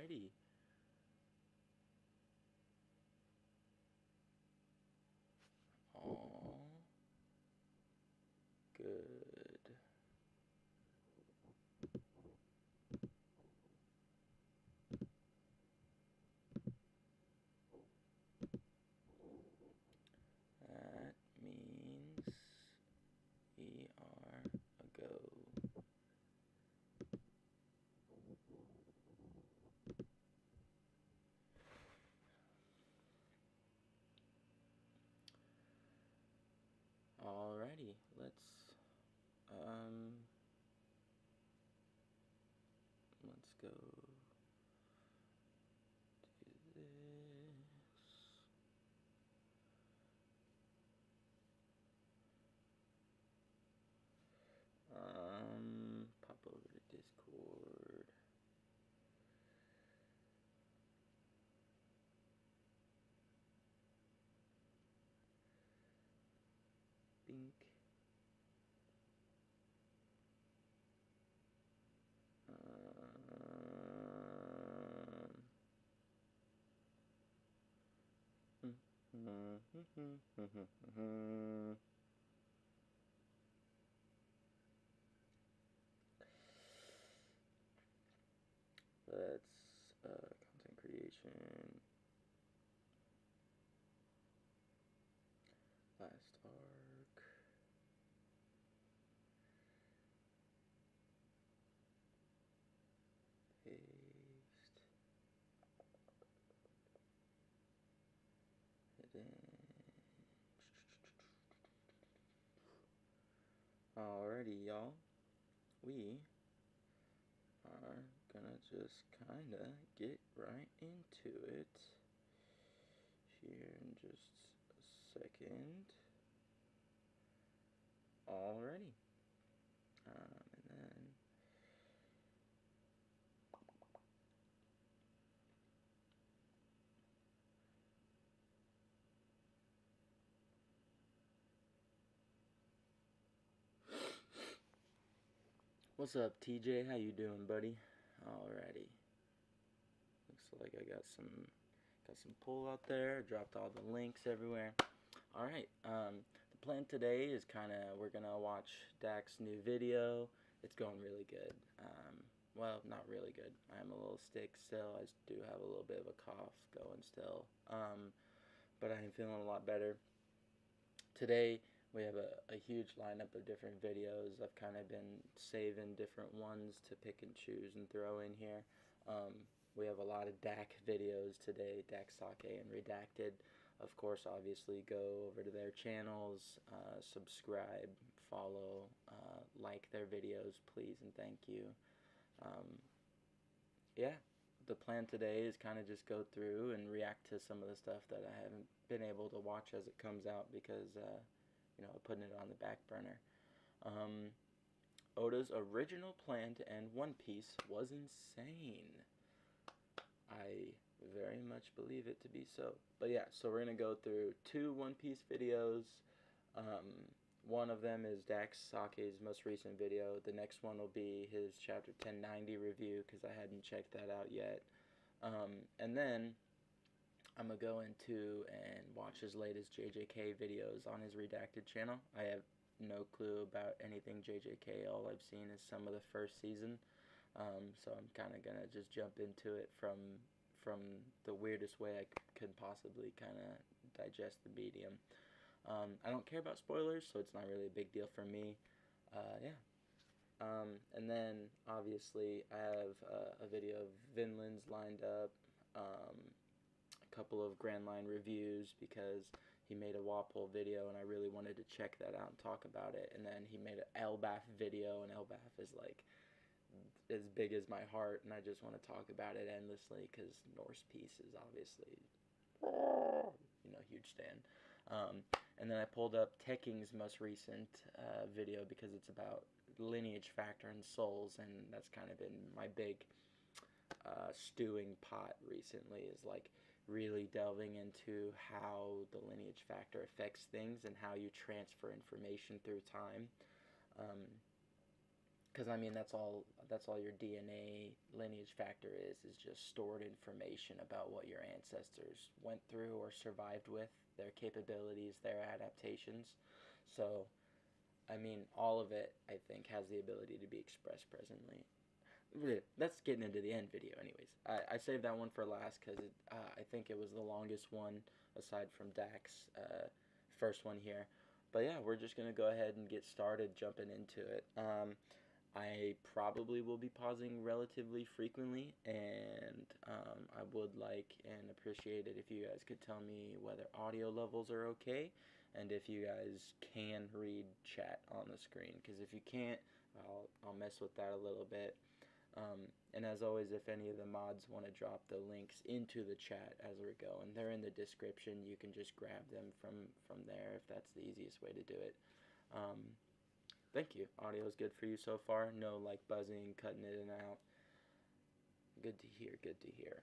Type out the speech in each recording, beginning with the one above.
Alrighty. All good. That means we are a go. Alrighty, let's go do this. Pop over to Discord. Bink. Let's content creation. Last arc. Paste. Hit in. Alrighty, y'all. We are gonna just kinda get right into it here in just a second. Alrighty. And then what's up, TJ? How you doing, buddy? Alrighty. Looks like I got some pull out there. Dropped all the links everywhere. Alright. The plan today is we're gonna watch Dak's new video. It's going really good. Well, not really good. I'm a little sick still. I do have a little bit of a cough going still. But I am feeling a lot better. Today we have a huge lineup of different videos. I've kind of been saving different ones to pick and choose and throw in here. We have a lot of Dak videos today, Dak Sake and Redacted. Of course, obviously, go over to their channels, subscribe, follow, like their videos, please and thank you. Yeah, the plan today is kind of just go through and react to some of the stuff that I haven't been able to watch as it comes out because, you know, putting it on the back burner. Oda's original plan to end One Piece was insane. I very much believe it to be so. But yeah, so we're going to go through 2 One Piece videos. One of them is Dak Sake's most recent video. The next one will be his Chapter 1090 review because I hadn't checked that out yet. And then I'm going to go into and watch his latest JJK videos on his Redacted channel. I have no clue about anything JJK. All I've seen is some of the first season. So I'm kind of going to just jump into it from the weirdest way I could possibly kind of digest the medium. I don't care about spoilers, so it's not really a big deal for me. Yeah. And then, obviously, I have a video of Vinland's lined up, a couple of Grand Line reviews because he made a Walpole video and I really wanted to check that out and talk about it. And then he made an Elbaf video, and Elbaf is like as big as my heart, and I just want to talk about it endlessly because Norse Peace is obviously, you know, huge stan. And then I pulled up Tekking's most recent video because it's about lineage factor and souls, and that's kind of been my big stewing pot recently, is like really delving into how the lineage factor affects things and how you transfer information through time. because I mean that's all your DNA lineage factor is just stored information about what your ancestors went through or survived with, their capabilities, their adaptations. So I mean all of it I think has the ability to be expressed presently. That's getting into the end video anyways. I saved that one for last because I think it was the longest one aside from Dak's first one here. But yeah, we're just gonna go ahead and get started jumping into it. I probably will be pausing relatively frequently, and I would like and appreciate it if you guys could tell me whether audio levels are okay, and if you guys can read chat on the screen. Because if you can't, I'll mess with that a little bit. And as always, if any of the mods want to drop the links into the chat as we go, and they're in the description, you can just grab them from there if that's the easiest way to do it. Thank you. Audio is good for you so far. No like buzzing, cutting it in and out. Good to hear. Good to hear.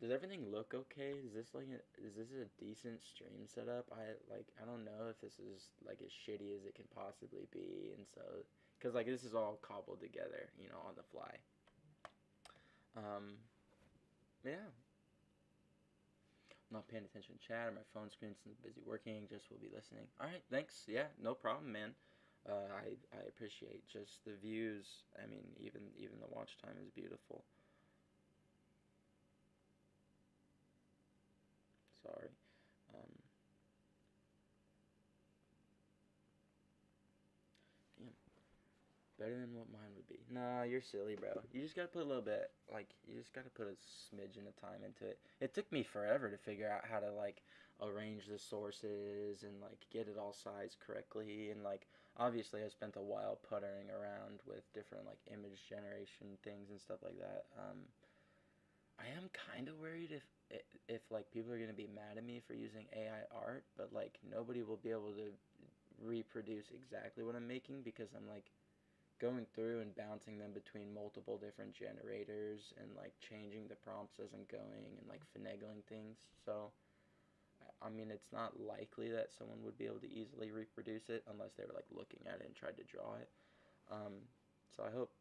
Does everything look okay? Is this a decent stream setup? I don't know if this is like as shitty as it can possibly be, and so because like this is all cobbled together, on the fly. Yeah. I'm not paying attention to chat or my phone screen's busy working. Just will be listening. All right. Thanks. Yeah. No problem, man. I appreciate just the views. I mean, even the watch time is beautiful. Sorry. Um, yeah, better than what mine would be. Nah, you're silly, bro. You just gotta put a little bit, you just gotta put a smidgen of time into it. It took me forever to figure out how to, arrange the sources and, get it all sized correctly. And, obviously I spent a while puttering around with different, image generation things and stuff like that. I am kind of worried if people are gonna be mad at me for using AI art, but nobody will be able to reproduce exactly what I'm making because I'm going through and bouncing them between multiple different generators and changing the prompts as I'm going and finagling things. So I mean it's not likely that someone would be able to easily reproduce it unless they were looking at it and tried to draw it. So I hope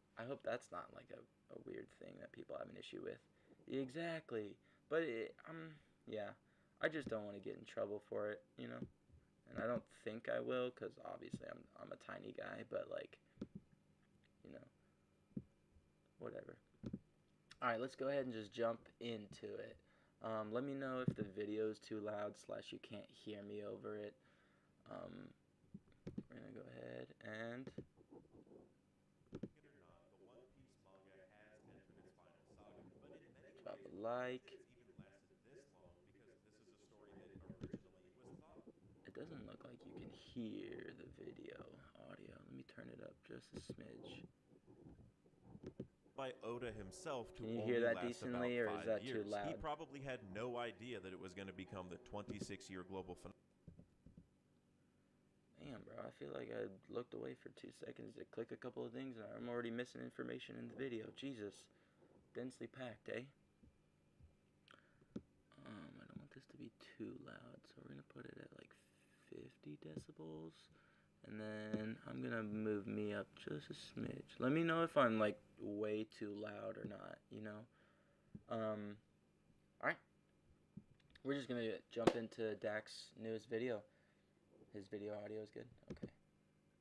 that's not a weird thing that people have an issue with. Exactly. But yeah, I just don't want to get in trouble for it, And I don't think I will, because obviously I'm a tiny guy, but you know, whatever. All right, let's go ahead and just jump into it. Let me know if the video is too loud / you can't hear me over it. We're gonna go ahead and drop a like. It doesn't look like you can hear the video audio. Let me turn it up just a smidge. By Oda himself to Can you only hear that last about decently, or is 5 that too years. loud? He probably had no idea that it was going to become the 26-year global phenomenon. Damn, bro, I feel like I looked away for 2 seconds to click a couple of things and I'm already missing information in the video. Jesus. Densely packed, eh? I don't want this to be too loud, so we're gonna put it at 50 decibels. And then I'm gonna move me up just a smidge. Let me know if I'm way too loud or not, Alright. We're just gonna jump into Dak's newest video. His video audio is good? Okay.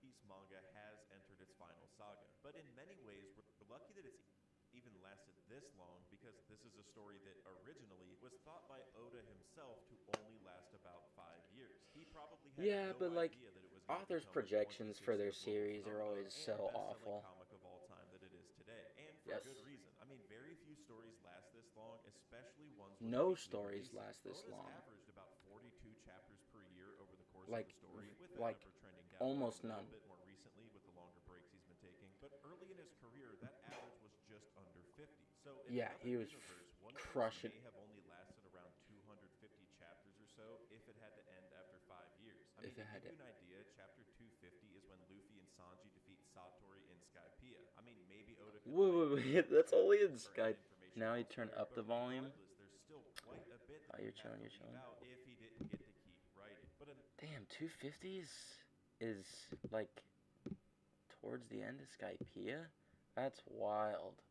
Piece manga has entered its final saga, but in many ways we're lucky that it's even lasted this long because this is a story that originally was thought by Oda himself to only last about 5 years. He probably had Yeah, no but idea that it was going to authors' become the projections for their 26-year global series are phenomenon always and so best-selling awful. comic of all time that it is today, and for Yes. good reason. I mean, very few stories last this long, especially ones with No weekly stories releases. last this Oda's long. averaged about 42 chapters per year over the course of Like, the story, with that like, number trending downward almost a little none. bit more recently with the longer breaks he's been taking. But early in his career, that average was just under 50. So in Yeah, another he was universe, One Piece crushing. may have only lasted around 250 chapters or so if it had to end after 5 years. I mean, If it to had give to. you an idea, chapter 250 is when Luffy and Sanji defeat Satori in Skypiea. I mean, maybe Oda could Wait, that's only in certain Skype. information Now you turn elsewhere, up but the volume. regardless, there's still quite a bit Oh, that you're he'd have chilling, to you're leave chilling. out if he didn't get to keep writing. But Damn, 250 is towards the end of Skypiea? That's wild.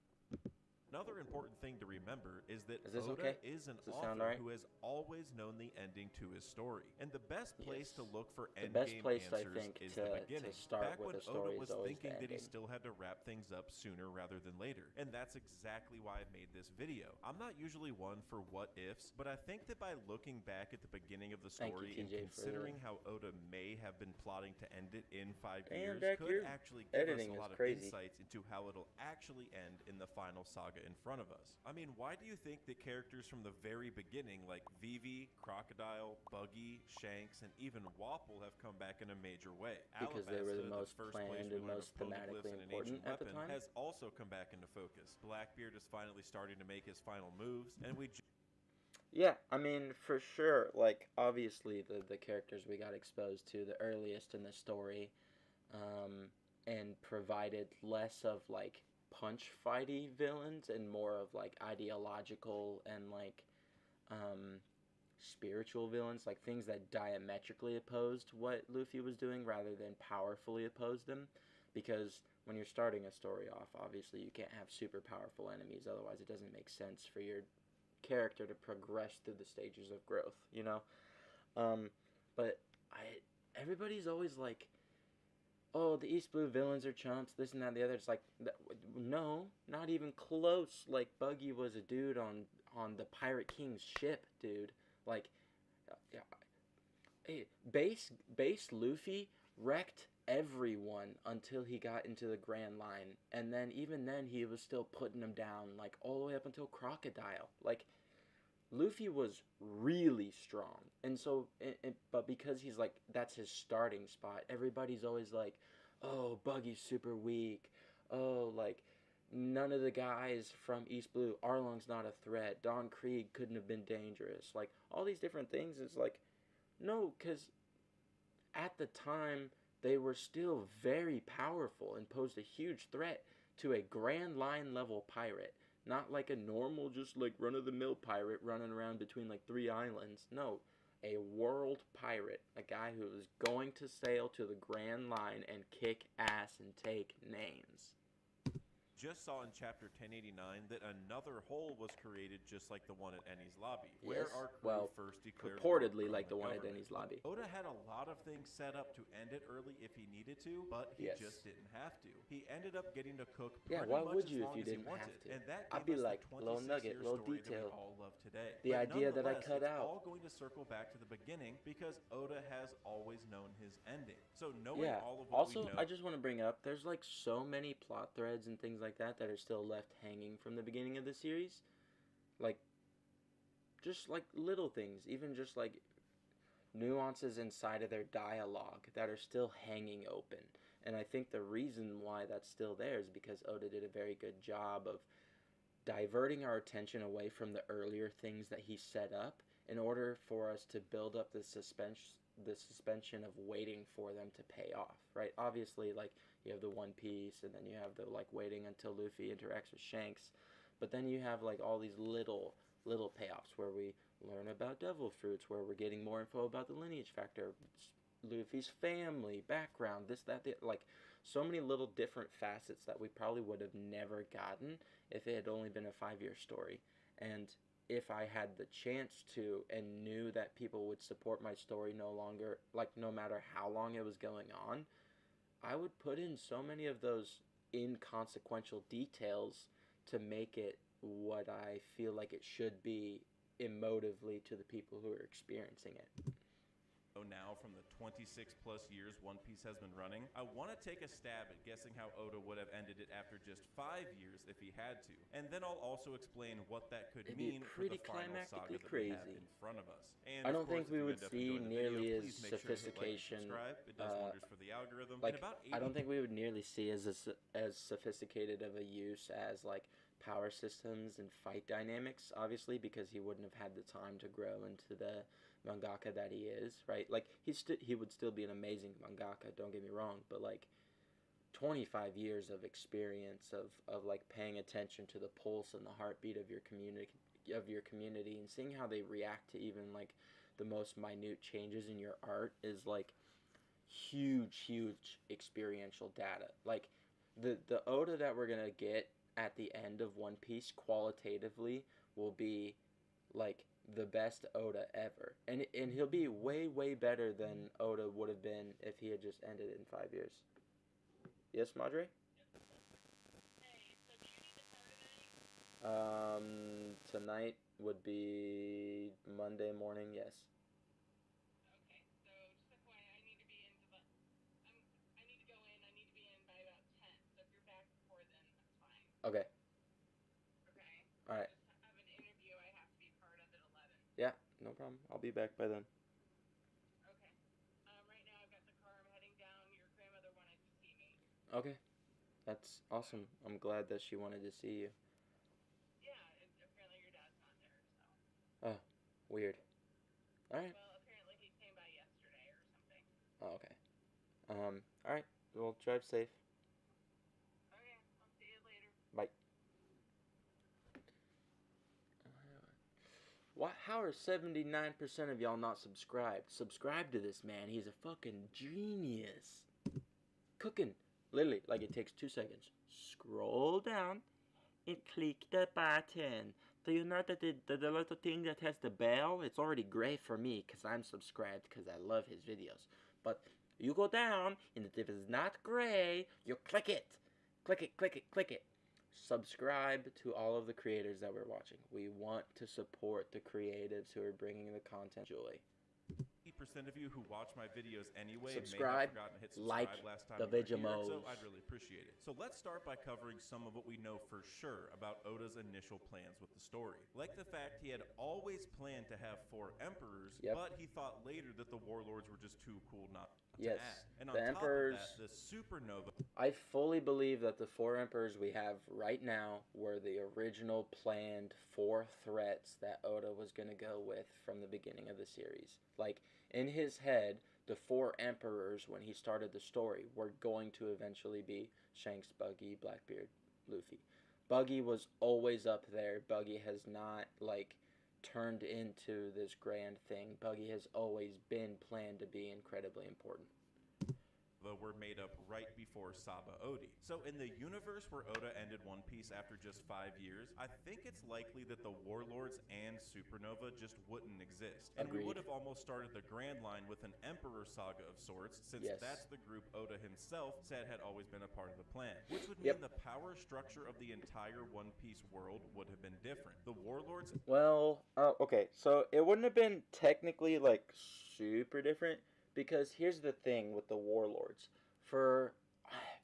Another important thing to remember is that Is this Oda okay? is an Does it sound author right? who has always known the ending to his story. And the best place Yes. to look for The best endgame place, I answers think, is to the beginning. start Back with when a story Oda is was always thinking the that he ending. still had to wrap things up sooner rather than later. And that's exactly why I made this video. I'm not usually one for what ifs, but I think that by looking back at the beginning of the Thank you, story and TJ, considering how Oda may have been plotting to end it in 5 Damn, years Beck, could your actually give us editing a is lot of crazy. insights into how it'll actually end in the final saga in front of us. I mean, why do you think that characters from the very beginning like Vivi, Crocodile, Buggy, Shanks, and even Wapol have come back in a major way? Because they were the Alabasta, most first place planned we and learned most of poneglyphs thematically and an important ancient at the weapon, time. has also come back into focus. Blackbeard is finally starting to make his final moves, and we Yeah, I mean, for sure. Like, obviously, the characters we got exposed to the earliest in the story, and provided less of like punch fighty villains and more of like ideological and like spiritual villains, like things that diametrically opposed what Luffy was doing rather than powerfully opposed them. Because when you're starting a story off, obviously you can't have super powerful enemies, otherwise it doesn't make sense for your character to progress through the stages of growth, you know? But everybody's always like, oh, the East Blue villains are chumps, this and that and the other. It's like, no, not even close. Like, Buggy was a dude on the Pirate King's ship, dude. Like, base Luffy wrecked everyone until he got into the Grand Line, and then even then he was still putting them down, like all the way up until Crocodile. Like, Luffy was really strong, and so but because he's like, that's his starting spot, everybody's always like, oh, Buggy's super weak, oh, like none of the guys from East Blue, Arlong's not a threat, Don Krieg couldn't have been dangerous, like all these different things. Is like, no, because at the time they were still very powerful and posed a huge threat to a Grand Line level pirate. Not like a normal, just like run of the mill pirate running around between like 3 islands. No, a world pirate. A guy who was going to sail to the Grand Line and kick ass and take names. Just saw in chapter 1089 that another hole was created just like the one at Enies Lobby, Yes, where our crew well, first declared purportedly war on like the one at government. Enies Lobby. Oda had a lot of things set up to end it early if he needed to, but he Yes. just didn't have to. He ended up getting to cook Yeah, pretty why much would as you if long you as he didn't wanted, have to? and that I'd gave be us like, the little nugget, 26-year little story detail. that we all love today. The But idea that I nonetheless, cut it's out. all going to circle back to the beginning because Oda has always known his ending. So knowing Yeah. all of what Also, we know, I just want to bring up, there's like so many plot threads and things like that are still left hanging from the beginning of the series. Like, just like little things, even just like nuances inside of their dialogue that are still hanging open. And I think the reason why that's still there is because Oda did a very good job of diverting our attention away from the earlier things that he set up in order for us to build up the suspension of waiting for them to pay off, right? Obviously, like, you have the One Piece, and then you have the like waiting until Luffy interacts with Shanks, but then you have like all these little payoffs where we learn about devil fruits, where we're getting more info about the lineage factor, Luffy's family background, this, that, like so many little different facets that we probably would have never gotten if it had only been a 5-year story. And if I had the chance to and knew that people would support my story no longer, like no matter how long it was going on, I would put in so many of those inconsequential details to make it what I feel like it should be emotively to the people who are experiencing it. Now from the 26 plus years One Piece has been running, I want to take a stab at guessing how Oda would have ended it after just 5 years if he had to. And then I'll also explain what that could It'd be mean for the pretty final saga climactically that we have crazy. in front of us. And I don't of course, think we if you would end up see enjoying the video, nearly as please make sure to hit like and sophistication. subscribe. It does wonders for the algorithm. Like, In about 80 I don't think we would nearly see as sophisticated of a use as like power systems and fight dynamics, obviously, because he wouldn't have had the time to grow into the mangaka that he is, right? Like, he would still be an amazing mangaka, don't get me wrong, but like 25 years of experience of like paying attention to the pulse and the heartbeat of your community and seeing how they react to even like the most minute changes in your art is like huge experiential data. Like the Oda that we're gonna get at the end of One Piece qualitatively will be like the best Oda ever, and he'll be way better than Oda would have been if he had just ended in 5 years. Yes, Madre. Tonight would be Monday morning. Yes. Okay. All right. Yeah, no problem. I'll be back by then. Okay, that's awesome. I'm glad that she wanted to see you. Oh, weird. All right. Oh, okay. All right. Well, drive safe. Bye. Why? How are 79% of y'all not subscribed? Subscribe to this man. He's a fucking genius. Cooking. Literally, like it takes 2 seconds. Scroll down and click the button. Do you know that the little thing that has the bell? It's already gray for me because I'm subscribed because I love his videos. But you go down, and if it's not gray, you click it. Click it, click it, click it. Subscribe to all of the creators that we're watching. We want to support the creatives who are bringing the content joy. 80% of you who watch my videos anyway Subscribe, may have forgotten to hit like subscribe last time the you were here, Vegemos. so I'd really appreciate it. So let's start by covering some of what we know for sure about Oda's initial plans with the story. Like the fact he had always planned to have 4 emperors, but he thought later that the warlords were just too cool not to add. And on the top emperors, of that, the supernova... I fully believe that the 4 emperors we have right now were the original planned 4 threats that Oda was going to go with from the beginning of the series. Like, in his head, the 4 emperors, when he started the story, were going to eventually be Shanks, Buggy, Blackbeard, Luffy. Buggy was always up there. Buggy has not, like, turned into this grand thing. Buggy has always been planned to be incredibly important. Were made up right before Saba Odi. So in the universe where Oda ended One Piece after just 5 years, I think it's likely that the Warlords and Supernova just wouldn't exist. And we would have almost started the Grand Line with an Emperor saga of sorts, since that's the group Oda himself said had always been a part of the plan. Which would mean the power structure of the entire One Piece world would have been different. The Warlords... Well, okay, so it wouldn't have been technically, like, super different. Because here's the thing with the warlords.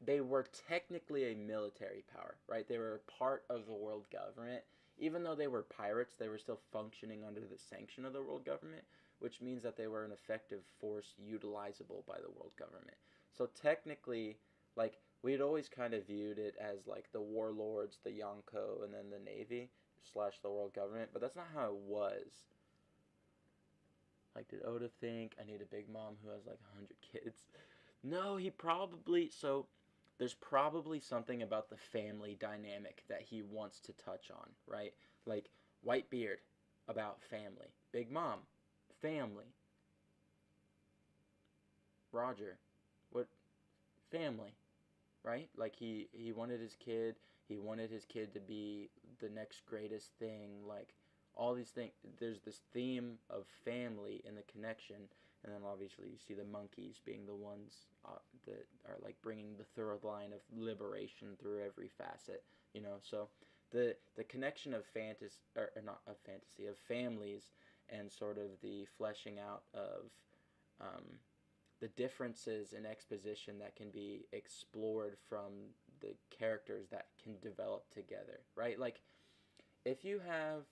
They were technically a military power, right? They were part of the world government. Even though they were pirates, they were still functioning under the sanction of the world government, which means that they were an effective force utilizable by the world government. So technically, like, we'd always kind of viewed it as, like, the warlords, the Yonko, and then the Navy / the world government, but that's not how it was. Like, did Oda think I need a big mom who has like 100 kids? No, he probably... So, there's probably something about the family dynamic that he wants to touch on, right? Like, Whitebeard, about family. Big Mom, family. Roger, what? Family, right? Like, he wanted his kid. He wanted his kid to be the next greatest thing. Like, all these things. There's this theme of family in the connection, and then obviously you see the monkeys being the ones that are like bringing the third line of liberation through every facet, you know. So the connection of fantasy, or not of fantasy, of families, and sort of the fleshing out of the differences in exposition that can be explored from the characters that can develop together, right? Like, if you have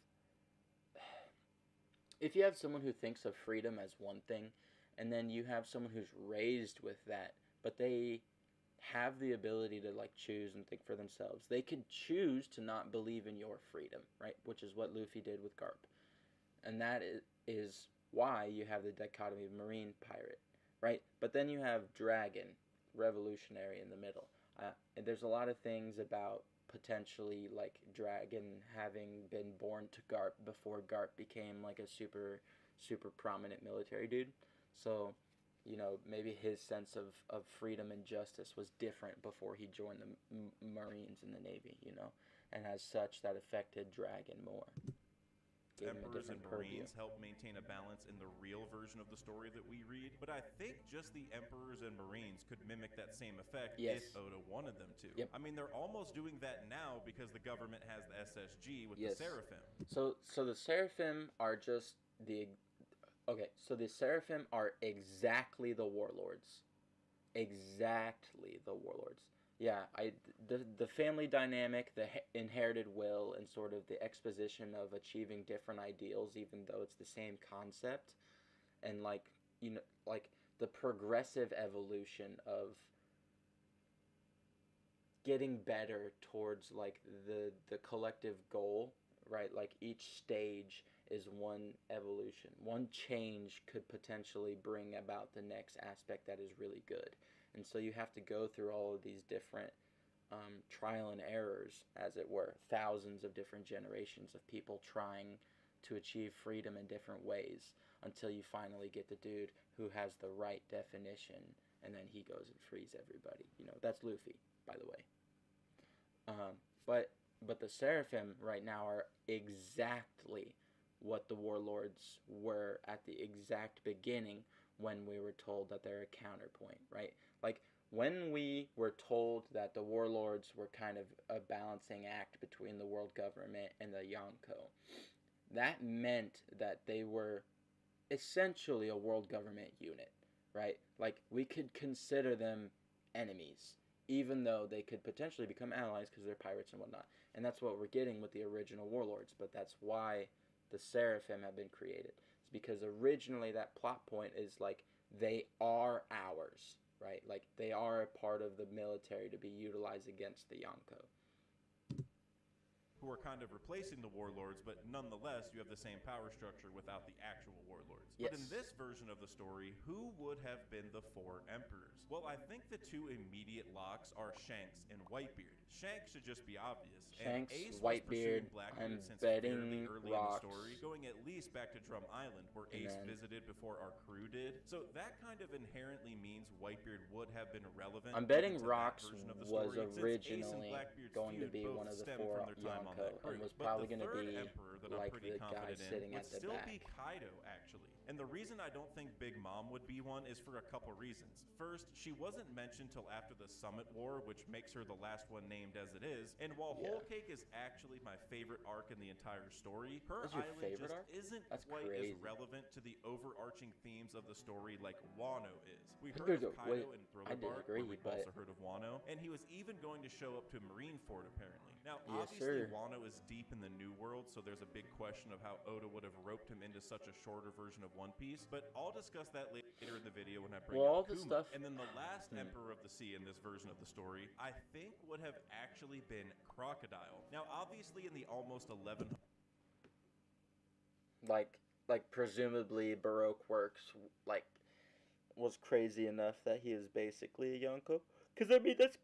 someone who thinks of freedom as one thing, and then you have someone who's raised with that, but they have the ability to like choose and think for themselves, they could choose to not believe in your freedom, right? Which is what Luffy did with Garp. And that is why you have the dichotomy of marine pirate, right? But then you have dragon, revolutionary in the middle. And there's a lot of things about potentially like Dragon having been born to Garp before Garp became like a super prominent military dude. So you know, maybe his sense of freedom and justice was different before he joined the Marines and the Navy, you know, and as such that affected Dragon more. Emperors and Marines help maintain a balance in the real version of the story that we read, but I think just the Emperors and Marines could mimic that same effect if Oda wanted them to. Yep. I mean, they're almost doing that now because the government has the SSG with the Seraphim. So the Seraphim are just the... Okay, so the Seraphim are exactly the warlords. Exactly the warlords. Yeah, the family dynamic, the inherited will, and sort of the exposition of achieving different ideals, even though it's the same concept, and like, you know, like the progressive evolution of getting better towards like the collective goal, right? Like each stage is one evolution. One change could potentially bring about the next aspect that is really good. And so you have to go through all of these different trial and errors, as it were, thousands of different generations of people trying to achieve freedom in different ways until you finally get the dude who has the right definition, and then he goes and frees everybody. You know, that's Luffy, by the way. But the Seraphim right now are exactly what the warlords were at the exact beginning when we were told that they're a counterpoint, right? Like, when we were told that the warlords were kind of a balancing act between the world government and the Yonko, that meant that they were essentially a world government unit, right? Like, we could consider them enemies, even though they could potentially become allies because they're pirates and whatnot. And that's what we're getting with the original warlords, but that's why the Seraphim have been created. It's because originally that plot point is like, they are ours, right? Like, they are a part of the military to be utilized against the Yonko. Who are kind of replacing the warlords, but nonetheless, you have the same power structure without the actual warlords. Yes. But in this version of the story, who would have been the four emperors? Well, I think the two immediate locks are Shanks and Whitebeard. Shanks should just be obvious. Shanks, and Ace Whitebeard, Blackbeard since betting fairly early rocks. in the story, going at least back to Drum Island, where Ace visited before our crew did. So that kind of inherently means Whitebeard would have been relevant. I'm betting Rocks was originally going to be one of the four Yonko, and was probably going to be like the guy sitting at the back. Be Kaido, actually. And the reason I don't think Big Mom would be one is for a couple reasons. First, she wasn't mentioned till after the Summit War, which makes her the last one named as it is. And while Whole Cake is actually my favorite arc in the entire story, her island just isn't quite as relevant to the overarching themes of the story like Wano is. We heard of Kaido in Thriller Bark, where we also heard of Wano, and he was even going to show up to Marineford apparently. Now, obviously, Wano is deep in the New World, so there's a big question of how Oda would have roped him into such a shorter version of One Piece, but I'll discuss that later in the video when I bring up Kuma. And then the last Emperor of the Sea in this version of the story, I think would have actually been Crocodile. Now, obviously, in the almost 11... Like presumably Baroque Works, like, was crazy enough that he is basically a Yonko. Because, I mean, that's...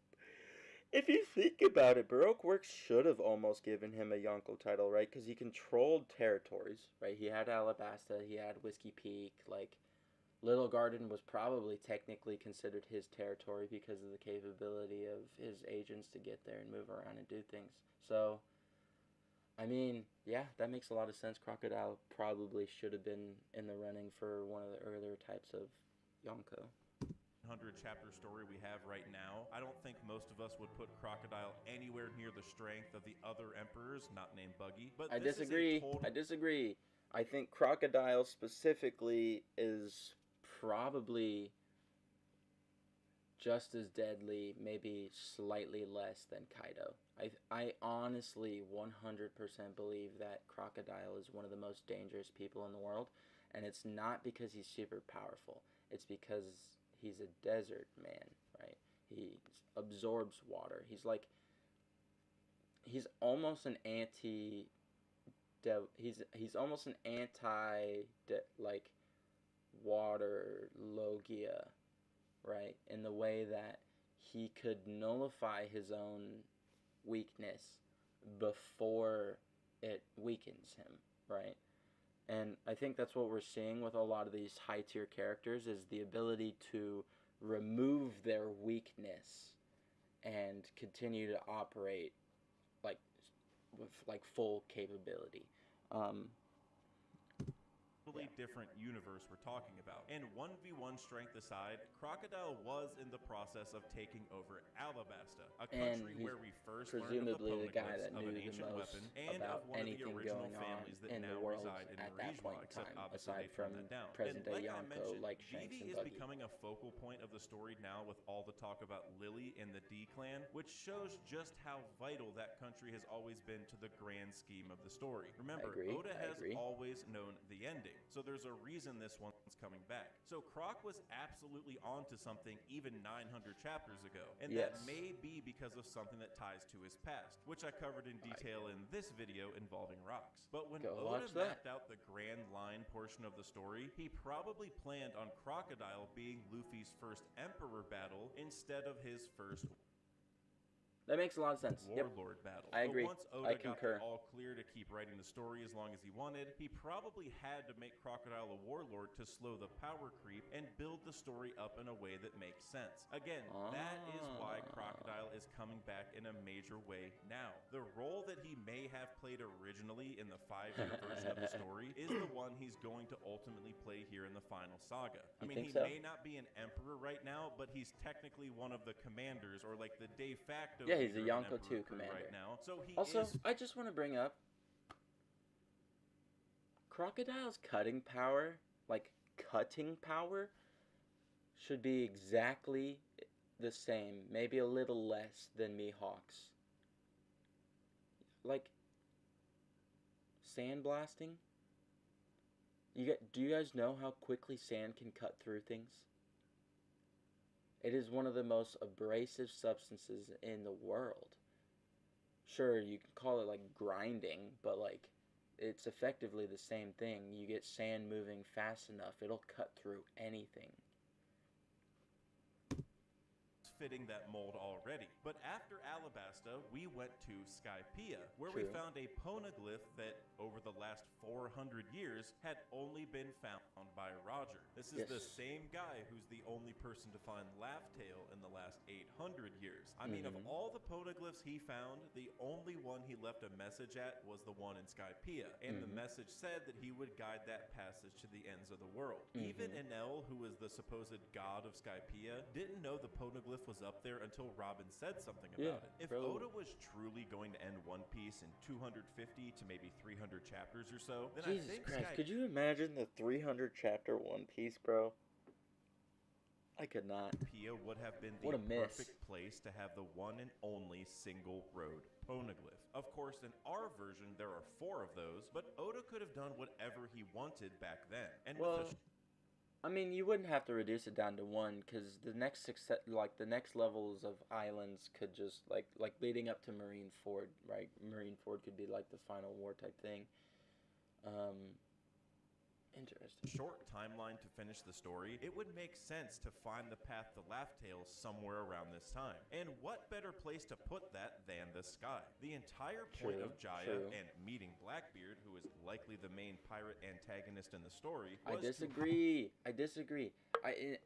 If you think about it, Baroque Works should have almost given him a Yonko title, right? Because he controlled territories, right? He had Alabasta, he had Whiskey Peak, like, Little Garden was probably technically considered his territory because of the capability of his agents to get there and move around and do things. So, I mean, yeah, that makes a lot of sense. Crocodile probably should have been in the running for one of the earlier types of Yonko. 100 chapter story we have right now, I don't think most of us would put Crocodile anywhere near the strength of the other emperors, not named Buggy. But I disagree. I think Crocodile specifically is probably just as deadly, maybe slightly less than Kaido. I honestly 100% believe that Crocodile is one of the most dangerous people in the world, and it's not because he's super powerful. It's because he's a desert man, right? He absorbs water. He's almost an he's almost an like water Logia, right? In the way that he could nullify his own weakness before it weakens him, right? And I think that's what we're seeing with a lot of these high tier characters is the ability to remove their weakness and continue to operate like with like full capability. Um, Totally different universe we're talking about. And 1v1 strength aside, Crocodile was in the process of taking over Alabasta, a and country he's where we first learned of the presumably the guy poneglyphs that of knew an the ancient most weapon and about of one of the anything original going on families that in the now world reside in at that Marijwa, point in except time, obviously aside they from turned that down. present And day like I Yonko, mentioned, like Shanks Vivi and is Buggy. becoming a focal point of the story now with all the talk about Lily and the D clan, which shows just how vital that country has always been to the grand scheme of the story. Remember, Oda has always known the ending, so there's a reason this one's coming back. So Croc was absolutely onto something even 900 chapters ago, and that may be because of something that ties to his past, which I covered in detail in this video involving rocks. But when Oda mapped out the Grand Line portion of the story, he probably planned on Crocodile being Luffy's first Emperor battle instead of his first That makes a lot of sense. Warlord battle. I agree. But once Oda got the all clear to keep writing the story as long as he wanted, he probably had to make Crocodile a warlord to slow the power creep and build the story up in a way that makes sense. Again, that is why Crocodile is coming back in a major way now. The role that he may have played originally in the 5-year version of the story is the one he's going to ultimately play here in the final saga. I mean, he may not be an emperor right now, but he's technically one of the commanders, or like the de facto. Yeah, he's a Yonko 2 commander. Right now. So he also, I just want to bring up Crocodile's cutting power, like cutting power, should be exactly the same, maybe a little less than Mihawk's. Like sandblasting. Do you guys know how quickly sand can cut through things? It is one of the most abrasive substances in the world. Sure, you can call it like grinding, but like it's effectively the same thing. You get sand moving fast enough, it'll cut through anything. Fitting that mold already. But after Alabasta, we went to Skypiea, where we found a poneglyph that, over the last 400 years, had only been found by Roger. This is the same guy who's the only person to find Laugh-Tale in the last 800 years. I mean, of all the poneglyphs he found, the only one he left a message at was the one in Skypiea, and the message said that he would guide that passage to the ends of the world. Even Enel, who was the supposed god of Skypiea, didn't know the poneglyph was up there until Robin said something about it. If Oda was truly going to end One Piece in 250 to maybe 300 chapters or so, then Jesus Christ, could you imagine the 300 chapter One Piece, bro? I could not. Skypiea would have been the perfect place to have the one and only single road poneglyph. Of course, in our version, there are 4 of those, but Oda could have done whatever he wanted back then. And I mean, you wouldn't have to reduce it down to 1, because the next the next levels of islands could just like leading up to Marineford, right? Marineford could be like the final war type thing. Interesting. Short timeline to finish the story, it would make sense to find the path to Laugh-Tale somewhere around this time. And what better place to put that than the sky? The entire point of Jaya and meeting Blackbeard, who is likely the main pirate antagonist in the story, I disagree.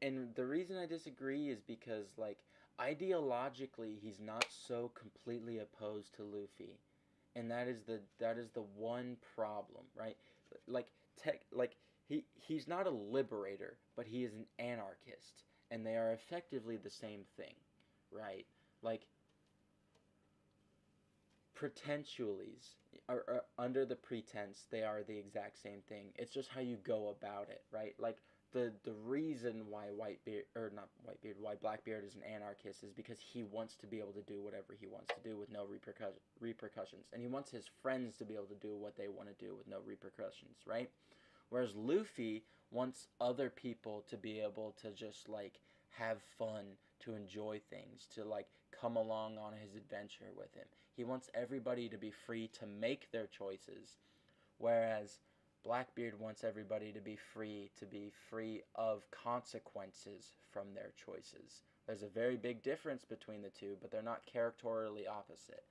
And the reason I disagree is because, like, ideologically, he's not so completely opposed to Luffy. And that is the one problem, right? He's not a liberator, but he is an anarchist, and they are effectively the same thing, right? Like, pretentialities, or under the pretense, they are the exact same thing. It's just how you go about it, right? Like, the reason why why Blackbeard is an anarchist is because he wants to be able to do whatever he wants to do with no repercussions. And he wants his friends to be able to do what they want to do with no repercussions, right? Whereas Luffy wants other people to be able to just, like, have fun, to enjoy things, to, like, come along on his adventure with him. He wants everybody to be free to make their choices, whereas Blackbeard wants everybody to be free of consequences from their choices. There's a very big difference between the two, but they're not characterially opposite.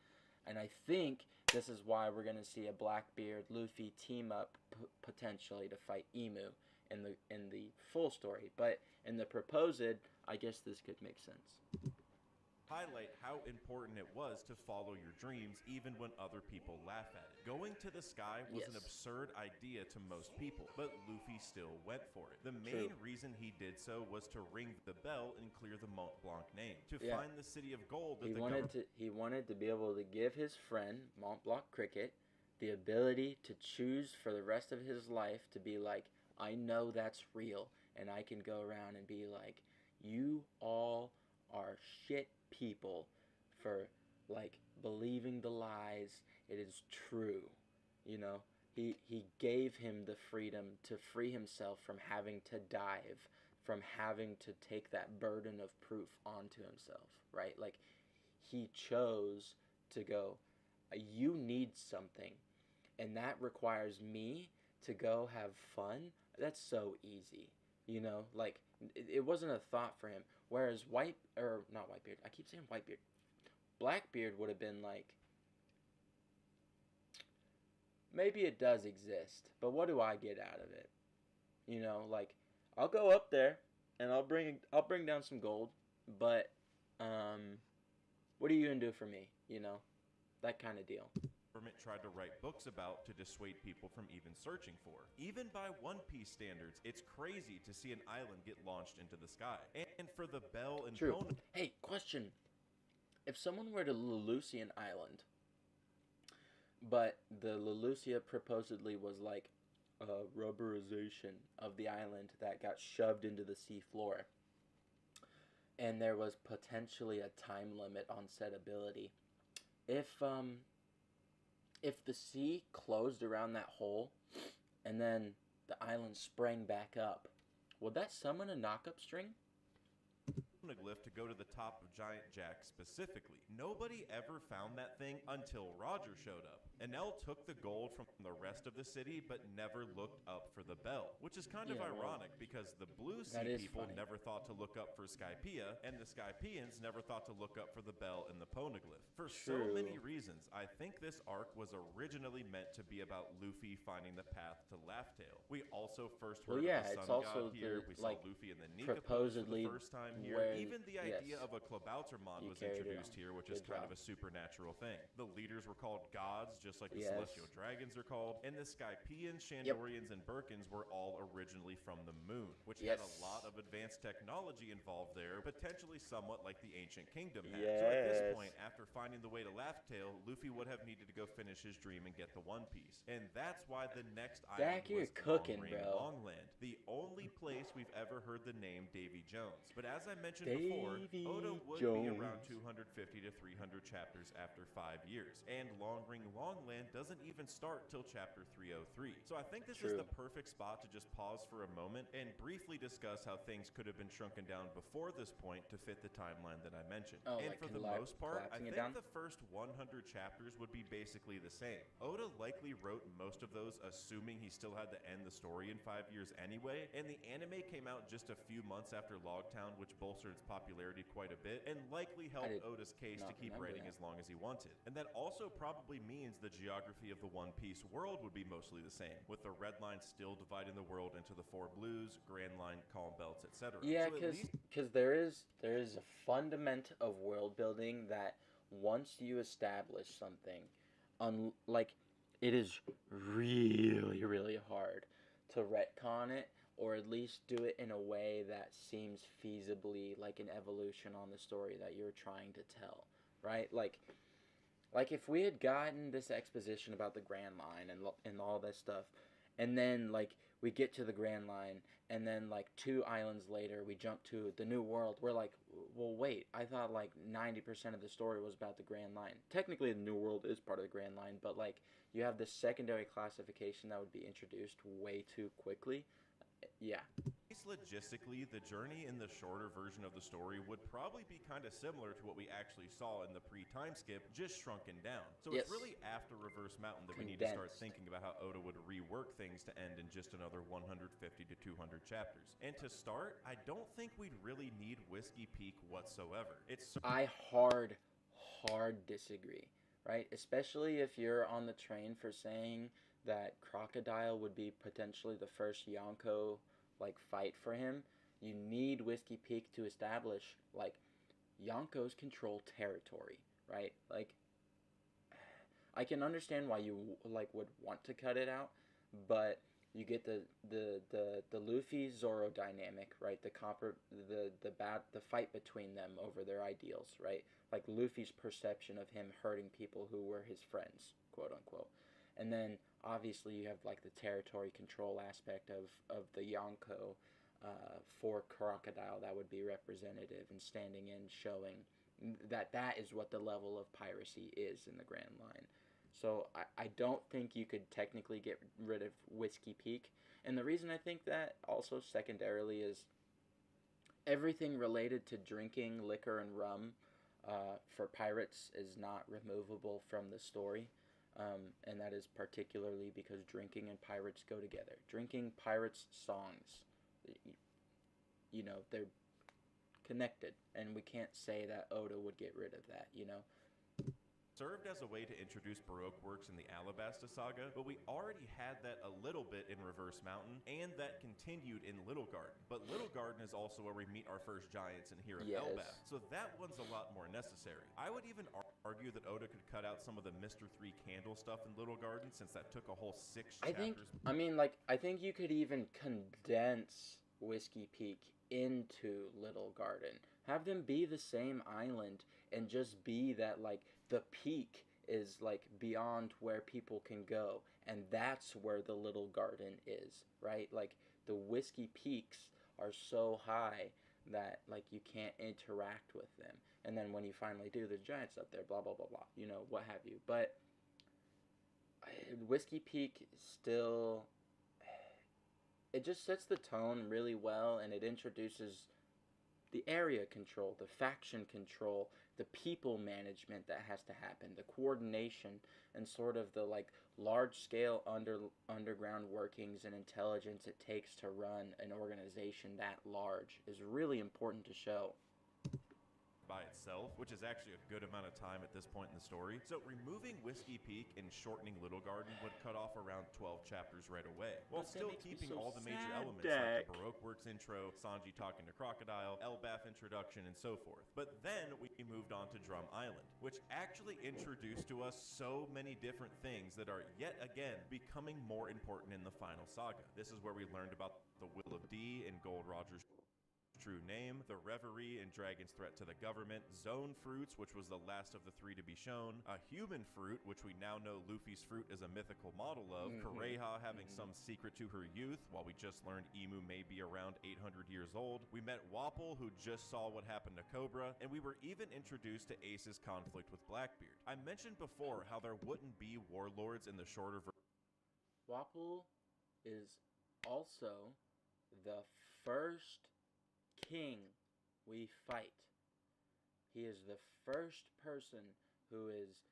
And I think this is why we're gonna see a Blackbeard Luffy team up potentially to fight Emu in the full story. But in the proposed, I guess this could make sense. Highlight how important it was to follow your dreams even when other people laugh at it. Going to the sky was an absurd idea to most people, but Luffy still went for it. The main reason he did so was to ring the bell and clear the Mont Blanc name, to find the city of gold that he wanted to be able to give his friend, Mont Blanc Cricket, the ability to choose for the rest of his life to be like, I know that's real, and I can go around and be like, you all are shit people for like believing the lies. It is true, you know. He gave him the freedom to free himself from having to dive, from having to take that burden of proof onto himself, right? Like he chose to go, you need something, and that requires me to go have fun. That's so easy, you know. Like it wasn't a thought for him. Whereas not Whitebeard, I keep saying Whitebeard, Blackbeard would have been like, maybe it does exist, but what do I get out of it? You know, like I'll go up there and I'll bring down some gold, but what are you gonna do for me? You know, that kind of deal. Government tried to write books about to dissuade people from even searching for. Even by One Piece standards, it's crazy to see an island get launched into the sky. And for the bell and Pona... Hey, question. If someone were to Lelousian Island, but the Lelousia supposedly was like a rubberization of the island that got shoved into the sea floor, and there was potentially a time limit on said ability, if the sea closed around that hole and then the island sprang back up, would that summon a knock-up string? Glyph to go to the top of Giant Jack specifically. Nobody ever found that thing until Roger showed up. Enel took the gold from the rest of the city but never looked up for the bell, which is kind of ironic because the Blue Sea people never thought to look up for Skypiea, and the Skypieans never thought to look up for the bell and the Poneglyph. For so many reasons, I think this arc was originally meant to be about Luffy finding the path to Laugh-Tale. We also first heard of the Sun God here. We saw Luffy and the Nika pose for the first time here. Even the idea of a Klabautermon was introduced here, which is kind of a supernatural thing. The leaders were called gods, just like the celestial dragons are called, and the Skypians, Shandorians, and Birkins were all originally from the moon, which had a lot of advanced technology involved there, potentially somewhat like the Ancient Kingdom had. So at this point, after finding the way to Laugh-Tale, Luffy would have needed to go finish his dream and get the One Piece. And that's why the next island was Longland, the only place we've ever heard the name Davy Jones. But as I mentioned before, Oda would be around 250 to 300 chapters after 5 years, and Long Ring Longland doesn't even start till chapter 303. So I think this is the perfect spot to just pause for a moment and briefly discuss how things could have been shrunken down before this point to fit the timeline that I mentioned. And for the most part, I think the first 100 chapters would be basically the same. Oda likely wrote most of those assuming he still had to end the story in 5 years anyway, and the anime came out just a few months after Logtown, which bolstered its popularity quite a bit and likely helped Oda's case to keep writing as long as he wanted. And that also probably means the geography of the One Piece world would be mostly the same, with the red line still dividing the world into the 4 blues, Grand Line, Calm Belts, etc. Yeah, because there is a fundament of world building that once you establish something, like it is really, really hard to retcon it, or at least do it in a way that seems feasibly like an evolution on the story that you're trying to tell, right? Like if we had gotten this exposition about the Grand Line and all that stuff, and then like we get to the Grand Line, and then like 2 islands later we jump to the New World, we're like, well, wait, I thought like 90% of the story was about the Grand Line. Technically the New World is part of the Grand Line, but like you have this secondary classification that would be introduced way too quickly. Yeah. Logistically, the journey in the shorter version of the story would probably be kind of similar to what we actually saw in the pre-time skip, just shrunken down. So it's really after Reverse Mountain that we need to start thinking about how Oda would rework things to end in just another 150 to 200 chapters. And to start, I don't think we'd really need Whiskey Peak whatsoever. I hard disagree, right? Especially if you're on the train for saying that Crocodile would be potentially the first Yonko like fight for him. You need Whiskey Peak to establish like Yonkos control territory, right? Like I can understand why you like would want to cut it out, but you get the Luffy Zoro dynamic, right? The fight between them over their ideals, right? Like Luffy's perception of him hurting people who were his friends, quote unquote. And then obviously you have like the territory control aspect of the Yonko for Crocodile that would be representative and standing in, showing that that is what the level of piracy is in the Grand Line. So I don't think you could technically get rid of Whiskey Peak. And the reason I think that also secondarily is everything related to drinking liquor and rum for pirates is not removable from the story. And that is particularly because drinking and pirates go together. Drinking, pirates, songs, you know, they're connected. And we can't say that Oda would get rid of that, you know? Served as a way to introduce Baroque works in the Alabasta saga, but we already had that a little bit in Reverse Mountain, and that continued in Little Garden. But Little Garden is also where we meet our first giants in here at Elbaf, so that one's a lot more necessary. I would even argue that Oda could cut out some of the Mr. 3 Candle stuff in Little Garden, since that took a whole 6 chapters. I think you could even condense Whiskey Peak into Little Garden. Have them be the same island and just be that like the peak is like beyond where people can go, and that's where the Little Garden is, right? Like the Whiskey Peaks are so high that like you can't interact with them, and then when you finally do, there's giants up there, blah blah blah blah, you know, what have you. But Whiskey Peak still, it just sets the tone really well, and it introduces the area control, the faction control, the people management that has to happen, the coordination, and sort of the like large scale underground workings and intelligence it takes to run an organization that large is really important to show. By itself, which is actually a good amount of time at this point in the story. So removing Whiskey Peak and shortening Little Garden would cut off around 12 chapters right away, while still keeping all the major elements like the Baroque Works intro, Sanji talking to Crocodile, Elbaf introduction, and so forth. But then we moved on to Drum Island, which actually introduced to us so many different things that are yet again becoming more important in the final saga. This is where we learned about the Will of D and Gold Roger's true name, the Reverie and Dragon's threat to the government, Zone Fruits, which was the last of the 3 to be shown, a human fruit, which we now know Luffy's fruit is a mythical model of, Kureha having some secret to her youth, while we just learned Emu may be around 800 years old. We met Wapol, who just saw what happened to Cobra, and we were even introduced to Ace's conflict with Blackbeard. I mentioned before how there wouldn't be warlords in the shorter version. Wapol is also the first king we fight. He is the first person who is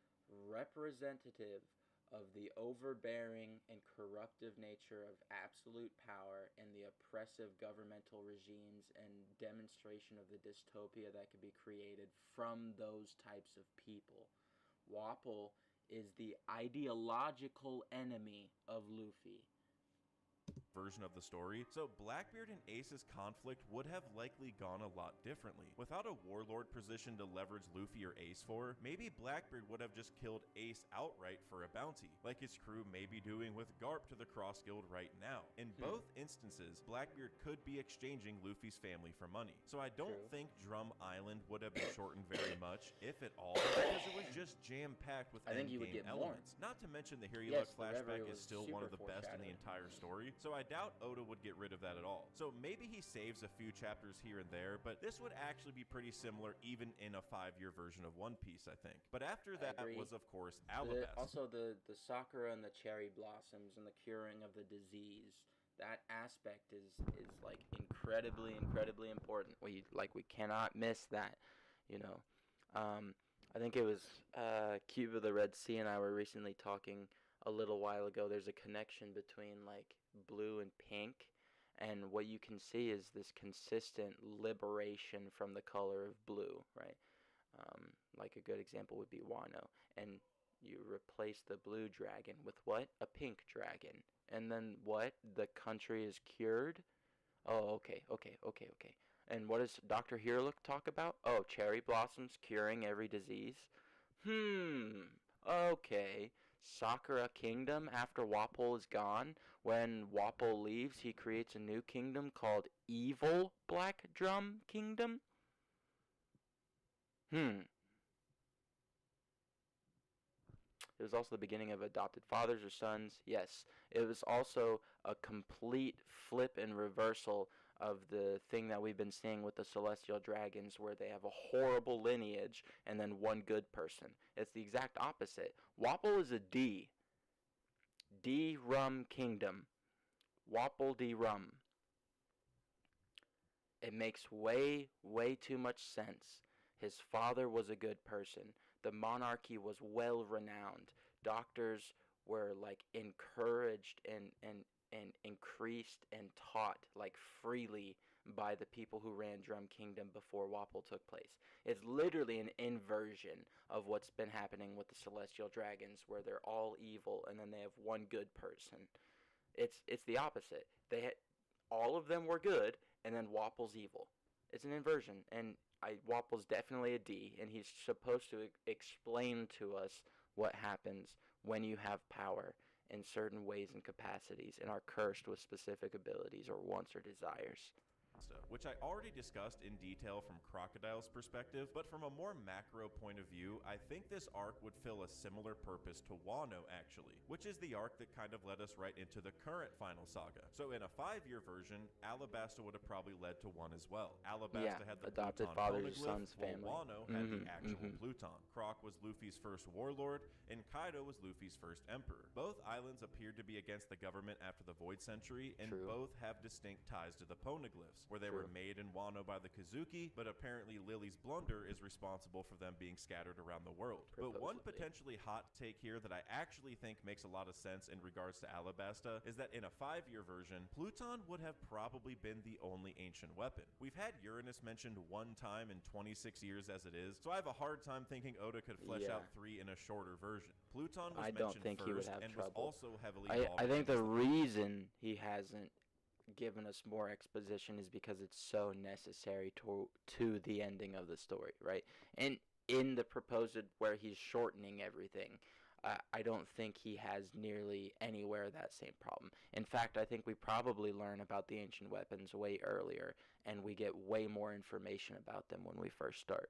representative of the overbearing and corruptive nature of absolute power and the oppressive governmental regimes, and demonstration of the dystopia that could be created from those types of people. Wapol is the ideological enemy of Luffy. Version of the story, so Blackbeard and Ace's conflict would have likely gone a lot differently. Without a warlord position to leverage Luffy or Ace for, maybe Blackbeard would have just killed Ace outright for a bounty, like his crew may be doing with Garp to the Cross Guild right now. In both instances, Blackbeard could be exchanging Luffy's family for money, so I don't think Drum Island would have been shortened very much, if at all, because it was just jam-packed with endgame elements. Not to mention the Here You Look flashback is still one of the best in the entire story, so I doubt Oda would get rid of that at all. So maybe he saves a few chapters here and there, but this would actually be pretty similar even in a 5-year version of One Piece, I think. But after that was, of course, Alabasta. Also the Sakura and the cherry blossoms and the curing of the disease. That aspect is like incredibly important. We cannot miss that, you know. I think it was Cube of the Red Sea and I were recently talking a little while ago. There's a connection between like blue and pink, and what you can see is this consistent liberation from the color of blue, right? Like a good example would be Wano, and You replace the blue dragon with what? A pink dragon. And then what? The country is cured? Oh, okay. And what does Dr. Heerlich talk about? Oh, cherry blossoms curing every disease? Okay. Sakura Kingdom after Wapol is gone. When Wapol leaves, he creates a new kingdom called Evil Black Drum Kingdom? It was also the beginning of adopted fathers or sons. Yes. It was also a complete flip and reversal of the thing that we've been seeing with the celestial dragons, where they have a horrible lineage and then one good person. It's the exact opposite. Wapol is a D. D-Rum Kingdom. Wapol D-Rum. It makes way too much sense. His father was a good person. The monarchy was well renowned. Doctors were like encouraged and increased and taught like freely by the people who ran Drum Kingdom before Wapol took place. It's literally an inversion of what's been happening with the Celestial Dragons, where they're all evil and then they have one good person. It's the opposite. All of them were good, and then Wapol's evil. It's an inversion, and Wapol's definitely a D, and he's supposed to explain to us what happens when you have power in certain ways and capacities and are cursed with specific abilities or wants or desires. Which I already discussed in detail from Crocodile's perspective, but from a more macro point of view, I think this arc would fill a similar purpose to Wano actually, which is the arc that kind of led us right into the current final saga. So in a 5-year version, Alabasta would have probably led to 1 as well. Alabasta had the adopted Pluton father's poneglyph, son's while family. Wano had the actual Pluton. Croc was Luffy's first warlord, and Kaido was Luffy's first emperor. Both islands appeared to be against the government after the Void Century, and both have distinct ties to the poneglyphs, where they were made in Wano by the Kazuki, but apparently Lily's blunder is responsible for them being scattered around the world. But one potentially hot take here that I actually think makes a lot of sense in regards to Alabasta is that in a 5-year version, Pluton would have probably been the only ancient weapon. We've had Uranus mentioned 1 time in 26 years as it is, so I have a hard time thinking Oda could flesh out 3 in a shorter version. Pluton was mentioned first and was also heavily involved. I think the reason he hasn't given us more exposition is because it's so necessary to the ending of the story, right? And in the proposed where he's shortening everything, I don't think he has nearly anywhere that same problem. In fact, I think we probably learn about the ancient weapons way earlier, and we get way more information about them when we first start.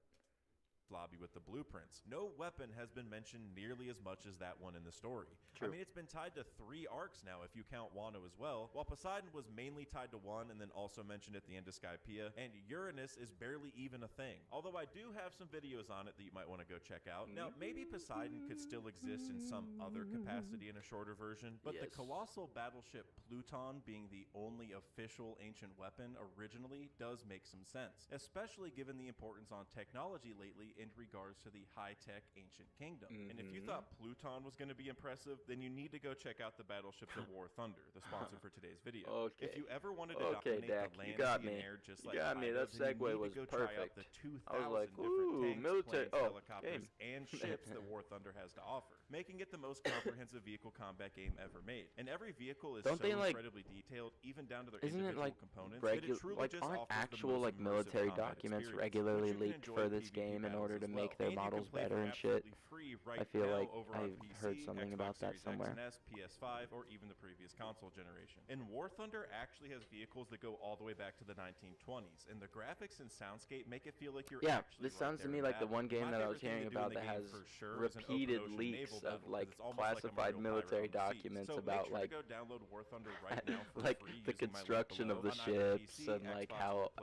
Lobby with the blueprints. No weapon has been mentioned nearly as much as that one in the story. True. I mean, it's been tied to 3 arcs now if you count Wano as well, while Poseidon was mainly tied to 1 and then also mentioned at the end of Skypiea, and Uranus is barely even a thing. Although I do have some videos on it that you might want to go check out. Now, maybe Poseidon could still exist in some other capacity in a shorter version, but the colossal battleship Pluton being the only official ancient weapon originally does make some sense, especially given the importance on technology lately in regards to the high-tech ancient kingdom. And if you thought Pluton was going to be impressive, then you need to go check out the battleship The War Thunder, the sponsor for today's video. If you ever wanted to dominate Dak, the land, sea, and air just like Kaido, that segue was was try out the 2,000 different tanks, planes, helicopters, and ships that War Thunder has to offer, making it the most comprehensive vehicle combat game ever made. And every vehicle is incredibly detailed, even down to their individual components, that it truly just aren't offers actual the most military combat documents experience, regularly which you can leaked enjoy for in this PvP game in battles order to as make well. their And you models can play better for and shit? absolutely free right I feel now like over on I've PC, heard something Xbox about that Series somewhere. X and S, PS5, or even the previous console generation. And War Thunder actually has vehicles that go all the way back to the 1920s, and the graphics and soundscape make it feel like you're actually this sounds to me like the one game that I was hearing about that has repeated leaks of like classified military documents about like go download War Thunder right now for like free the using my link construction below of the on either ships PC, and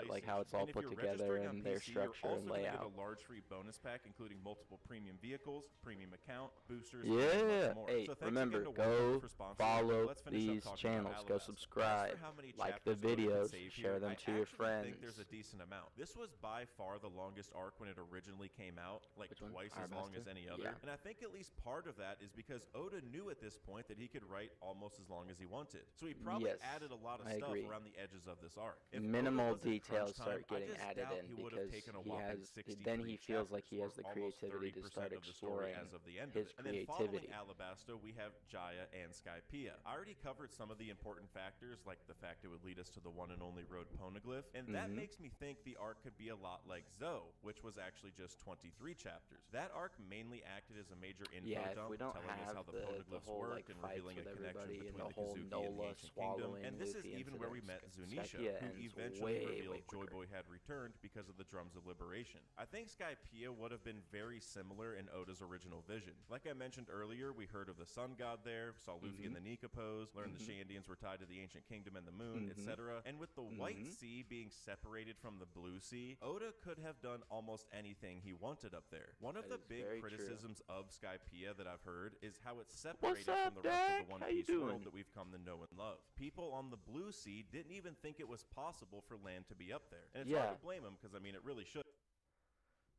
like how it's all And if put you're together registering on and their PC, structure you're and also gonna layout. get a large free bonus pack, including multiple premium vehicles, premium account, boosters, Yeah. and much more. Hey, So thanks remember, again to War Thunder go for sponsoring. follow Let's finish up these talking channels. about Go Alabasta. subscribe, As for how many like the chapters Oda can videos, save share here, them I to your actually friends. think there's a decent amount. This was by far the longest arc when it originally came out, like Which one? twice as long as any other. Yeah. And I think at least part of that is because Oda knew at this point that he could write almost as long as he wanted. So he probably added a lot of stuff agree. around the edges of this arc. If Minimal Oda wasn't details crunch time, start getting I just added doubt in he would have because taken a he whopping has 63 then he feels feels like he has or the almost creativity to 30% start of the story exploring as of the end his of it. And then following creativity. Alabasta, we have Jaya and Skypiea. I already covered some of the important factors, like the fact it would lead us to the one and only road poneglyph, and that makes me think the arc could be a lot like Zoe, which was actually just 23 chapters. That arc mainly acted as a major info dump, telling us how the poneglyphs whole, worked and revealing a connection between the whole Kazuki and the Nola Ancient Kingdom. And this is Luffy even where we met Zunisha, who eventually revealed Joy Boy had returned because of the Drums of Liberation. I think Skypiea would have been very similar in Oda's original vision. Like I mentioned earlier, we heard of the Sun God there, saw Luffy in the Nika pose, learned the Shandians were tied to the Ancient Kingdom and the Moon, etc. And with the White Sea being separated from the Blue Sea, Oda could have done almost anything he wanted up there. One of the big criticisms of Skypiea that I've heard is how it's separated from the rest of the One Piece world that we've come to know and love. People on the Blue Sea didn't even think it was possible for land to be up there. And it's hard to blame them, because I mean, it really should.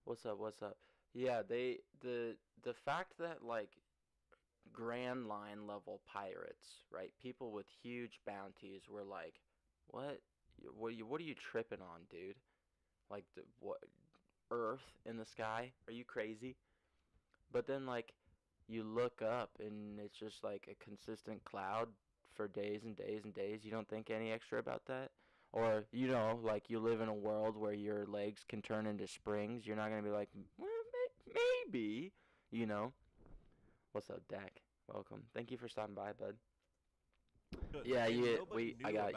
What's up? Yeah, the fact that, like, Grand Line level pirates, right? People with huge bounties were like, what are you tripping on, dude? Like, what, Earth in the sky? Are you crazy? But then, like, you look up and it's just like a consistent cloud for days and days and days. You don't think any extra about that? Or, like, you live in a world where your legs can turn into springs. You're not going to be like, well, maybe, What's up, Dak? Welcome. Thank you for stopping by, bud. Yeah, I got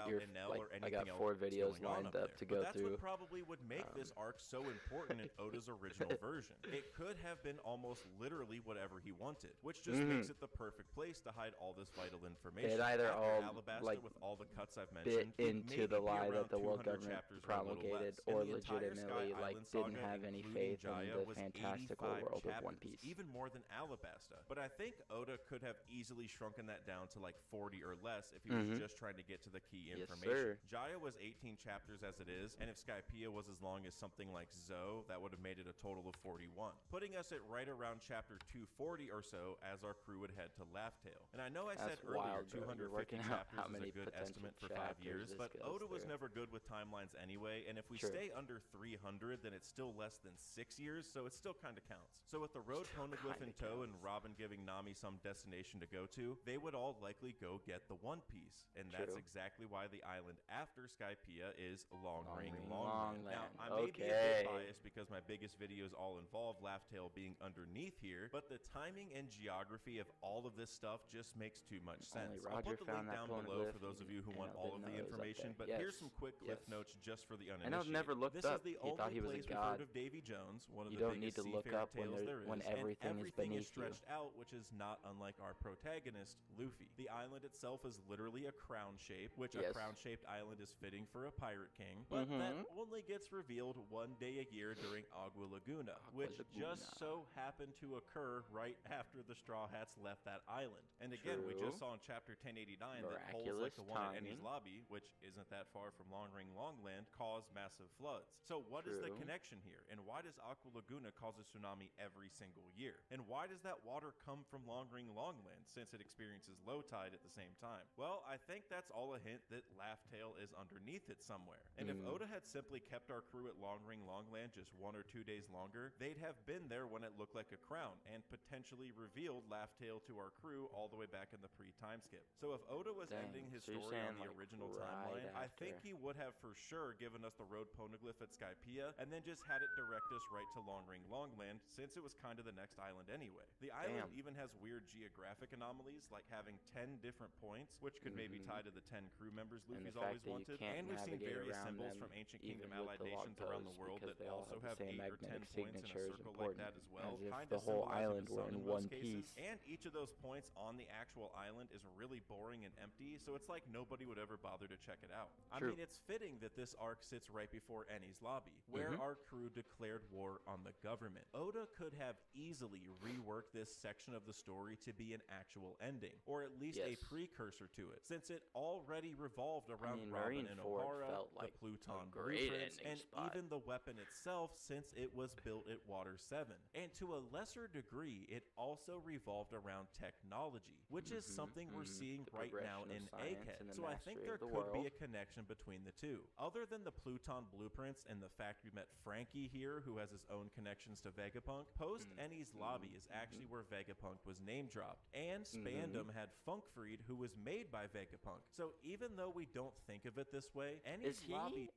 4 videos lined up to go that's through. What probably would make this arc so important in Oda's original version. It could have been almost literally whatever he wanted, which just makes it the perfect place to hide all this vital information. It either all Alabasta, with all the cuts I've mentioned, fit into the lie that the world government promulgated, or the legitimately didn't have any faith in the fantastical world of One Piece. Even more than Alabasta. But I think Oda could have easily shrunken that down to like 40 or less if he was just trying to get to the key information. Jaya was 18 chapters as it is, and if Skypiea was as long as something like Zoe, that would have made it a total of 41, putting us at right around chapter 240 or so as our crew would head to Laugh-Tale. And I know I said earlier 250 chapters is a good estimate for 5 years, but Oda was never good with timelines anyway, and if we stay under 300, then it's still less than 6 years, so it still kind of counts. So with the road poneglyph in tow and Robin giving Nami some destination to go to, they would all likely go get the One Piece. And that's exactly why the island after Skypiea is Long Ring Longland. Now, I may be a bit biased because my biggest videos all involve Laugh-Tale being underneath here, but the timing and geography of all of this stuff just makes too much sense. I'll put the link down below for those of you who want all of the information, but here's some quick cliff notes just for the uninitiated. I never looked this up. Is the he only thought he was place a god. We've heard of Davy Jones, one of you the don't need biggest to look up when everything is beneath stretched you. out, which is not unlike our protagonist, Luffy. The island itself is literally a crown shape, which a crown-shaped island is fitting for a pirate king, but that only gets revealed one day a year during Agua Laguna, which just so happened to occur right after the Straw Hats left that island. And again, we just saw in chapter 1089 that holes like the one at Enies Lobby, which isn't that far from Long Ring Longland, cause massive floods. So what is the connection here? And why does Aqua Laguna cause a tsunami every single year? And why does that water come from Long Ring Longland, since it experiences low tide at the same time? Well, I think that's all a hint that Laugh-Tale is underneath it somewhere. And if Oda had simply kept our crew at Long Ring Longland just 1 or 2 days longer, they'd have been there when it looked like a crown, and potentially revealed Laugh-Tale to our crew all the way back in the pre-time skip. So if Oda was ending his story on the original timeline, I think he would have for sure given us the road poneglyph at Skypiea, and then just had it direct us right to Long Ring Longland, since it was kind of the next island anyway. The island even has weird geographic anomalies, like having 10 different points, which could maybe tie to the 10 crew members Luffy's always wanted. And we've seen various symbols from Ancient Kingdom allied nations around the world that also have 8 or 10 points in a circle like that as well. Kind of the whole island were in one piece. And each of those points on the actual island is really boring and empty, so it's like nobody would ever bother to check it out. I mean, it's fitting that this arc sits right before Enies Lobby, where our crew declared war on the government. Oda could have easily reworked this section of the story to be an actual ending, or at least a precursor answer to it, since it already revolved around Robin and Marineford O'Hara, felt the like Pluton a great blueprints, ending and spot. even the weapon itself, since it was built at Water 7. And to a lesser degree, it also revolved around technology, which is something we're seeing The right now progression of in science Egghead. and the So I think mastery there of the could be world. a connection between the two. Other than the Pluton blueprints and the fact we met Frankie here, who has his own connections to Vegapunk, post Ennie's Lobby is actually where Vegapunk was name dropped, and Spandam had Funkfried, who was made by Vegapunk. So even though we don't think of it this way, Ennie's Lobby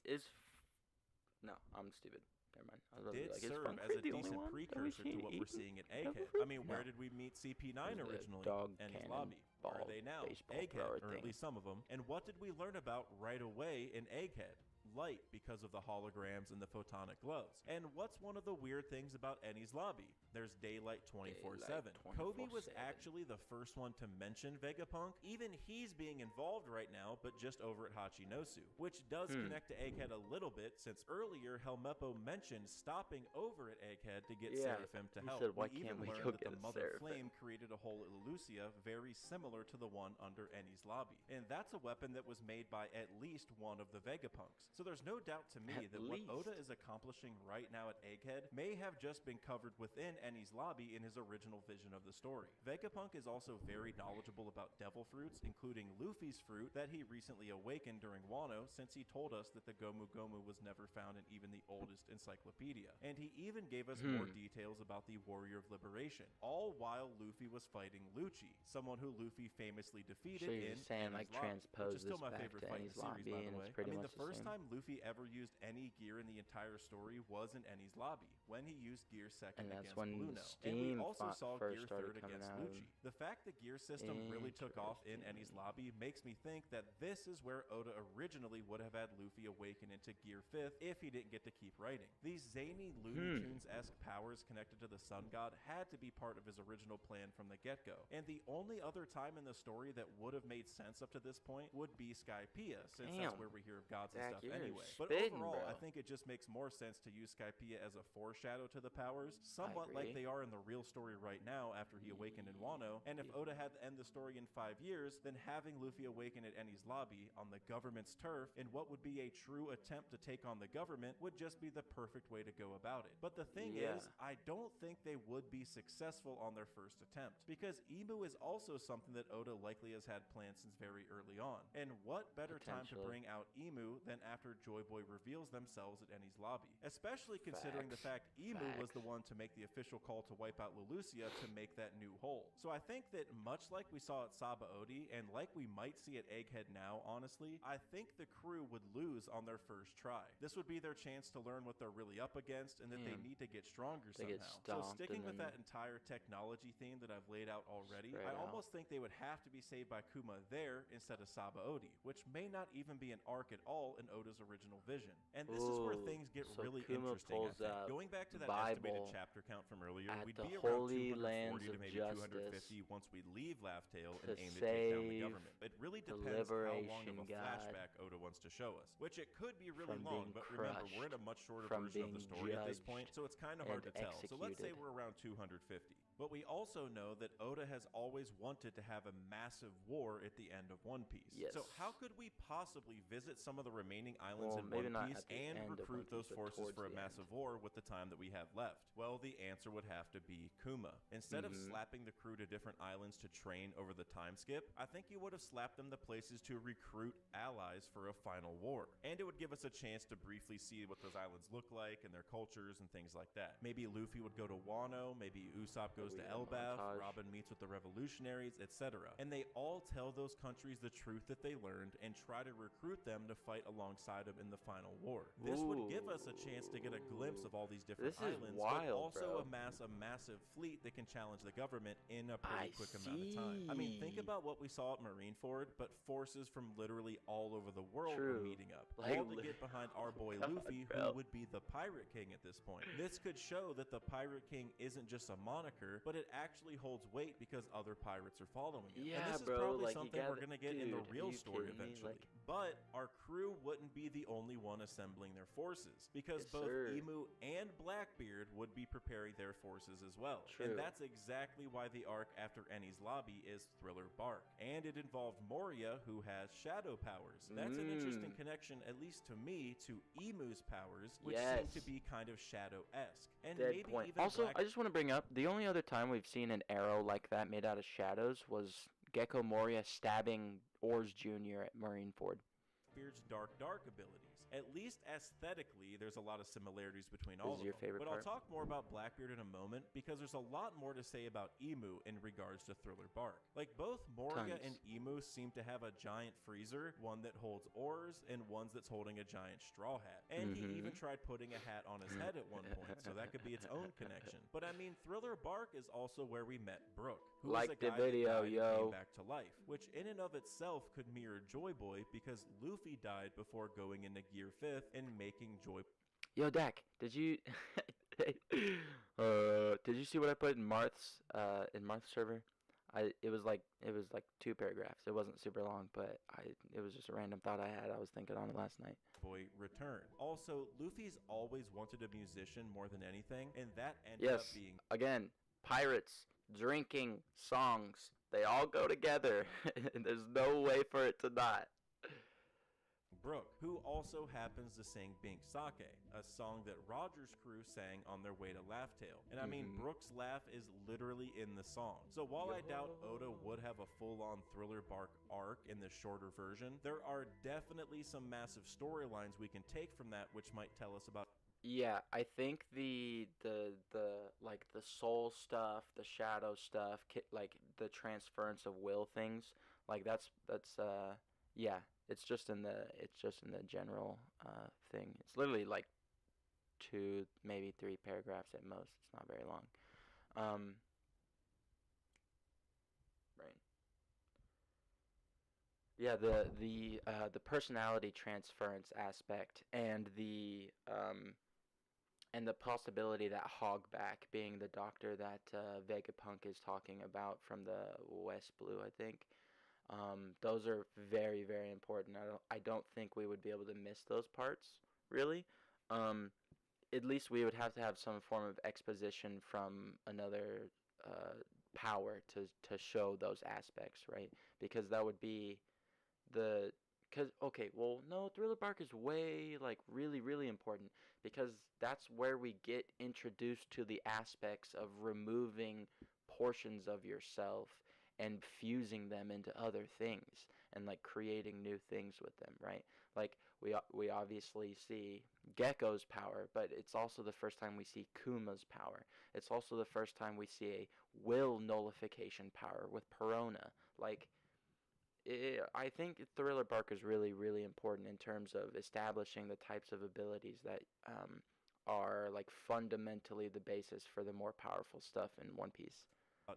No, I'm stupid. Never mind. I was about to did be like, is serve as Funkfried a the only decent one that precursor we've to what we're seen seeing at eating Egghead. devil I mean, fruit? where No. did we meet CP9 It was the originally? dog Ennie's cannon Lobby. Where are ball they now? baseball Egghead, thrower or at thing. least some of them. And what did we learn about right away in Egghead? Light, because of the holograms and the photonic gloves. And what's one of the weird things about Ennie's Lobby? There's daylight 24/7. Kobe was actually the first one to mention Vegapunk. Even he's being involved right now, but just over at Hachinosu, which does connect to Egghead a little bit, since earlier Helmeppo mentioned stopping over at Egghead to get Seraphim to help. Said, "Why we can't even we learned go that get the a Mother Seraphim?" Flame created a hole at Lucia very similar to the one under Ennie's Lobby. And that's a weapon that was made by at least one of the Vegapunks. So there's no doubt to me that what Oda is accomplishing right now at Egghead may have just been covered within Ennie's Lobby in his original vision of the story. Vegapunk is also very knowledgeable about devil fruits, including Luffy's fruit that he recently awakened during Wano, since he told us that the Gomu Gomu was never found in even the oldest encyclopedia. And he even gave us more details about the Warrior of Liberation, all while Luffy was fighting Lucci, someone who Luffy famously defeated So you're in just saying, Ennie's like, Lobby, transpose which is still this my back favorite to fight in the Ennie's series, Lobby, by the and way. it's pretty I mean, much the first same. time Luffy ever used any gear in the entire story was in Ennie's Lobby, when he used Gear Second And that's against when Bluno. Steam And we also saw first Gear started Third coming against out. Lucci. The fact the gear system really took off in Ennie's Lobby makes me think that this is where Oda originally would have had Luffy awaken into Gear 5th if he didn't get to keep writing. These zany Looney Tunes-esque powers connected to the Sun God had to be part of his original plan from the get-go. And the only other time in the story that would have made sense up to this point would be Skypiea, since that's where we hear of gods and stuff anyway. But overall, I think it just makes more sense to use Skypiea as a foreshadow to the powers, somewhat like they are in the real story right now after he awakened in Wano. And if Oda had to end the story in 5 years, then having Luffy awaken at Ennie's Lobby on the government's turf in what would be a true attempt to take on the government would just be the perfect way to go about it. But the thing is, I don't think they would be successful on their first attempt, because Imu is also something that Oda likely has had planned since very early on. And what better time to bring out Imu than after Joy Boy reveals themselves at Ennie's Lobby, especially considering the fact Imu was the one to make the official call to wipe out Leloucia to make that new hole. So I think that much like we saw at Sabaody, and like we might see at Egghead now, honestly, I think the crew would lose on their first try. This would be their chance to learn what they're really up against, and that they need to get stronger somehow. So sticking with that entire technology theme that I've laid out already, I almost think they would have to be saved by Kuma there instead of Sabaody, which may not even be an arc at all in Oda's original vision. And this is where things get really interesting, I think. Going back to that estimated chapter count from earlier, we'd be around 240 to maybe 250 once we leave Laugh Tale and aim to take down the government. It really depends how long of a flashback Oda wants to show us, which it could be really long, but remember, we're in a much shorter version of the story at this point, so it's kind of hard to tell. So let's say we're around 250. But we also know that Oda has always wanted to have a massive war at the end of One Piece. So how could we possibly visit some of the remaining islands in One Piece and recruit those forces for a massive war with the time that we have left? Well, the answer would have to be Kuma. Instead of slapping the crew to different islands to train over the time skip, I think you would have slapped them to places to recruit allies for a final war. And it would give us a chance to briefly see what those islands look like and their cultures and things like that. Maybe Luffy would go to Wano, maybe Usopp goes to Elbaf, Robin meets with the revolutionaries, etc. And they all tell those countries the truth that they learned and try to recruit them to fight alongside them in the final war. This would give us a chance to get a glimpse of all these different islands, but also amass a massive fleet that can challenge the government in a pretty quick amount of time. I mean, think about what we saw at Marineford, but forces from literally all over the world were meeting up, all to get behind our boy Luffy, who would be the pirate king at this point. This could show show that the Pirate King isn't just a moniker, but it actually holds weight because other pirates are following it. Yeah, and this bro, is probably like, something we're gonna get in the dude, are real you story kidding me? eventually. Like, but our crew wouldn't be the only one assembling their forces, because yes, both sir. Emu and Blackbeard would be preparing their forces as well. True. And that's exactly why the arc after Enies Lobby is Thriller Bark. And it involved Moria, who has shadow powers. That's an interesting connection, at least to me, to Emu's powers, which seem to be kind of shadow-esque. And Dead maybe point. even Also, I just want to bring up, the only other time we've seen an arrow like that made out of shadows was Gecko Moria stabbing Oars Jr. at Marineford. Blackbeard's dark abilities. At least aesthetically, there's a lot of similarities between all of This is your them. favorite But part? I'll talk more about Blackbeard in a moment, because there's a lot more to say about Emu in regards to Thriller Bark. Like, both Moria and Emu seem to have a giant freezer, one that holds oars and ones that's holding a giant straw hat. And he even tried putting a hat on his head at one point, so that could be its own connection. But I mean, Thriller Bark is also where we met Brook, who was a guy that died and came back to life, which in and of itself could mirror Joy Boy, because Luffy died before going into Gear 5th and making Joy. Yo, Dak, did you did you see what I put in Marth's server? It was like 2 paragraphs. It wasn't super long, but it was just a random thought I had. I was thinking on it last night. Boy return. Also, Luffy's always wanted a musician more than anything, and that ended up being again, pirates, drinking, songs. They all go together. There's no way for it to not. Brook, who also happens to sing Bink Sake, a song that Roger's crew sang on their way to Laugh-Tale. And I mean, Brook's laugh is literally in the song. So while I doubt Oda would have a full-on Thriller Bark arc in the shorter version, there are definitely some massive storylines we can take from that, which might tell us about. Yeah, I think the like the soul stuff, the shadow stuff, like the transference of will things, like that's yeah, it's just in the general thing. It's literally like 2, maybe 3 paragraphs at most. It's not very long. Right. Yeah, the personality transference aspect and the possibility that Hogback being the doctor that Vegapunk is talking about from the West Blue, I think. Those are very, very important. I don't think we would be able to miss those parts, really. At least we would have to have some form of exposition from another power to show those aspects, right? Because that would be no, Thriller Bark is way, like, really, really important, because that's where we get introduced to the aspects of removing portions of yourself and fusing them into other things and, like, creating new things with them, right? Like, we obviously see Gecko's power, but it's also the first time we see Kuma's power. It's also the first time we see a will nullification power with Perona. Like, I think Thriller Bark is really, really important in terms of establishing the types of abilities that are, like, fundamentally the basis for the more powerful stuff in One Piece.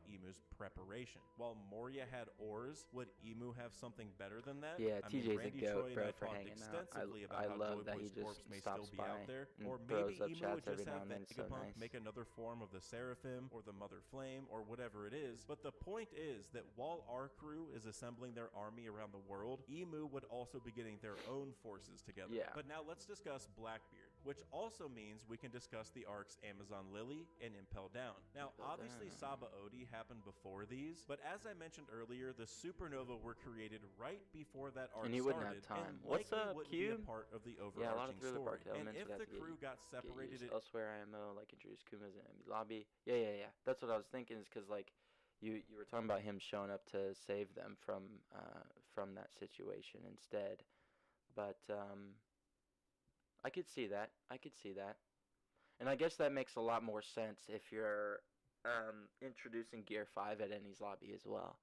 Emu's preparation. While Moria had oars, would Emu have something better than that? Yeah, TJ's Randy a goat, Troy bro, and I for talked hanging out. extensively about I how love Joy that he Boy's just corpse may stops still be out by there, and or throws maybe up Emu chats would just every now have and then. It's so Vegapunk nice. make another form of the Seraphim or the Mother Flame or whatever it is. But the point is that while our crew is assembling their army around the world, Emu would also be getting their own forces together. Yeah. But now let's discuss Blackbeard, which also means we can discuss the arcs Amazon Lily and Impel Down. Now, obviously Saba Odi happened before these, but as I mentioned earlier, the supernova were created right before that arc And he started, wouldn't have time. and What's likely up, wouldn't Cube? be a part of the Yeah, a lot overarching of Thriller story. Bark And elements if would have the to crew got separated, get used elsewhere IMO, like introduce Kuma's in Enemy's Lobby. Yeah. That's what I was thinking, is because, like, you were talking about him showing up to save them from that situation instead. But I could see that. And I guess that makes a lot more sense if you're introducing Gear 5 at Enies Lobby as well.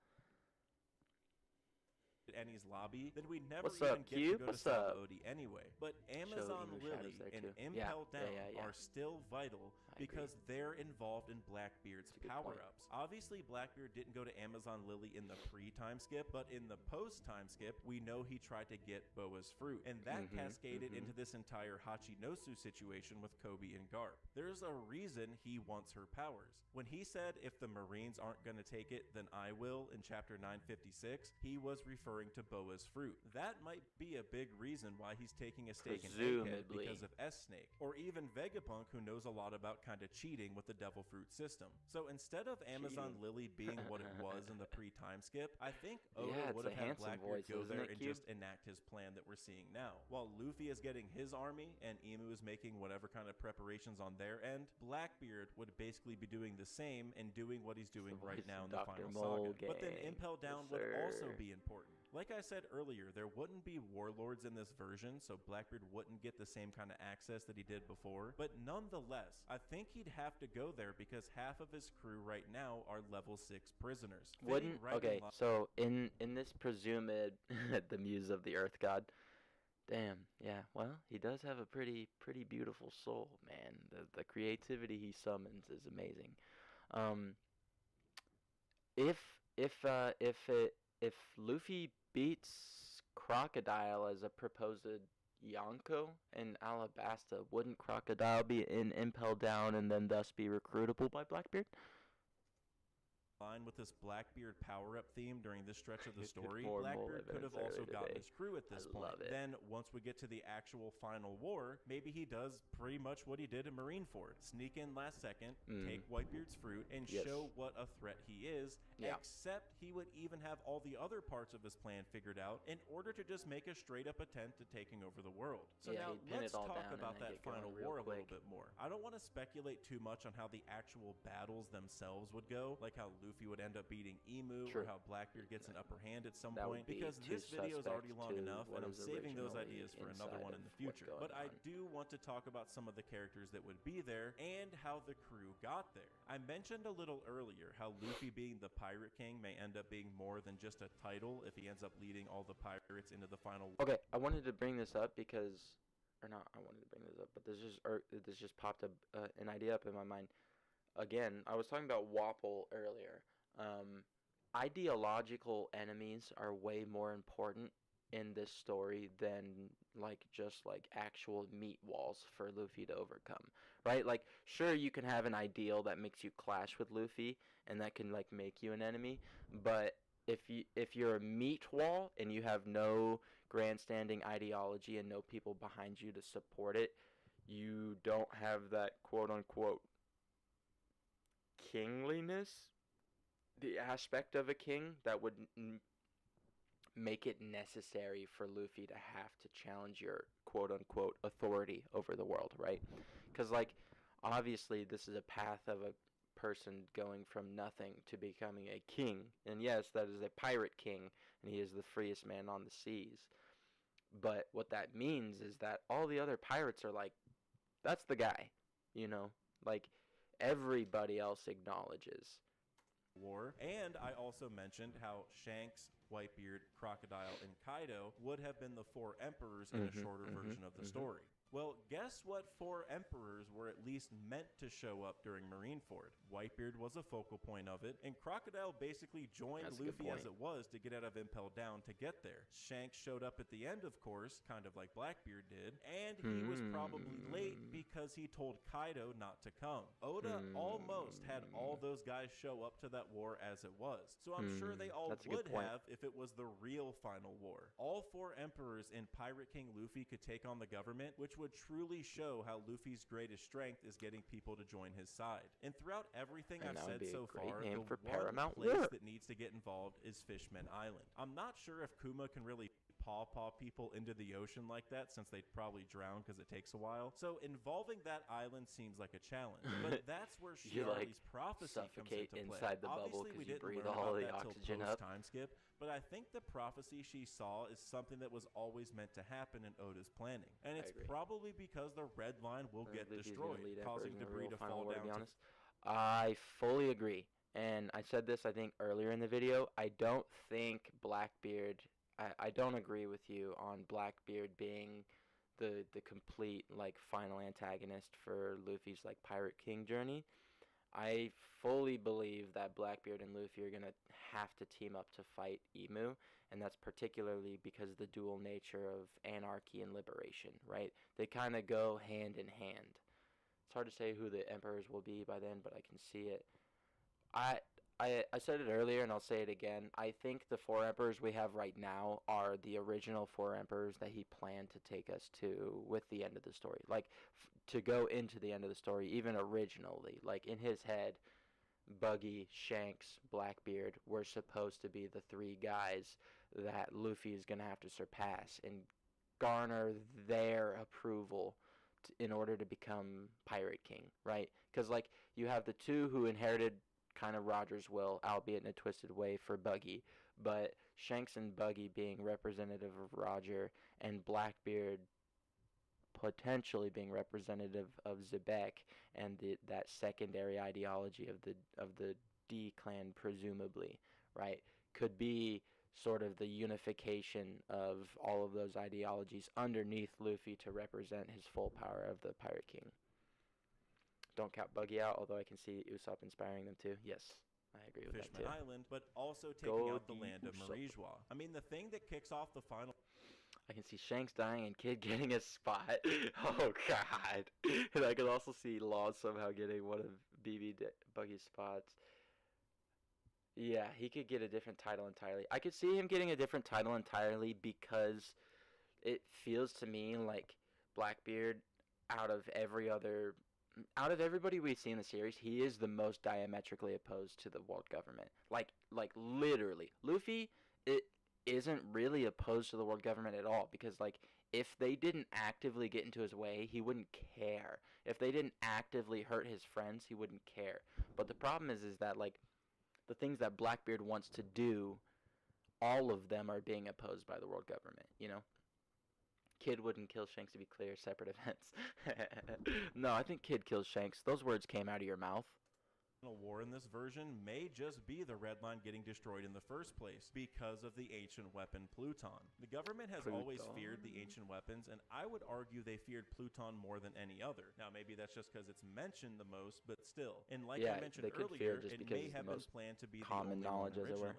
Enies Lobby, then we never What's even up, get Cube? to go What's to Saba up? Odi anyway. But Show Amazon Emu Lily shadows there and too. Impel Down yeah. are still vital because they're involved in Blackbeard's That's a good point. power-ups. Obviously, Blackbeard didn't go to Amazon Lily in the pre-time skip, but in the post-time skip, we know he tried to get Boa's fruit, and that cascaded into this entire Hachinosu situation with Kobe and Garp. There's a reason he wants her powers. When he said, if the Marines aren't going to take it, then I will, in chapter 956, he was referring to Boa's fruit. That might be a big reason why he's taking a stake in Egghead because of S-Snake, or even Vegapunk, who knows a lot about kind of cheating with the Devil Fruit system. So instead of Amazon Lily being what it was in the pre-time skip, I think Oda would have had Blackbeard go there and just enact his plan that we're seeing now. While Luffy is getting his army and Emu is making whatever kind of preparations on their end, Blackbeard would basically be doing the same and doing what he's doing right now in the final saga. But then Impel Down would also be important. Like I said earlier, there wouldn't be warlords in this version, so Blackbeard wouldn't get the same kind of access that he did before. But nonetheless, I think he'd have to go there because half of his crew right now are level 6 prisoners. So in this presumed the muse of the Earth God, damn, yeah, well, he does have a pretty beautiful soul, man. The creativity he summons is amazing. If Luffy beats Crocodile as a proposed Yonko in Alabasta, wouldn't Crocodile be in Impel Down and then thus be recruitable by Blackbeard? Line with this Blackbeard power-up theme during this stretch of the story, Blackbeard could have also gotten his crew at this point. Then, once we get to the actual final war, maybe he does pretty much what he did in Marineford. Sneak in last second, take Whitebeard's fruit, and show what a threat he is, except he would even have all the other parts of his plan figured out in order to just make a straight-up attempt at taking over the world. So now, let's talk about that final war a little bit more. I don't want to speculate too much on how the actual battles themselves would go, like how Luffy would end up beating Emu, or how Blackbeard gets an upper hand at some point, because this video is already long enough, and I'm saving those ideas for another one in the future. But I do want to talk about some of the characters that would be there, and how the crew got there. I mentioned a little earlier how Luffy being the Pirate King may end up being more than just a title if he ends up leading all the pirates into the final. Okay, I wanted to bring this up because, or not, I wanted to bring this up, but this just popped up an idea up in my mind. Again, I was talking about Wapol earlier. Ideological enemies are way more important in this story than just actual meat walls for Luffy to overcome, right? Like, sure, you can have an ideal that makes you clash with Luffy and that can make you an enemy, but if you're a meat wall and you have no grandstanding ideology and no people behind you to support it, you don't have that quote-unquote kingliness, the aspect of a king that would make it necessary for Luffy to have to challenge your quote-unquote authority over the world, right? Because, obviously this is a path of a person going from nothing to becoming a king. And yes, that is a pirate king, and he is the freest man on the seas. But what that means is that all the other pirates are that's the guy, everybody else acknowledges. War. And I also mentioned how Shanks, Whitebeard, Crocodile, and Kaido would have been the 4 emperors in a shorter version of the story. Well, guess what 4 emperors were at least meant to show up during Marineford? Whitebeard was a focal point of it, and Crocodile basically joined Luffy as it was to get out of Impel Down to get there. Shanks showed up at the end, of course, kind of like Blackbeard did, and he was probably late because he told Kaido not to come. Oda almost had all those guys show up to that war as it was, so I'm sure they all would have if it was the real final war. All 4 emperors in Pirate King Luffy could take on the government, which would truly show how Luffy's greatest strength is getting people to join his side. And throughout everything I've said so far, the one place that needs to get involved is Fishman Island. I'm not sure if Kuma can really paw people into the ocean like that, since they'd probably drown because it takes a while. So involving that island seems like a challenge. But that's where Shiari's prophecy comes into play. Inside the bubble Obviously, we you didn't breathe learn all about the that oxygen till up. post-time skip, but I think the prophecy she saw is something that was always meant to happen in Oda's planning. And it's probably because the Red Line will get destroyed, causing debris to fall down. I fully agree. And I said this, I think, earlier in the video. I don't think Blackbeard... I don't agree with you on Blackbeard being the complete like final antagonist for Luffy's like Pirate King journey. I fully believe that Blackbeard and Luffy are gonna have to team up to fight Emu, and that's particularly because of the dual nature of anarchy and liberation, right? They kind of go hand in hand. It's hard to say who the emperors will be by then, but I can see it. I I said it earlier and I'll say it again. I think the four emperors we have right now are the original four emperors that he planned to take us to with the end of the story. Like to go into the end of the story, even originally. Like in his head, Buggy, Shanks, Blackbeard were supposed to be the three guys that Luffy is going to have to surpass and garner their approval in order to become Pirate King, right? Because like you have the two who inherited kind of Roger's will, albeit in a twisted way for Buggy, but Shanks and Buggy being representative of Roger and Blackbeard potentially being representative of Zebek and that secondary ideology of the D clan presumably, right? Could be sort of the unification of all of those ideologies underneath Luffy to represent his full power of the Pirate King. Don't count Buggy out, although I can see Usopp inspiring them too. Yes, I agree with Fishman that too. Island, but also taking out the land of Marijois. I mean, the thing that kicks off the final... I can see Shanks dying and Kid getting a spot. Oh, God. And I can also see Law somehow getting one of Buggy's spots. Yeah, he could get a different title entirely. I could see him getting a different title entirely because it feels to me like Blackbeard, out of everybody we see in the series, he is the most diametrically opposed to the world government. Like literally. Luffy, it isn't really opposed to the world government at all because like if they didn't actively get into his way, he wouldn't care. If they didn't actively hurt his friends, he wouldn't care. But the problem is that like the things that Blackbeard wants to do, all of them are being opposed by the world government, you know? Kid wouldn't kill Shanks, to be clear, separate events. No, I think Kid kills Shanks. Those words came out of your mouth. War in this version may just be the Red Line getting destroyed in the first place because of the ancient weapon Pluton. The government has always feared the ancient weapons, and I would argue they feared Pluton more than any other. Now, maybe that's just because it's mentioned the most, but still. And like I mentioned earlier, it may have been planned to be the only one originally.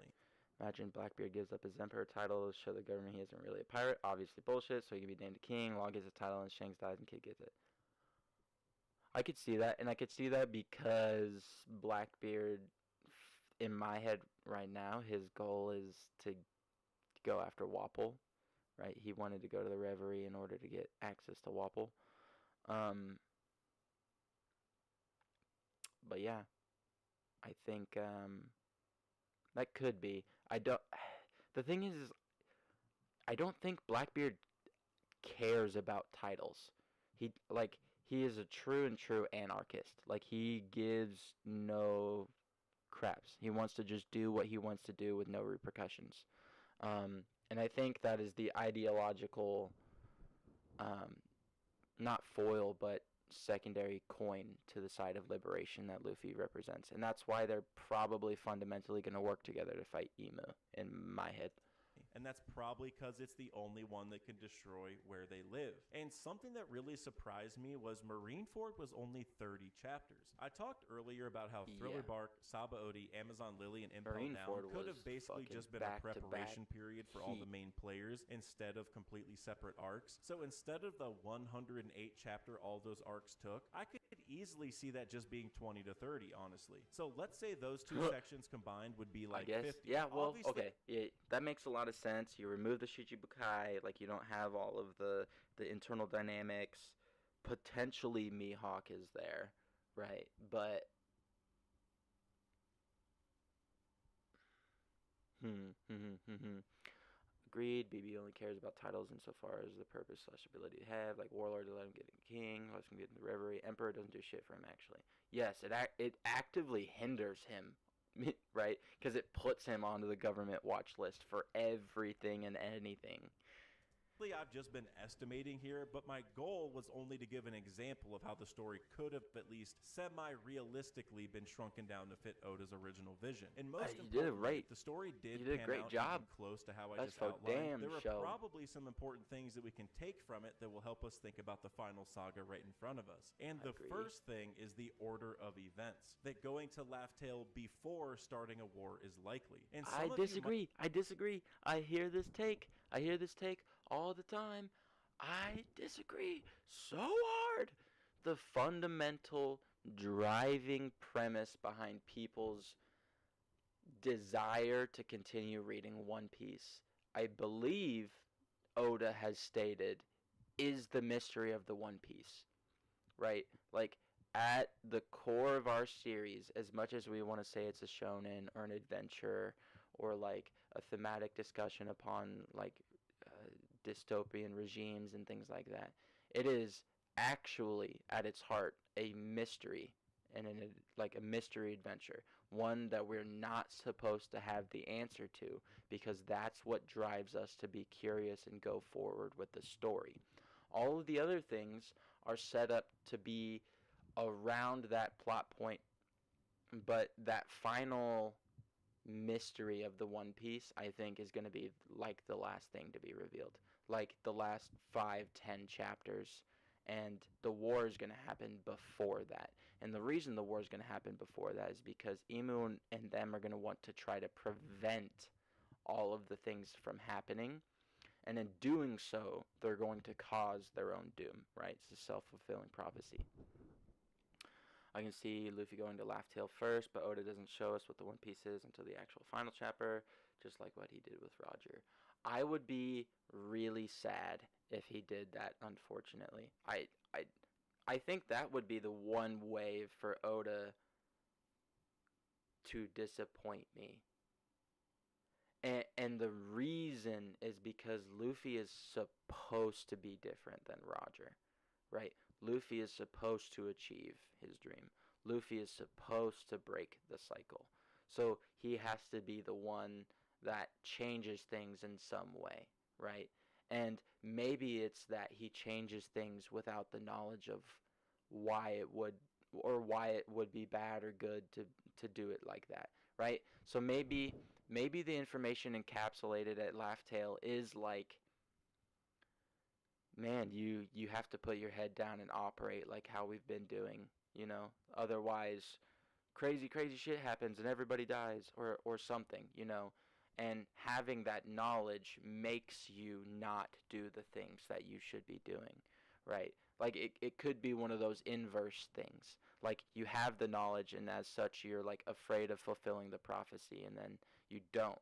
Imagine Blackbeard gives up his emperor title to show the government he isn't really a pirate. Obviously bullshit, so he can be named a king. Law gets a title and Shanks dies and Kid gets it. I could see that, and I could see that because Blackbeard, in my head right now, his goal is to go after Wapol, right? He wanted to go to the Reverie in order to get access to Wapol. But yeah, I think that could be. The thing is I don't think Blackbeard cares about titles. He is a true anarchist. Like he gives no craps. He wants to just do what he wants to do with no repercussions. And I think that is the ideological, not foil, but secondary coin to the side of liberation that Luffy represents. And that's why they're probably fundamentally going to work together to fight Emu, in my head. And that's probably because it's the only one that can destroy where they live. And something that really surprised me was Marineford was only 30 chapters. I talked earlier about how Thriller Bark, Saba Odi, Amazon Lily, and Impel Down could have basically just been a preparation period for all the main players instead of completely separate arcs. So instead of the 108 chapter all those arcs took, I could easily see that just being 20 to 30, honestly. So let's say those two sections combined would be like 50. Yeah, well, okay. Yeah, that makes a lot of sense. You remove the Shichibukai, like you don't have all of the internal dynamics. Potentially Mihawk is there, right? But agreed. BB only cares about titles insofar as the purpose/ability to have, like Warlord to let him get a king, let him get in the Reverie. Emperor doesn't do shit for him actually. Yes, it actively hinders him. Right? Because it puts him onto the government watch list for everything and anything. Technically, I've just been estimating here, but my goal was only to give an example of how the story could have at least semi-realistically been shrunken down to fit Oda's original vision. And most You did it importantly, right. if the story did You did a pan great out job. even close to how I That's just for outlined, damn there are show. probably some important things that we can take from it that will help us think about the final saga right in front of us. And the Agree. first thing is the order of events. That going to Laugh Tale before starting a war is likely. And I disagree. I disagree. I hear this take all the time. I disagree so hard. The fundamental driving premise behind people's desire to continue reading One Piece, I believe Oda has stated, is the mystery of the One Piece, right? Like, at the core of our series, as much as we want to say it's a shonen or an adventure or like a thematic discussion upon like dystopian regimes and things like that, it is actually at its heart a mystery and like a mystery adventure, one that we're not supposed to have the answer to, because that's what drives us to be curious and go forward with the story. All of the other things are set up to be around that plot point, but that final mystery of the One Piece, I think, is going to be like the last thing to be revealed, like the last 5-10 chapters, and the war is going to happen before that. And the reason the war is going to happen before that is because Emu and them are going to want to try to prevent all of the things from happening, and in doing so, they're going to cause their own doom, right? It's a self-fulfilling prophecy. I can see Luffy going to Laugh Tale first, but Oda doesn't show us what the One Piece is until the actual final chapter, just like what he did with Roger. I would be really sad if he did that, unfortunately. I think that would be the one way for Oda to disappoint me. And the reason is because Luffy is supposed to be different than Roger, right? Luffy is supposed to achieve his dream. Luffy is supposed to break the cycle. So he has to be the one that changes things in some way, right? And maybe it's that he changes things without the knowledge of why it would be bad or good to do it like that, right? So maybe the information encapsulated at Laugh Tale is like, man, you have to put your head down and operate like how we've been doing, you know? Otherwise, crazy shit happens and everybody dies or something, you know? And having that knowledge makes you not do the things that you should be doing, right? Like, it could be one of those inverse things. Like, you have the knowledge, and as such, you're, like, afraid of fulfilling the prophecy, and then you don't.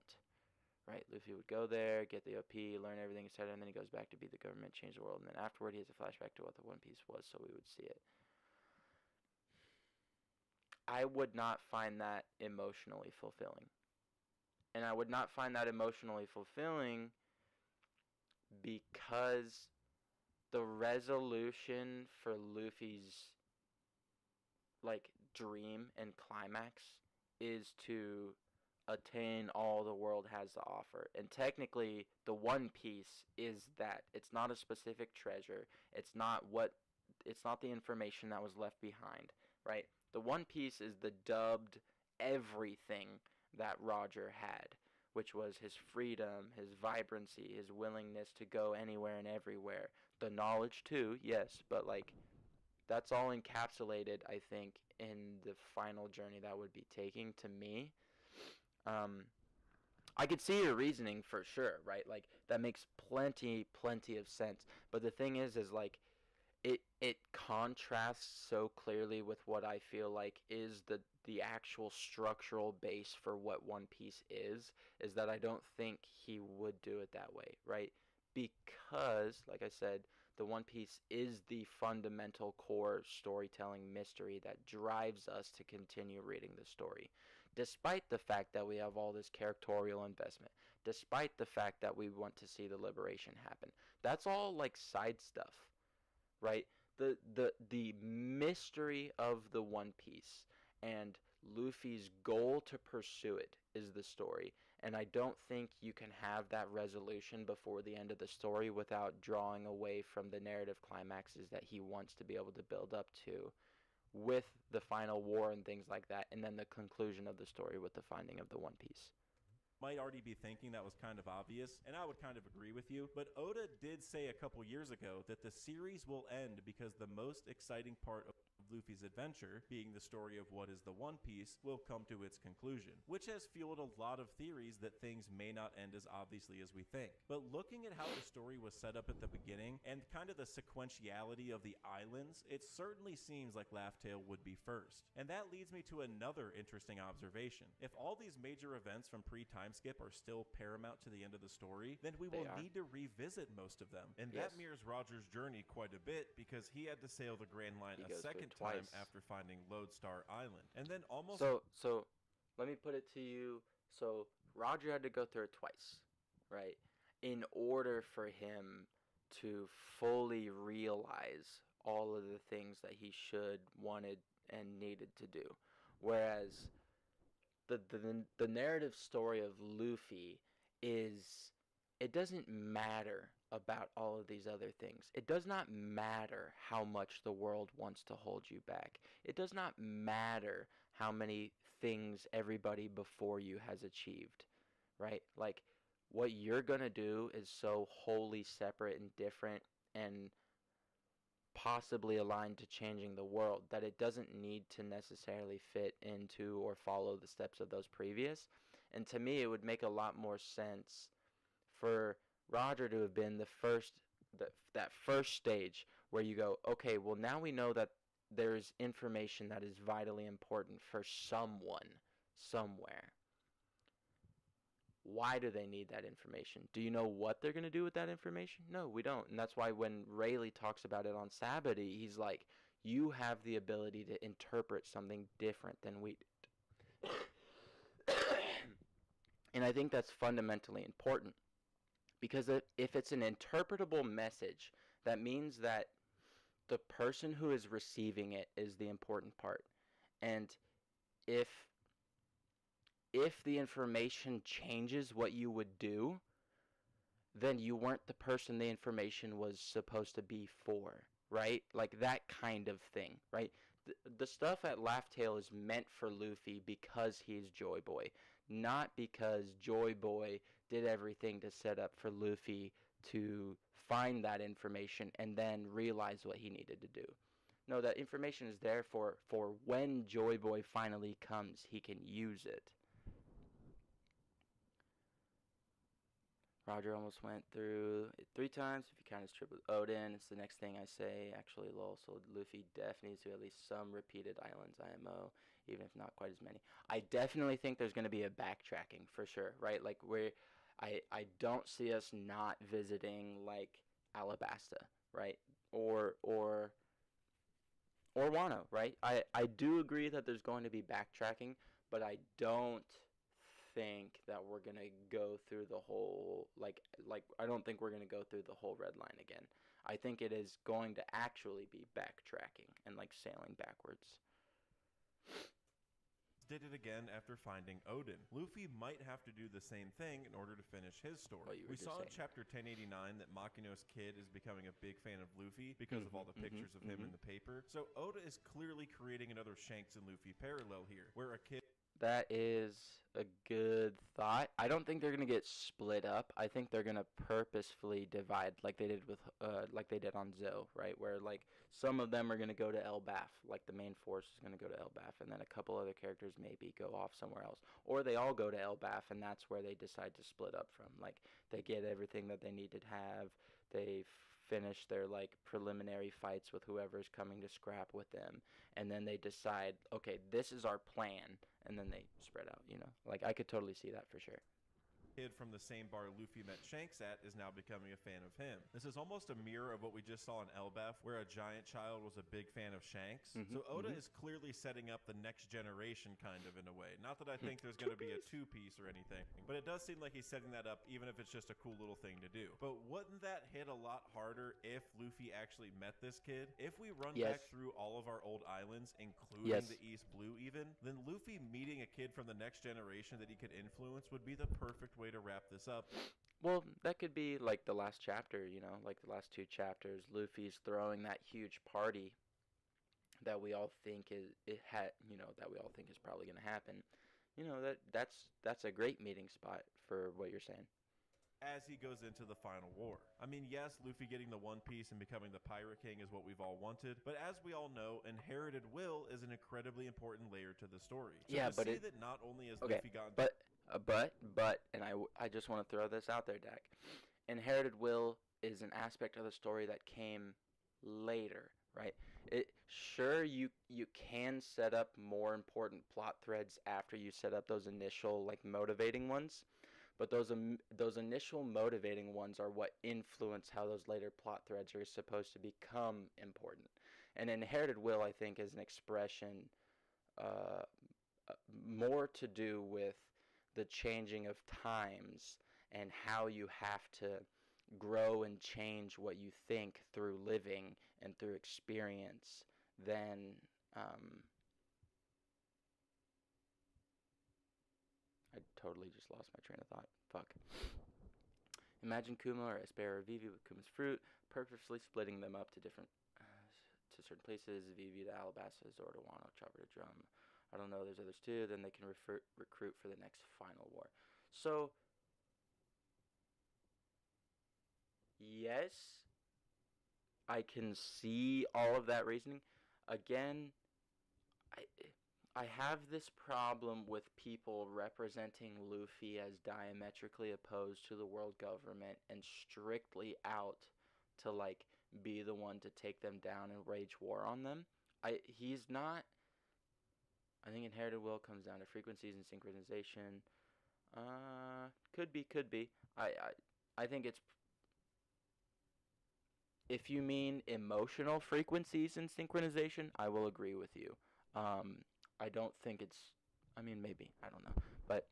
Right, Luffy would go there, get the OP, learn everything, etc., and then he goes back to be the government, change the world, and then afterward he has a flashback to what the One Piece was, so we would see it. I would not find that emotionally fulfilling. And I would not find that emotionally fulfilling because the resolution for Luffy's, like, dream and climax is to attain all the world has to offer. And technically, the One Piece is that. It's not a specific treasure. It's not the information that was left behind, right? The One Piece is the dubbed everything that Roger had, which was his freedom, his vibrancy, his willingness to go anywhere and everywhere. The knowledge too, yes, but like that's all encapsulated, I think, in the final journey that would be taking to me. I could see your reasoning for sure, right? Like that makes plenty of sense. But the thing is like it contrasts so clearly with what I feel like is the actual structural base for what One Piece is that I don't think he would do it that way, right? Because, like I said, the One Piece is the fundamental core storytelling mystery that drives us to continue reading the story. Despite the fact that we have all this characterial investment, despite the fact that we want to see the liberation happen. That's all like side stuff, right? The mystery of the One Piece and Luffy's goal to pursue it is the story. And I don't think you can have that resolution before the end of the story without drawing away from the narrative climaxes that he wants to be able to build up to with the final war and things like that, and then the conclusion of the story with the finding of the One Piece. Might already be thinking that was kind of obvious, and I would kind of agree with you, but Oda did say a couple years ago that the series will end because the most exciting part of Luffy's adventure, being the story of what is the One Piece, will come to its conclusion, which has fueled a lot of theories that things may not end as obviously as we think. But looking at how the story was set up at the beginning, and kind of the sequentiality of the islands, it certainly seems like Laugh Tale would be first. And that leads me to another interesting observation. If all these major events from pre-time skip are still paramount to the end of the story, then we will need to revisit most of them. And that mirrors Roger's journey quite a bit because he had to sail the Grand Line a second time after finding Lodestar Island. And then almost... So, let me put it to you. So, Roger had to go through it twice, right? In order for him to fully realize all of the things that he should, wanted, and needed to do. Whereas the narrative story of Luffy is, it doesn't matter about all of these other things. It does not matter how much the world wants to hold you back. It does not matter how many things everybody before you has achieved, right? Like, what you're gonna do is so wholly separate and different and possibly aligned to changing the world that it doesn't need to necessarily fit into or follow the steps of those previous. And to me, it would make a lot more sense for Roger to have been that first stage where you go, okay, well, now we know that there's information that is vitally important for someone somewhere. Why do they need that information? Do you know what they're going to do with that information? No, we don't. And that's why when Rayleigh talks about it on Sabaody, he's like, you have the ability to interpret something different than we did. And I think that's fundamentally important. Because if it's an interpretable message, that means that the person who is receiving it is the important part. And if the information changes what you would do, then you weren't the person the information was supposed to be for, right? Like that kind of thing, right? The stuff at Laugh Tale is meant for Luffy because he's Joy Boy, not because Joy Boy did everything to set up for Luffy to find that information and then realize what he needed to do. No, that information is there for when Joy Boy finally comes, he can use it. Roger almost went through it 3 times. If you count his trip with Odin, it's the next thing I say. Actually, lol. So Luffy definitely needs to at least some repeated islands IMO, even if not quite as many. I definitely think there's going to be a backtracking for sure, right? Like I don't see us not visiting like Alabasta, right? Or Wano, right? I do agree that there's going to be backtracking, but I don't think that we're going to go through the whole, like I don't think we're going to go through the whole red line again. I think it is going to actually be backtracking and like sailing backwards. Did it again after finding Odin. Luffy might have to do the same thing in order to finish his story. We saw in chapter 1089 that Makino's kid is becoming a big fan of Luffy because of all the pictures of him in the paper. So Oda is clearly creating another Shanks and Luffy parallel here, where a kid... That is a good thought. I don't think they're gonna get split up. I think they're gonna purposefully divide, like they did with, like they did on Zoe, right? Where like some of them are gonna go to Elbaf, like the main force is gonna go to Elbaf, and then a couple other characters maybe go off somewhere else, or they all go to Elbaf, and that's where they decide to split up from. Like they get everything that they need to have. They finish their like preliminary fights with whoever's coming to scrap with them, and then they decide, okay, this is our plan, and then they spread out, you know? Like I could totally see that for sure. Kid from the same bar Luffy met Shanks at is now becoming a fan of him. This is almost a mirror of what we just saw in Elbaf, where a giant child was a big fan of Shanks. So Oda is clearly setting up the next generation kind of in a way. Not that I think there's going to be a 2-piece or anything, but it does seem like he's setting that up even if it's just a cool little thing to do. But wouldn't that hit a lot harder if Luffy actually met this kid? If we run back through all of our old islands, including the East Blue even, then Luffy kid from the next generation that he could influence would be the perfect way to wrap this up. Well, that could be like the last chapter, like the last two chapters. Luffy's throwing that huge party that we all think that we all think is probably going to happen. That's a great meeting spot for what you're saying. As he goes into the final war. I mean, yes, Luffy getting the One Piece and becoming the Pirate King is what we've all wanted, but as we all know, inherited will is an incredibly important layer to the story. So to see that not only has Luffy gotten... And I just want to throw this out there, Dak. Inherited will is an aspect of the story that came later, right? You can set up more important plot threads after you set up those initial like motivating ones. But those initial motivating ones are what influence how those later plot threads are supposed to become important. And inherited will, I think, is an expression more to do with the changing of times and how you have to grow and change what you think through living and through experience than I totally just lost my train of thought. Fuck. Imagine Kuma or Espera or Vivi with Kuma's fruit, purposely splitting them up to different, to certain places. Vivi to Alabasta, Zoro to Wano, Chopper to Drum. I don't know, there's others too. Then they can recruit for the next final war. So, yes, I can see all of that reasoning. Again, I have this problem with people representing Luffy as diametrically opposed to the world government and strictly out to like be the one to take them down and wage war on them. He's not. I think inherited will comes down to frequencies and synchronization. Could be. I think it's, if you mean emotional frequencies and synchronization, I will agree with you. I don't think it's, I mean, maybe, I don't know, but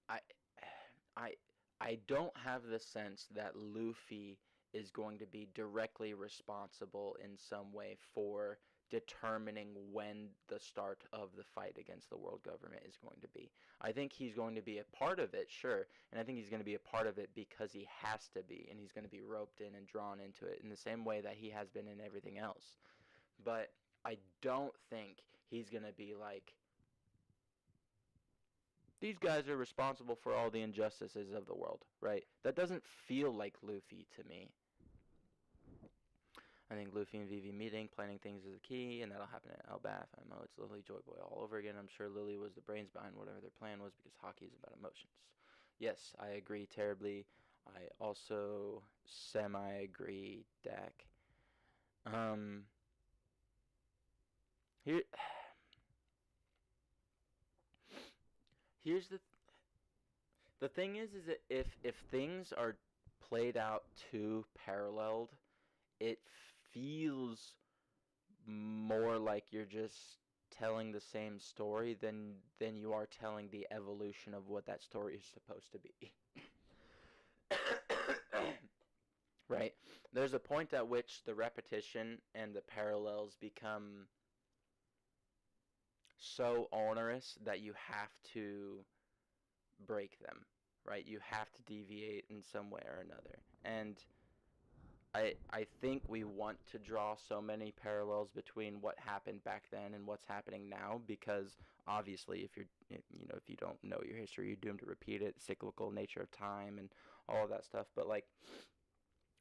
I don't have the sense that Luffy is going to be directly responsible in some way for determining when the start of the fight against the world government is going to be. I think he's going to be a part of it, sure, and I think he's going to be a part of it because he has to be, and he's going to be roped in and drawn into it in the same way that he has been in everything else. But I don't think he's going to be like, these guys are responsible for all the injustices of the world, right? That doesn't feel like Luffy to me. I think Luffy and Vivi meeting, planning things is the key, and that'll happen at Elbaf. I know it's Lily Joy Boy all over again. I'm sure Lily was the brains behind whatever their plan was because hockey is about emotions. Yes, I agree terribly. I also semi-agree, Dak. Here's the thing is that if things are played out too paralleled, it feels more like you're just telling the same story than you are telling the evolution of what that story is supposed to be. Right? There's a point at which the repetition and the parallels become so onerous that you have to break them, right? You have to deviate in some way or another. And I think we want to draw so many parallels between what happened back then and what's happening now because obviously if you don't know your history, you're doomed to repeat it, cyclical nature of time and all of that stuff. But like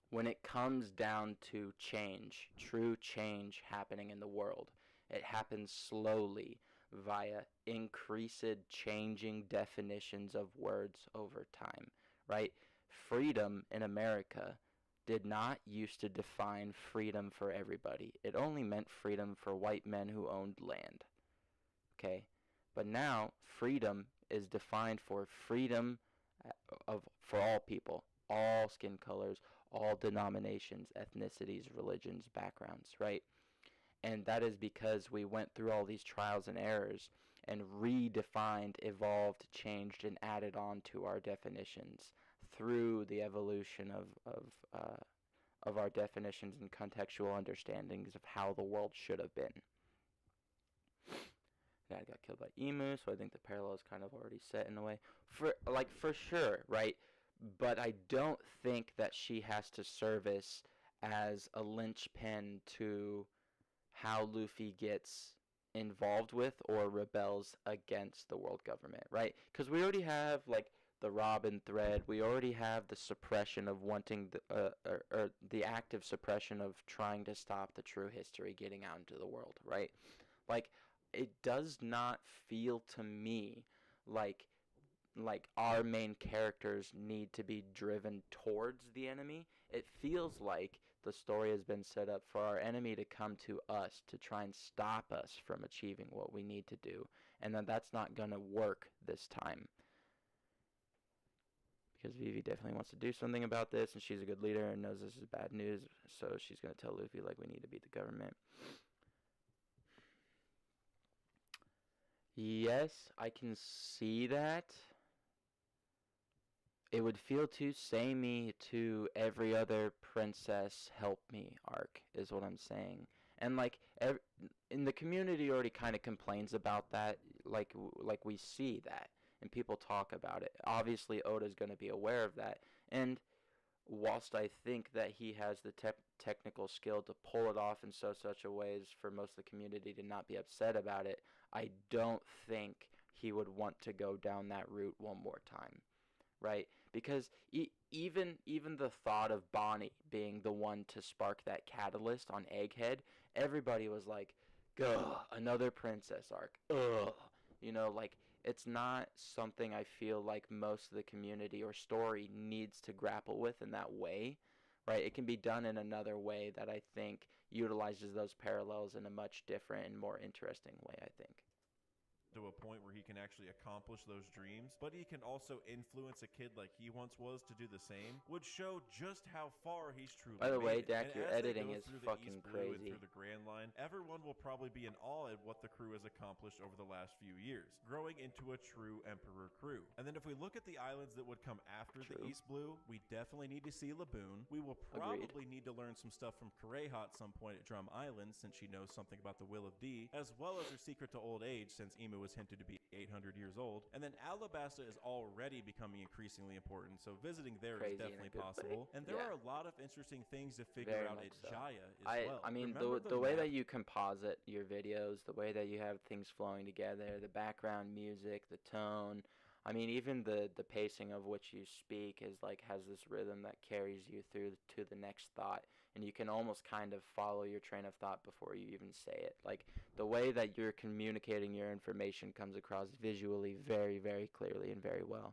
when it comes down to change, true change happening in the world, it happens slowly via increased changing definitions of words over time, right? Freedom in America did not used to define freedom for everybody. It only meant freedom for white men who owned land, okay? But now freedom is defined for freedom for all people, all skin colors, all denominations, ethnicities, religions, backgrounds, right? And that is because we went through all these trials and errors and redefined, evolved, changed, and added on to our definitions through the evolution of our definitions and contextual understandings of how the world should have been. Dad got killed by Emu, so I think the parallel is kind of already set in a way. For sure, right? But I don't think that she has to service as a linchpin to how Luffy gets involved with or rebels against the world government, right? Because we already have like the Robin thread. We already have the suppression of wanting or the active suppression of trying to stop the true history getting out into the world, right? Like it does not feel to me like our main characters need to be driven towards the enemy. It feels like the story has been set up for our enemy to come to us to try and stop us from achieving what we need to do, and that's not going to work this time. Because Vivi definitely wants to do something about this, and she's a good leader and knows this is bad news, so she's going to tell Luffy, like, we need to beat the government. Yes, I can see that. It would feel too samey to every other princess help me arc, is what I'm saying. And like in the community already kind of complains about that, like we see that and people talk about it. Obviously Oda's going to be aware of that. And whilst I think that he has the technical skill to pull it off in such a way as for most of the community to not be upset about it, I don't think he would want to go down that route one more time. Right? Because even the thought of Bonnie being the one to spark that catalyst on Egghead, everybody was like, "Ugh, another princess arc." Ugh, like it's not something I feel like most of the community or story needs to grapple with in that way, right? It can be done in another way that I think utilizes those parallels in a much different and more interesting way, I think. To a point where he can actually accomplish those dreams, but he can also influence a kid like he once was to do the same, would show just how far he's truly By the way, made it. Dak, And your as editing they go is through fucking the East Blue crazy. and through the Grand Line, everyone will probably be in awe at what the crew has accomplished over the last few years, growing into a true Emperor crew. And then if we look at the islands that would come after the East Blue, we definitely need to see Laboon. We will probably need to learn some stuff from Kureha at some point at Drum Island, since she knows something about the Will of D, as well as her secret to old age, since Emu was hinted to be 800 years old. And then Alabasta is already becoming increasingly important, so visiting there is definitely possible. And there are a lot of interesting things to figure out at Jaya as well. I mean, the way that you composite your videos, the way that you have things flowing together, the background music, the tone, I mean, even the pacing of which you speak is like has this rhythm that carries you through to the next thought, and you can almost kind of follow your train of thought before you even say it. Like the way that you're communicating your information comes across visually very, very clearly and very well.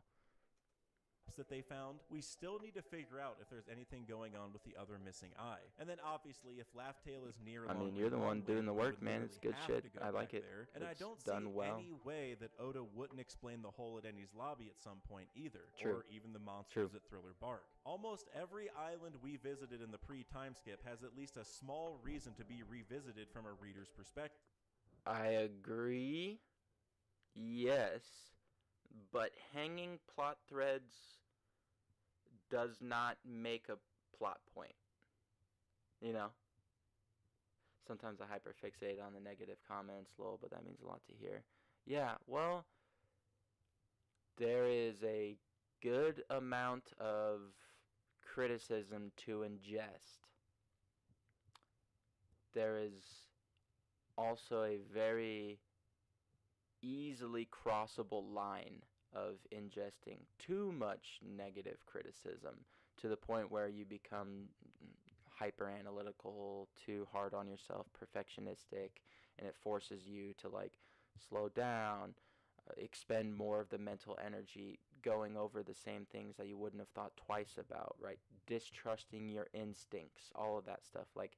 That they found, we still need to figure out if there's anything going on with the other missing eye. And then obviously if Laugh-Tale is near I mean, you're the one doing the work, man. It's good shit. I like it. There. And I don't see any way that Oda wouldn't explain the hole at Eni's lobby at some point either. Or even the monsters at Thriller Bark. Almost every island we visited in the pre-time skip has at least a small reason to be revisited from a reader's perspective. I agree. Yes. But hanging plot threads does not make a plot point. Sometimes I hyperfixate on the negative comments, lol, but that means a lot to hear. Yeah, well, there is a good amount of criticism to ingest. There is also a very easily crossable line of ingesting too much negative criticism to the point where you become hyper analytical, too hard on yourself, perfectionistic, and it forces you to like slow down, expend more of the mental energy going over the same things that you wouldn't have thought twice about, right? Distrusting your instincts, all of that stuff. Like,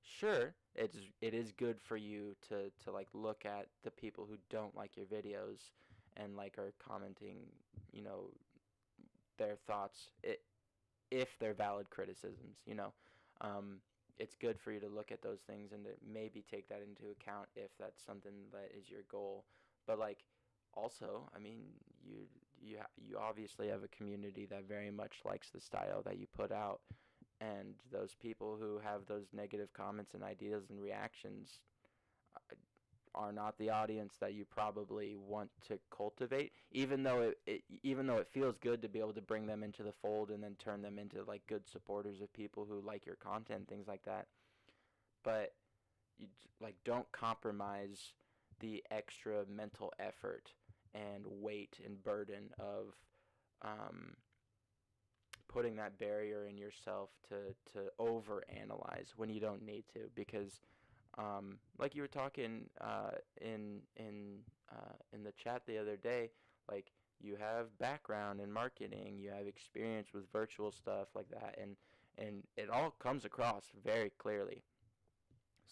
sure, it is good for you to like look at the people who don't like your videos and like are commenting, their thoughts, if they're valid criticisms, it's good for you to look at those things and to maybe take that into account if that's something that is your goal. But like also, I mean, you obviously have a community that very much likes the style that you put out, and those people who have those negative comments and ideas and reactions, are not the audience that you probably want to cultivate, even though it feels good to be able to bring them into the fold and then turn them into like good supporters of people who like your content, things like that. But you like don't compromise the extra mental effort and weight and burden of um, putting that barrier in yourself to overanalyze when you don't need to, because like you were talking in the chat the other day, like you have background in marketing, you have experience with virtual stuff like that, and it all comes across very clearly.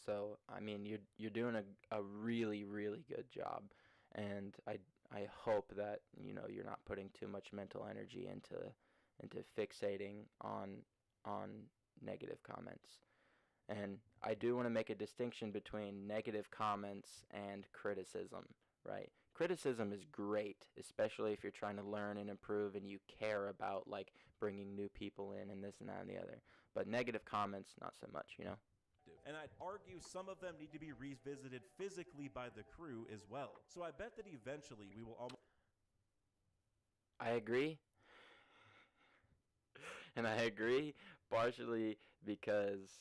So I mean, you're doing a really really good job, and I hope that you're not putting too much mental energy into fixating on negative comments. And I do want to make a distinction between negative comments and criticism, right? Criticism is great, especially if you're trying to learn and improve and you care about like bringing new people in and this and that and the other. But negative comments, not so much, you know? And I'd argue some of them need to be revisited physically by the crew as well. So I bet that eventually we will almost... I agree. And I agree partially because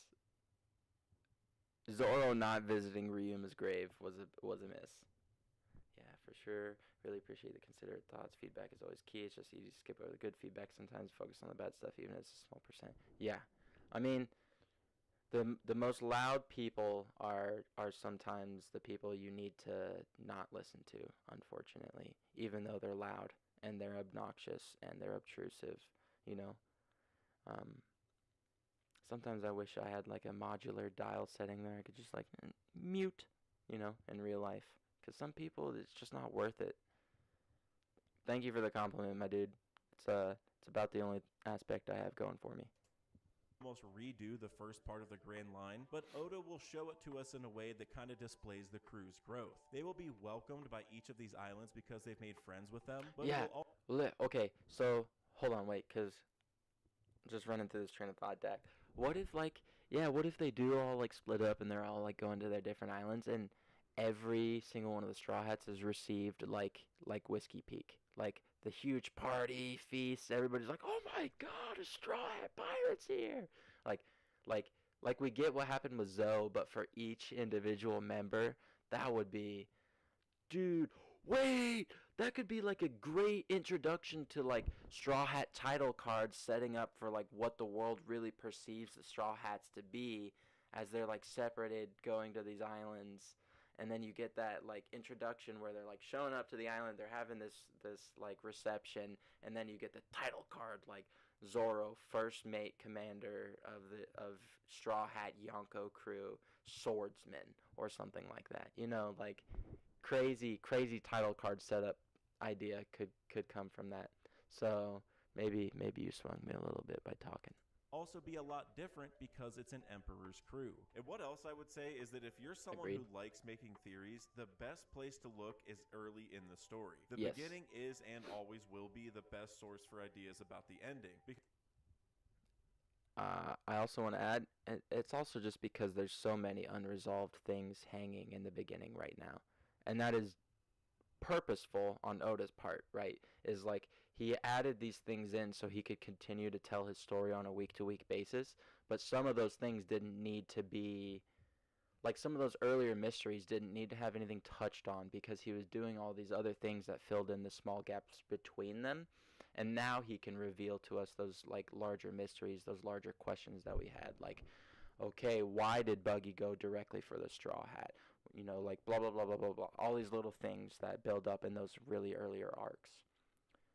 Zoro not visiting Ryuma's grave was a miss. Yeah, for sure. Really appreciate the considerate thoughts. Feedback is always key. It's just easy to skip over the good feedback sometimes, focus on the bad stuff, even if it's a small percent. Yeah, I mean, the most loud people are sometimes the people you need to not listen to, unfortunately, even though they're loud and they're obnoxious and they're obtrusive, you know. Sometimes I wish I had like a modular dial setting there. I could just like mute, in real life. Because some people, it's just not worth it. Thank you for the compliment, my dude. It's about the only aspect I have going for me. Almost redo the first part of the Grand Line, but Oda will show it to us in a way that kind of displays the crew's growth. They will be welcomed by each of these islands because they've made friends with them. But yeah. Okay, so hold on, wait, because just running through this train of thought, Dak. What if they do all like split up and they're all like going to their different islands, and every single one of the Straw Hats is received like Whiskey Peak, like the huge party feast. Everybody's like, "Oh my God, a Straw Hat Pirate's here!" Like, like, like we get what happened with Zoe, but for each individual member, that would be, dude. Wait, that could be like a great introduction to like Straw Hat title cards, setting up for like what the world really perceives the Straw Hats to be as they're like separated going to these islands. And then you get that like introduction where they're like showing up to the island, they're having this like reception, and then you get the title card like Zoro, first mate commander of Straw Hat Yonko crew, swordsman or something like that. Like crazy title card setup idea could come from that. So maybe you swung me a little bit by talking. Also be a lot different because it's an Emperor's crew. And what else I would say is that if you're someone Agreed. who likes making theories, the best place to look is early in the story. The Yes. beginning is and always will be the best source for ideas about the ending. I also want to add, it's also just because there's so many unresolved things hanging in the beginning right now. And that is purposeful on Oda's part, right? Is like he added these things in so he could continue to tell his story on a week-to-week basis, but some of those things didn't need to be, like some of those earlier mysteries didn't need to have anything touched on because he was doing all these other things that filled in the small gaps between them. And now he can reveal to us those like larger mysteries, those larger questions that we had, like, okay, why did Buggy go directly for the Straw Hat? Like blah blah blah blah blah blah. All these little things that build up in those really earlier arcs.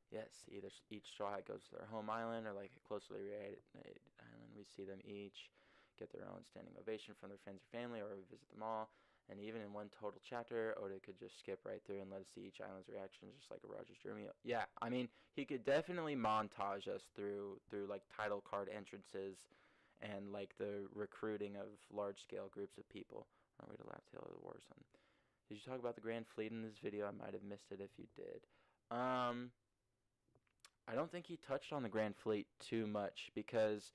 Yes, either each Straw Hat goes to their home island or like a closely related island. We see them each get their own standing ovation from their friends or family, or we visit them all. And even in one total chapter, Oda could just skip right through and let us see each island's reactions, just like a Roger's Dreamy. Yeah, I mean, he could definitely montage us through like title card entrances and like the recruiting of large-scale groups of people. On our way to Laugh Tale of the Warzone. Did you talk about the Grand Fleet in this video? I might have missed it if you did. I don't think he touched on the Grand Fleet too much because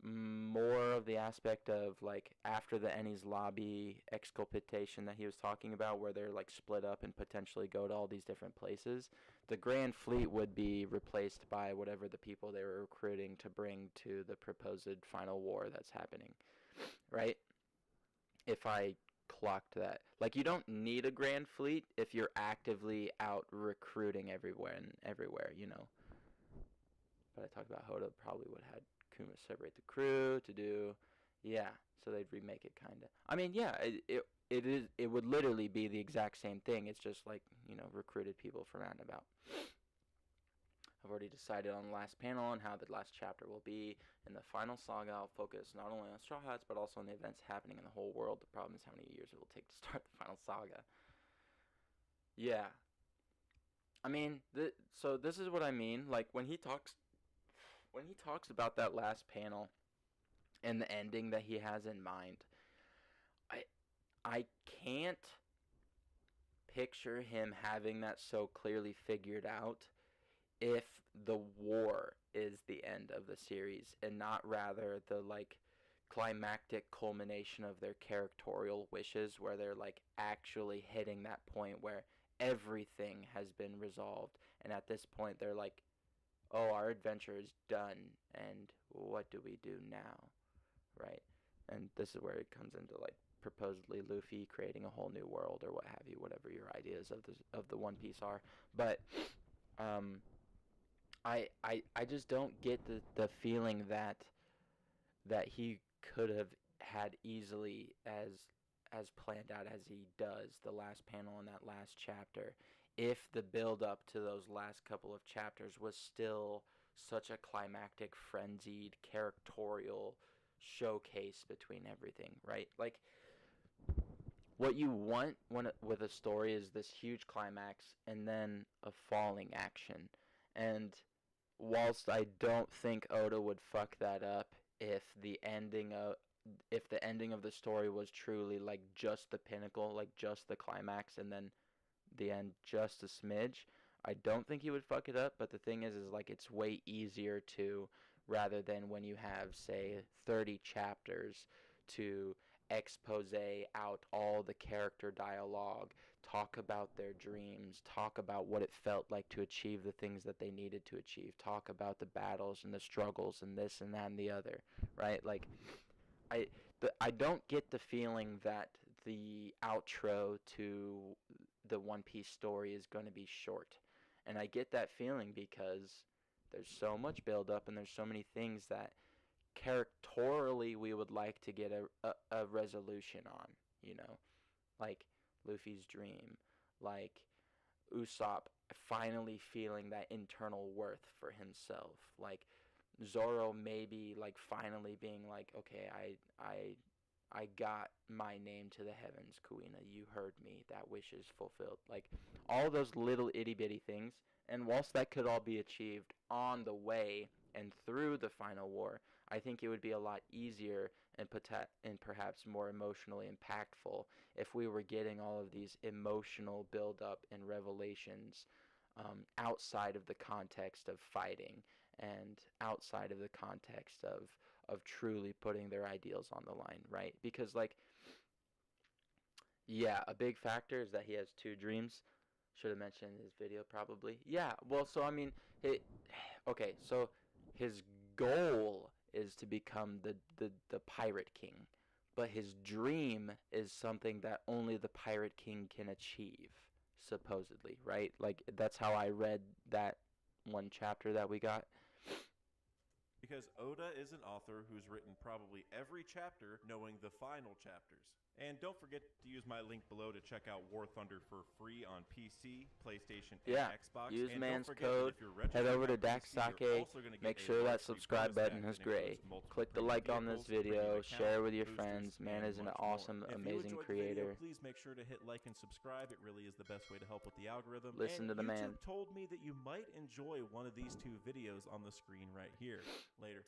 more of the aspect of like after the Ennies lobby exculpation that he was talking about, where they're like split up and potentially go to all these different places. The Grand Fleet would be replaced by whatever the people they were recruiting to bring to the proposed final war that's happening, right? If I clocked that. Like, you don't need a Grand Fleet if you're actively out recruiting everywhere and everywhere, you know. But I talked about Hoda probably would have had Kuma separate the crew to do, yeah. So they'd remake it, kind of. I mean, yeah, it would literally be the exact same thing. It's just like, you know, recruited people from out and about. I've already decided on the last panel on how the last chapter will be. In the final saga, I'll focus not only on Straw Hats, but also on the events happening in the whole world. The problem is how many years it will take to start the final saga. Yeah. I mean, so this is what I mean. Like, when he talks about that last panel and the ending that he has in mind, I can't picture him having that so clearly figured out if the war is the end of the series and not rather the like climactic culmination of their characterial wishes, where they're like actually hitting that point where everything has been resolved, and at this point they're like, oh, our adventure is done, and what do we do now, right? And this is where it comes into like supposedly Luffy creating a whole new world or what have you, whatever your ideas of the One Piece are. But I just don't get the feeling that he could have had easily as planned out as he does the last panel in that last chapter, if the build up to those last couple of chapters was still such a climactic, frenzied, characterial showcase between everything, right? Like, what you want with a story is this huge climax and then a falling action. And whilst I don't think Oda would fuck that up if the ending of the story was truly like just the pinnacle, like just the climax, and then the end just a smidge, I don't think he would fuck it up. But the thing is like it's way easier to, rather than when you have say 30 chapters to expose out all the character dialogue, talk about their dreams, talk about what it felt like to achieve the things that they needed to achieve, talk about the battles and the struggles and this and that and the other, right? Like, I don't get the feeling that the outro to the One Piece story is going to be short. And I get that feeling because there's so much build up and there's so many things that characterally we would like to get a resolution on, you know, like Luffy's dream, like Usopp finally feeling that internal worth for himself, like Zoro maybe like finally being like, okay, I got my name to the heavens, Kuina, you heard me, that wish is fulfilled, like all those little itty bitty things. And whilst that could all be achieved on the way and through the final war, I think it would be a lot easier and perhaps more emotionally impactful if we were getting all of these emotional build-up and revelations outside of the context of fighting and outside of the context of truly putting their ideals on the line, right? Because, like, yeah, a big factor is that he has two dreams. Should have mentioned in his video probably. Yeah, well, so I mean, okay, so his goal is to become the Pirate King, but his dream is something that only the Pirate King can achieve, supposedly, right? Like, that's how I read that one chapter that we got. Because Oda is an author who's written probably every chapter knowing the final chapters. And don't forget to use my link below to check out War Thunder for free on PC, PlayStation, and Xbox. Use and man's don't forget code, that if you're head over to Daxake, make sure that subscribe button is gray. Click the like on this video, share with your friends. Man is an awesome, amazing creator. Please make sure to hit like and subscribe. It really is the best way to help with the algorithm. Listen to the man. YouTube told me that you might enjoy one of these two videos on the screen right here. Later.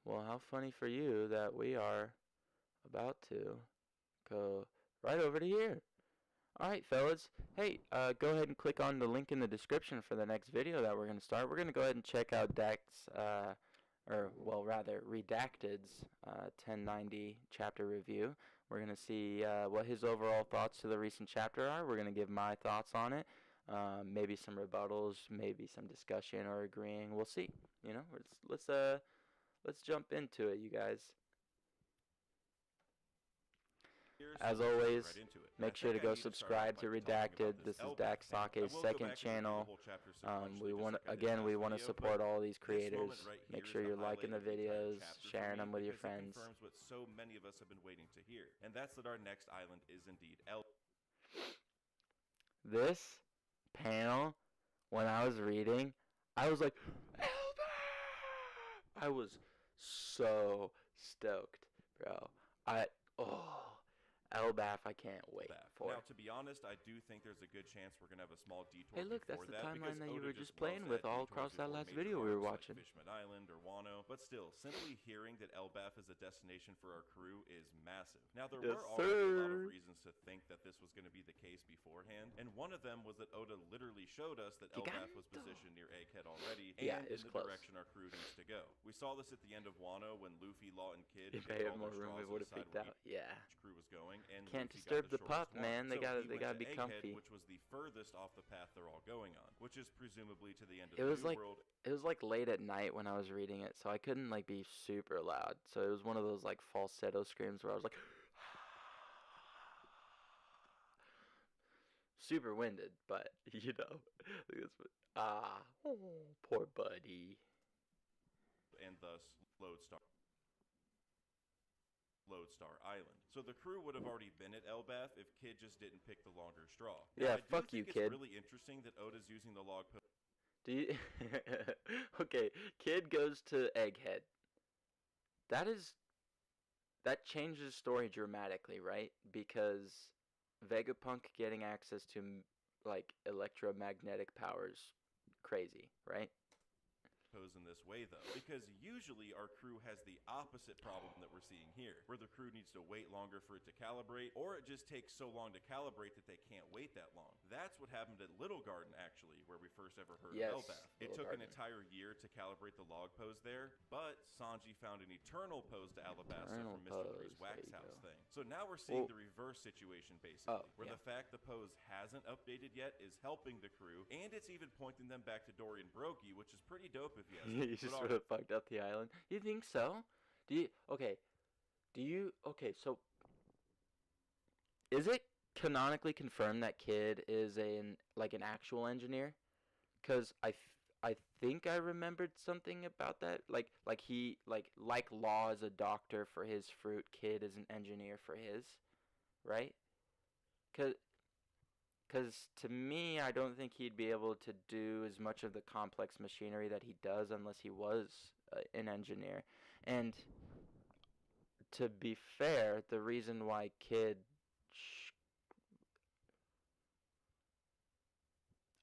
Well, how funny for you that we are about to go right over to here. Alright, fellas. Hey, go ahead and click on the link in the description for the next video that we're going to start. We're going to go ahead and check out or well, rather, Redacted's 1090 chapter review. We're going to see what his overall thoughts to the recent chapter are. We're going to give my thoughts on it. Maybe some rebuttals, maybe some discussion or agreeing. We'll see. You know, let's jump into it, you guys. As always, make sure to go subscribe to Redacted. This is Dak Sake's second channel. We want to support all these creators. Make sure you're liking the videos, sharing them with your friends. Confirms what so many of us have been waiting to hear, and that's that our next island is indeed This panel, when I was reading, I was like, I was so stoked, bro. Elbaf, I can't wait for. Now, to be honest, I do think there's a good chance we're going to have a small detour. Hey, look, that's the timeline that you were just playing with with all across that last video we were watching. Like Fishman Island or Wano, but still, simply hearing that Elbaf is a destination for our crew is massive. Now, there were already a lot of reasons to think that this was going to be the case beforehand, and one of them was that Oda literally showed us that Elbaf was positioned near Egghead already, and in the direction our crew needs to go. We saw this at the end of Wano when Luffy, Law, and Kid if I had more room, we would have picked out. Yeah. Crew was going, and can't Luffy disturb got the pup, shortest man. one. They So gotta he be went to comfy. Egghead, which was the furthest off the path they're all going on, which is presumably to the end of It the was New like World. it was like late at night when I was reading it, so I couldn't like be super loud. So it was one of those like falsetto screams where I was like super winded, but you know, poor buddy. And thus Lodestar Island. So the crew would have already been at Elbaf if Kid just didn't pick the longer straw. Yeah, now, fuck you, Kid. It's really interesting that Oda's using the log post. Do you? Okay, Kid goes to Egghead. That changes the story dramatically, right? Because Vegapunk getting access to like electromagnetic powers, crazy, right? In this way, though, because usually our crew has the opposite problem that we're seeing here, where the crew needs to wait longer for it to calibrate, or it just takes so long to calibrate that they can't wait that long. That's what happened at Little Garden, actually, where we first ever heard of Elbaf. It took an entire year to calibrate the log pose there, but Sanji found an eternal pose to Alabasta from Mr. Three's Wax House thing. So now we're seeing the reverse situation, basically, where the fact the pose hasn't updated yet is helping the crew, and it's even pointing them back to Dory and Broggy, which is pretty dope. You just sort of fucked up the island. You think so? So is it canonically confirmed that Kid is an actual engineer? Because I think I remembered something about that. Like Law is a doctor for his fruit, Kid is an engineer for his, right? Because to me, I don't think he'd be able to do as much of the complex machinery that he does unless he was an engineer. And to be fair, the reason why Kid...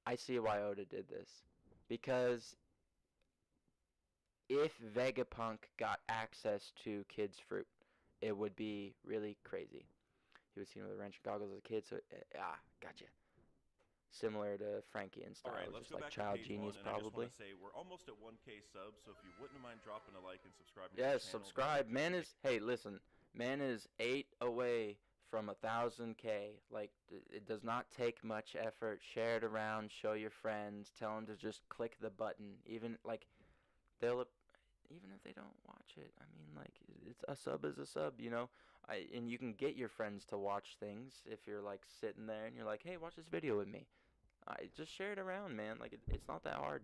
I see why Oda did this. Because if Vegapunk got access to Kid's fruit, it would be really crazy. He was seen with a wrench and goggles as a kid, so gotcha. Similar to Frankie and style, right, let's just go like back child to genius, probably. I just want to say we're almost at 1K subs, so if you wouldn't mind dropping a like and subscribing. Yes, to the channel, subscribe. Man is man is 8 away from 1,000K. Like, it does not take much effort. Share it around, show your friends, tell them to just click the button. Even if they don't watch it, I mean, like, it's a sub is a sub, you know. And you can get your friends to watch things if you're like sitting there and you're like, hey, watch this video with me. Just share it around, man. Like, it's not that hard.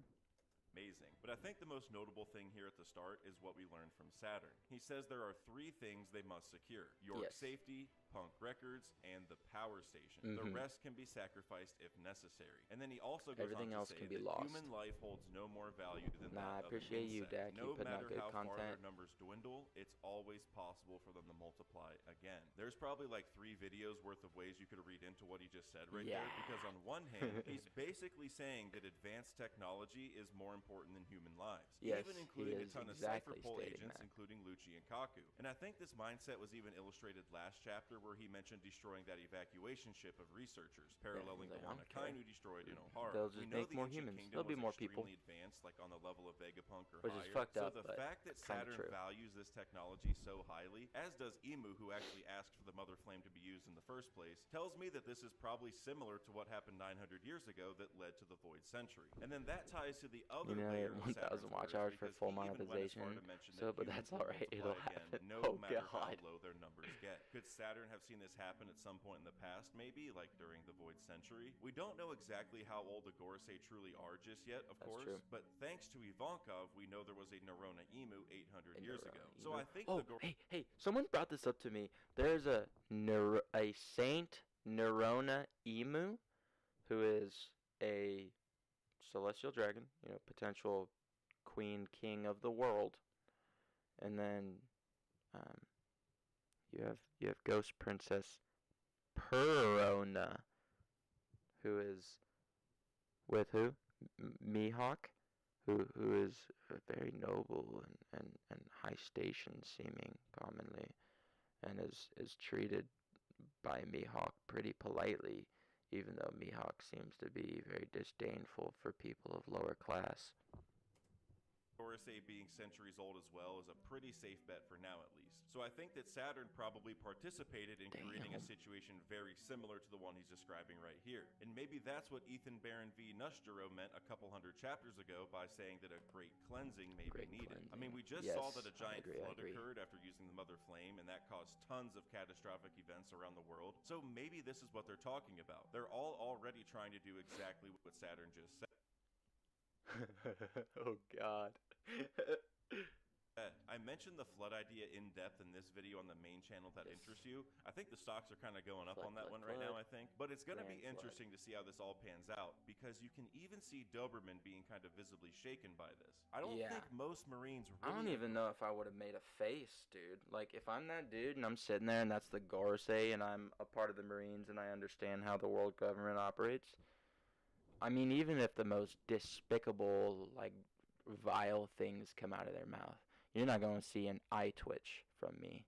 Amazing. But I think the most notable thing here at the start is what we learned from Saturn. He says there are 3 things they must secure: York's safety, Punk Records, and the power station. The rest can be sacrificed if necessary. And then he also goes Everything on to else say can be that lost. human life holds no more value than that I of appreciate an you, insect. Dak. No You putting out matter good how far content. their numbers dwindle, it's always possible for them to multiply again. There's probably like 3 videos worth of ways you could read into what he just said right there, because on one hand, he's basically saying that advanced technology is more important than human lives. Yes, even including he a ton exactly of Cypher Pole stating agents, that. including Lucci and Kaku. And I think this mindset was even illustrated last chapter where he mentioned destroying that evacuation ship of researchers, paralleling he's the like, one "I don't care. Akainu destroyed in Ohara. They'll We just know make the more ancient humans. kingdom There'll be was more people." extremely advanced, like on the level of Vegapunk or Which higher. is fucked so up, the but fact that kinda Saturn true. values this technology so highly, as does Emu, who actually asked for the Mother Flame to be used in the first place, tells me that this is probably similar to what happened 900 years ago that led to the Void Century. And then that ties to the other layer of 1,000 Saturn's watch orders, hours for because full he even went as far monetization. to mention So, that but humans that's will alright. multiply It'll again, happen. no Oh matter how god. low their numbers get. Could Saturn have seen this happen at some point in the past, maybe, like during the Void Century? We don't know exactly how old the Gorosei truly are just yet, of That's course, true. but thanks to Ivankov, we know there was a Nerona Emu 800 years ago. So I think Oh, the hey, someone brought this up to me. There's a Saint Nerona Emu, who is a celestial dragon, potential queen, king of the world. And then um, you have Ghost Princess Perona, who is with who? Mihawk, who is very noble and high station seeming commonly, and is treated by Mihawk pretty politely, even though Mihawk seems to be very disdainful for people of lower class. Gorosei being centuries old as well is a pretty safe bet for now, at least. So I think that Saturn probably participated in creating a situation very similar to the one he's describing right here. And maybe that's what Ethan Baron v. Nushjuro meant a couple hundred chapters ago by saying that a great cleansing may be needed. I mean, we just saw that a giant flood occurred after using the Mother Flame, and that caused tons of catastrophic events around the world. So maybe this is what they're talking about. They're all already trying to do exactly what Saturn just said. Oh god. I mentioned the flood idea in depth in this video on the main channel that interests you. I think the stocks are kind of going up on that one right now, I think. But it's going to be interesting to see how this all pans out, because you can even see Doberman being kind of visibly shaken by this. I don't think most Marines really... I don't even know if I would have made a face, dude. Like, if I'm that dude and I'm sitting there and that's the Gorosei and I'm a part of the Marines and I understand how the world government operates, I mean, even if the most despicable, like, vile things come out of their mouth, you're not going to see an eye twitch from me.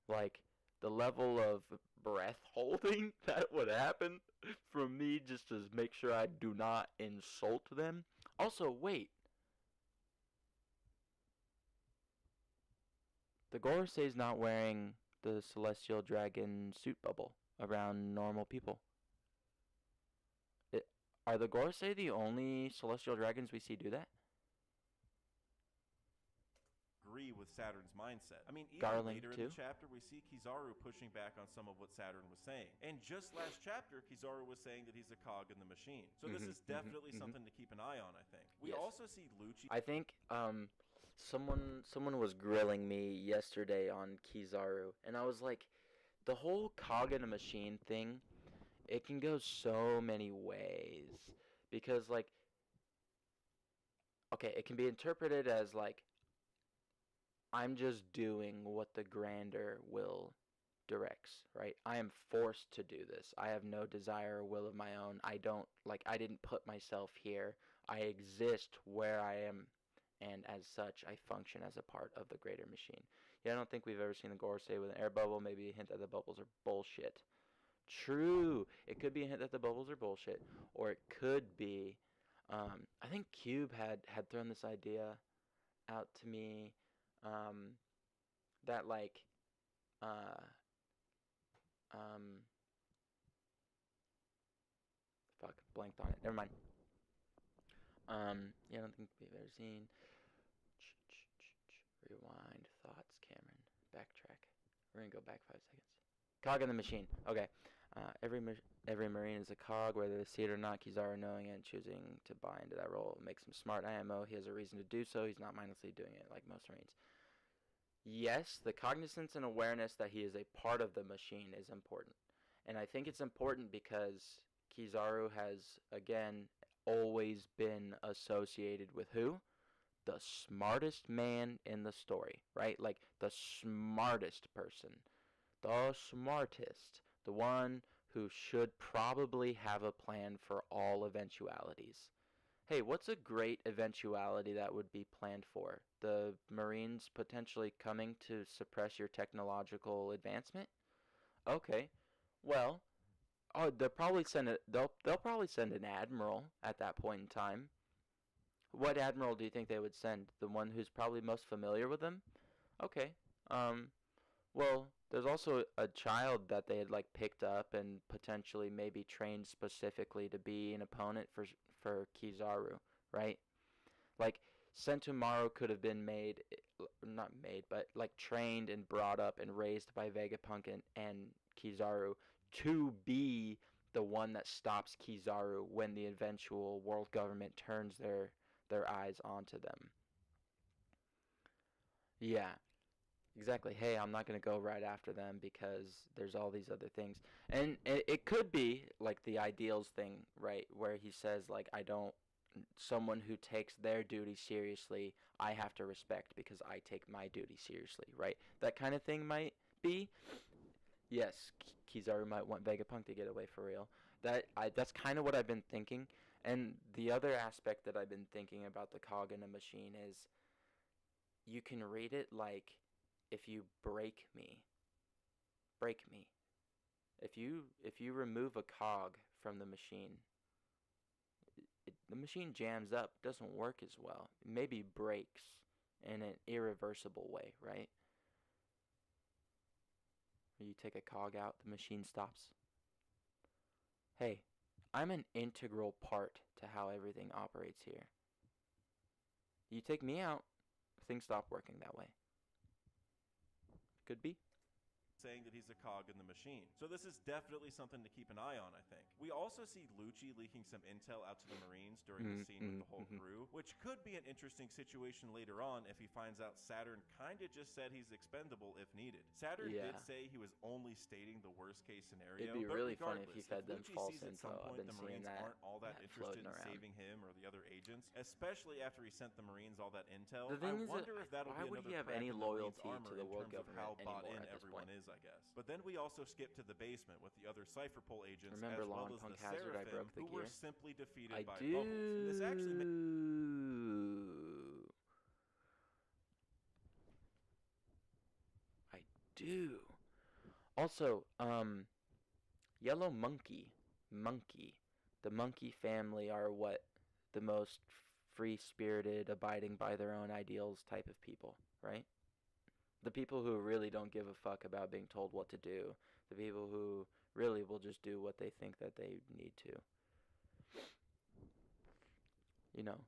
Like, the level of breath holding that would happen from me just to make sure I do not insult them. Also, wait. The Gorosei's not wearing the Celestial Dragon suit bubble around normal people. Are the Gorosei the only Celestial Dragons we see do that? Agree with Saturn's mindset. I mean, even Garland later in the chapter, we see Kizaru pushing back on some of what Saturn was saying. And just last chapter, Kizaru was saying that he's a cog in the machine. So this is definitely something to keep an eye on, I think. We also see Lucci... I think someone was grilling me yesterday on Kizaru, and I was like, the whole cog in a machine thing, it can go so many ways. Because, like, okay, it can be interpreted as, like, I'm just doing what the grander will directs, right? I am forced to do this. I have no desire or will of my own. I didn't put myself here. I exist where I am, and as such, I function as a part of the greater machine. Yeah, I don't think we've ever seen the Gorosei with an air bubble. Maybe a hint that the bubbles are bullshit. True. It could be a hint that the bubbles are bullshit, or it could be. I think Cube had thrown this idea out to me, that like, fuck, blanked on it. Never mind. Yeah, I don't think we've ever seen. Rewind thoughts, Cameron. Backtrack. We're gonna go back 5 seconds. Cog in the machine. Okay. Every Marine is a cog, whether they see it or not. Kizaru knowing it and choosing to buy into that role makes him smart IMO. He has a reason to do so. He's not mindlessly doing it like most Marines. Yes, the cognizance and awareness that he is a part of the machine is important. And I think it's important because Kizaru has, again, always been associated with who? The smartest man in the story, right? Like, the smartest person. The smartest. The one who should probably have a plan for all eventualities. Hey, what's a great eventuality that would be planned for? The Marines potentially coming to suppress your technological advancement? Okay. Well, oh, they'll probably send an admiral at that point in time. What admiral do you think they would send? The one who's probably most familiar with them? Okay. Um, well, there's also a child that they had like picked up and potentially maybe trained specifically to be an opponent for Kizaru, right? Like Sentomaru could have been not made, but like trained and brought up and raised by Vegapunk and Kizaru to be the one that stops Kizaru when the eventual world government turns their eyes onto them. Yeah, exactly. Hey, I'm not going to go right after them because there's all these other things. And it could be like the ideals thing, right? Where he says like I don't someone who takes their duty seriously, I have to respect because I take my duty seriously, right? That kind of thing might be. Yes, Kizaru might want Vegapunk to get away for real. That's kind of what I've been thinking. And the other aspect that I've been thinking about the cog in a machine is you can read it like if you break me. If you remove a cog from the machine, the machine jams up, doesn't work as well. It maybe breaks in an irreversible way, right? You take a cog out, the machine stops. Hey, I'm an integral part to how everything operates here. You take me out, things stop working that way. Could be. Saying that he's a cog in the machine. So this is definitely something to keep an eye on, I think. We also see Lucci leaking some intel out to the Marines during the scene with the whole crew, which could be an interesting situation later on if he finds out Saturn kinda just said he's expendable if needed. Saturn did say he was only stating the worst case scenario. It'd be really funny if he fed them Lucci false sees at info. some point the Marines aren't all that interested in around. saving him or the other agents, especially after he sent the Marines all that intel. The thing I is wonder if that'll why be would another he have crack any in the Marines' loyalty armor to the in world terms of government how bought anymore in at this everyone point? is, I guess. But then we also skip to the basement with the other Cypher Pole agents, Remember as well Long as Punk the Hazard, I Seraphim, broke the who were gear? simply defeated I by do. Bubbles. This actually I do. Also, Yellow Monkey. The monkey family are what the most free-spirited, abiding by their own ideals type of people, right? The people who really don't give a fuck about being told what to do. The people who really will just do what they think that they need to. You know,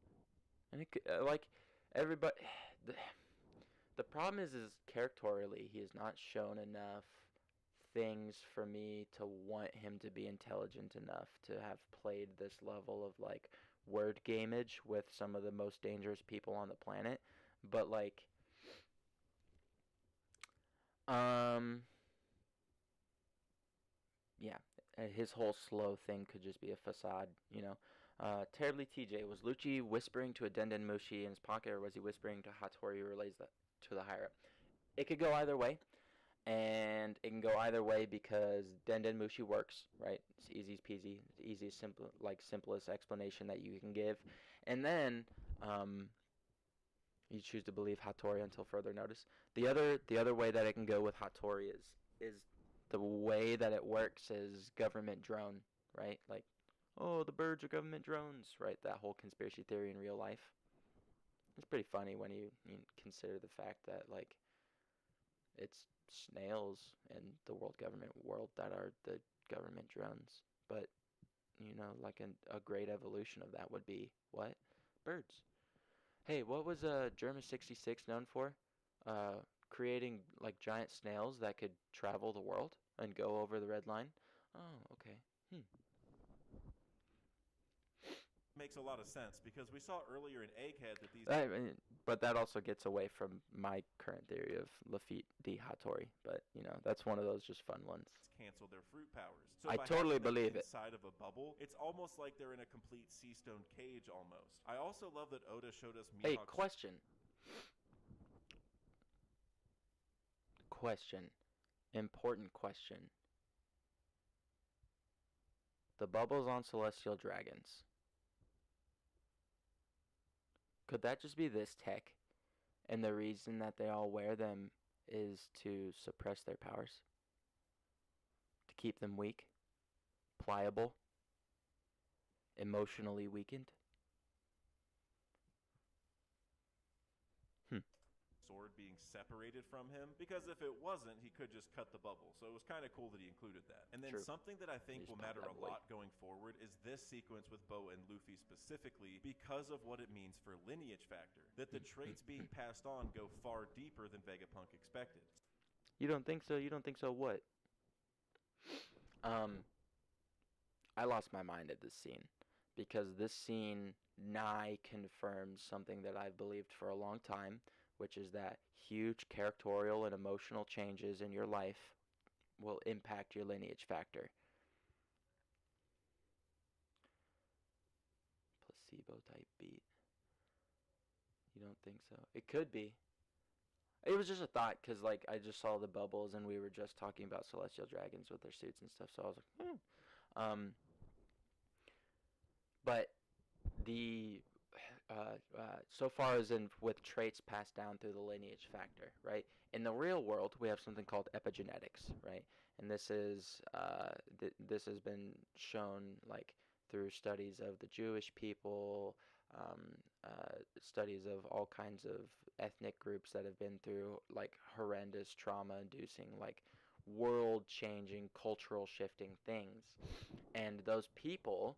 and like everybody. The, the problem is characterally, he has not shown enough things for me to want him to be intelligent enough to have played this level of like word gameage with some of the most dangerous people on the planet. But like, yeah, his whole slow thing could just be a facade, you know. Terribly TJ, was Lucci whispering to a Denden Mushi in his pocket, or was he whispering to Hattori who relays that to the higher up? It could go either way, and it can go either way because Denden Mushi works, right? It's easy peasy, it's easiest, simplest explanation that you can give. And then, you choose to believe Hattori until further notice. The other way that it can go with Hattori is the way that it works is government drone, right? Like, oh, the birds are government drones, right? That whole conspiracy theory in real life. It's pretty funny when you consider the fact that like it's snails in the world government world that are the government drones. But you know, like a great evolution of that would be what? Birds. Hey, what was Germa 66 known for? Creating like giant snails that could travel the world and go over the red line. Oh, okay. makes a lot of sense because we saw earlier in Egghead that these But that also gets away from my current theory of Lafitte D. Hattori. But you know, that's one of those just fun ones. Cancel their fruit powers. So I by totally having them believe it. inside of a bubble, it's almost like they're in a complete sea stone cage almost. I also love that Oda showed us Hey, Mihawk's question. Important question. The bubbles on celestial dragons. Could that just be this tech? And the reason that they all wear them is to suppress their powers? keep them weak, pliable, emotionally weakened. Sword being separated from him, because if it wasn't, he could just cut the bubble. So it was kind of cool that he included that. And then True. something that I think Just will pop matter that a boy. lot going forward is this sequence with Boa and Luffy specifically, because of what it means for lineage factor. That the traits being passed on go far deeper than Vegapunk expected. You don't think so? You don't think so? What? I lost my mind at this scene because this scene nigh confirms something that I've believed for a long time, which is that huge characterial and emotional changes in your life will impact your lineage factor. Placebo type beat. You don't think so? It could be. It was just a thought because, like, I just saw the bubbles and we were just talking about celestial dragons with their suits and stuff. So I was like, but the so far as in with traits passed down through the lineage factor, right? In the real world, we have something called epigenetics, right? And this is this has been shown like through studies of the Jewish people, um, studies of all kinds of ethnic groups that have been through like horrendous trauma-inducing, like world-changing, cultural shifting things, and those people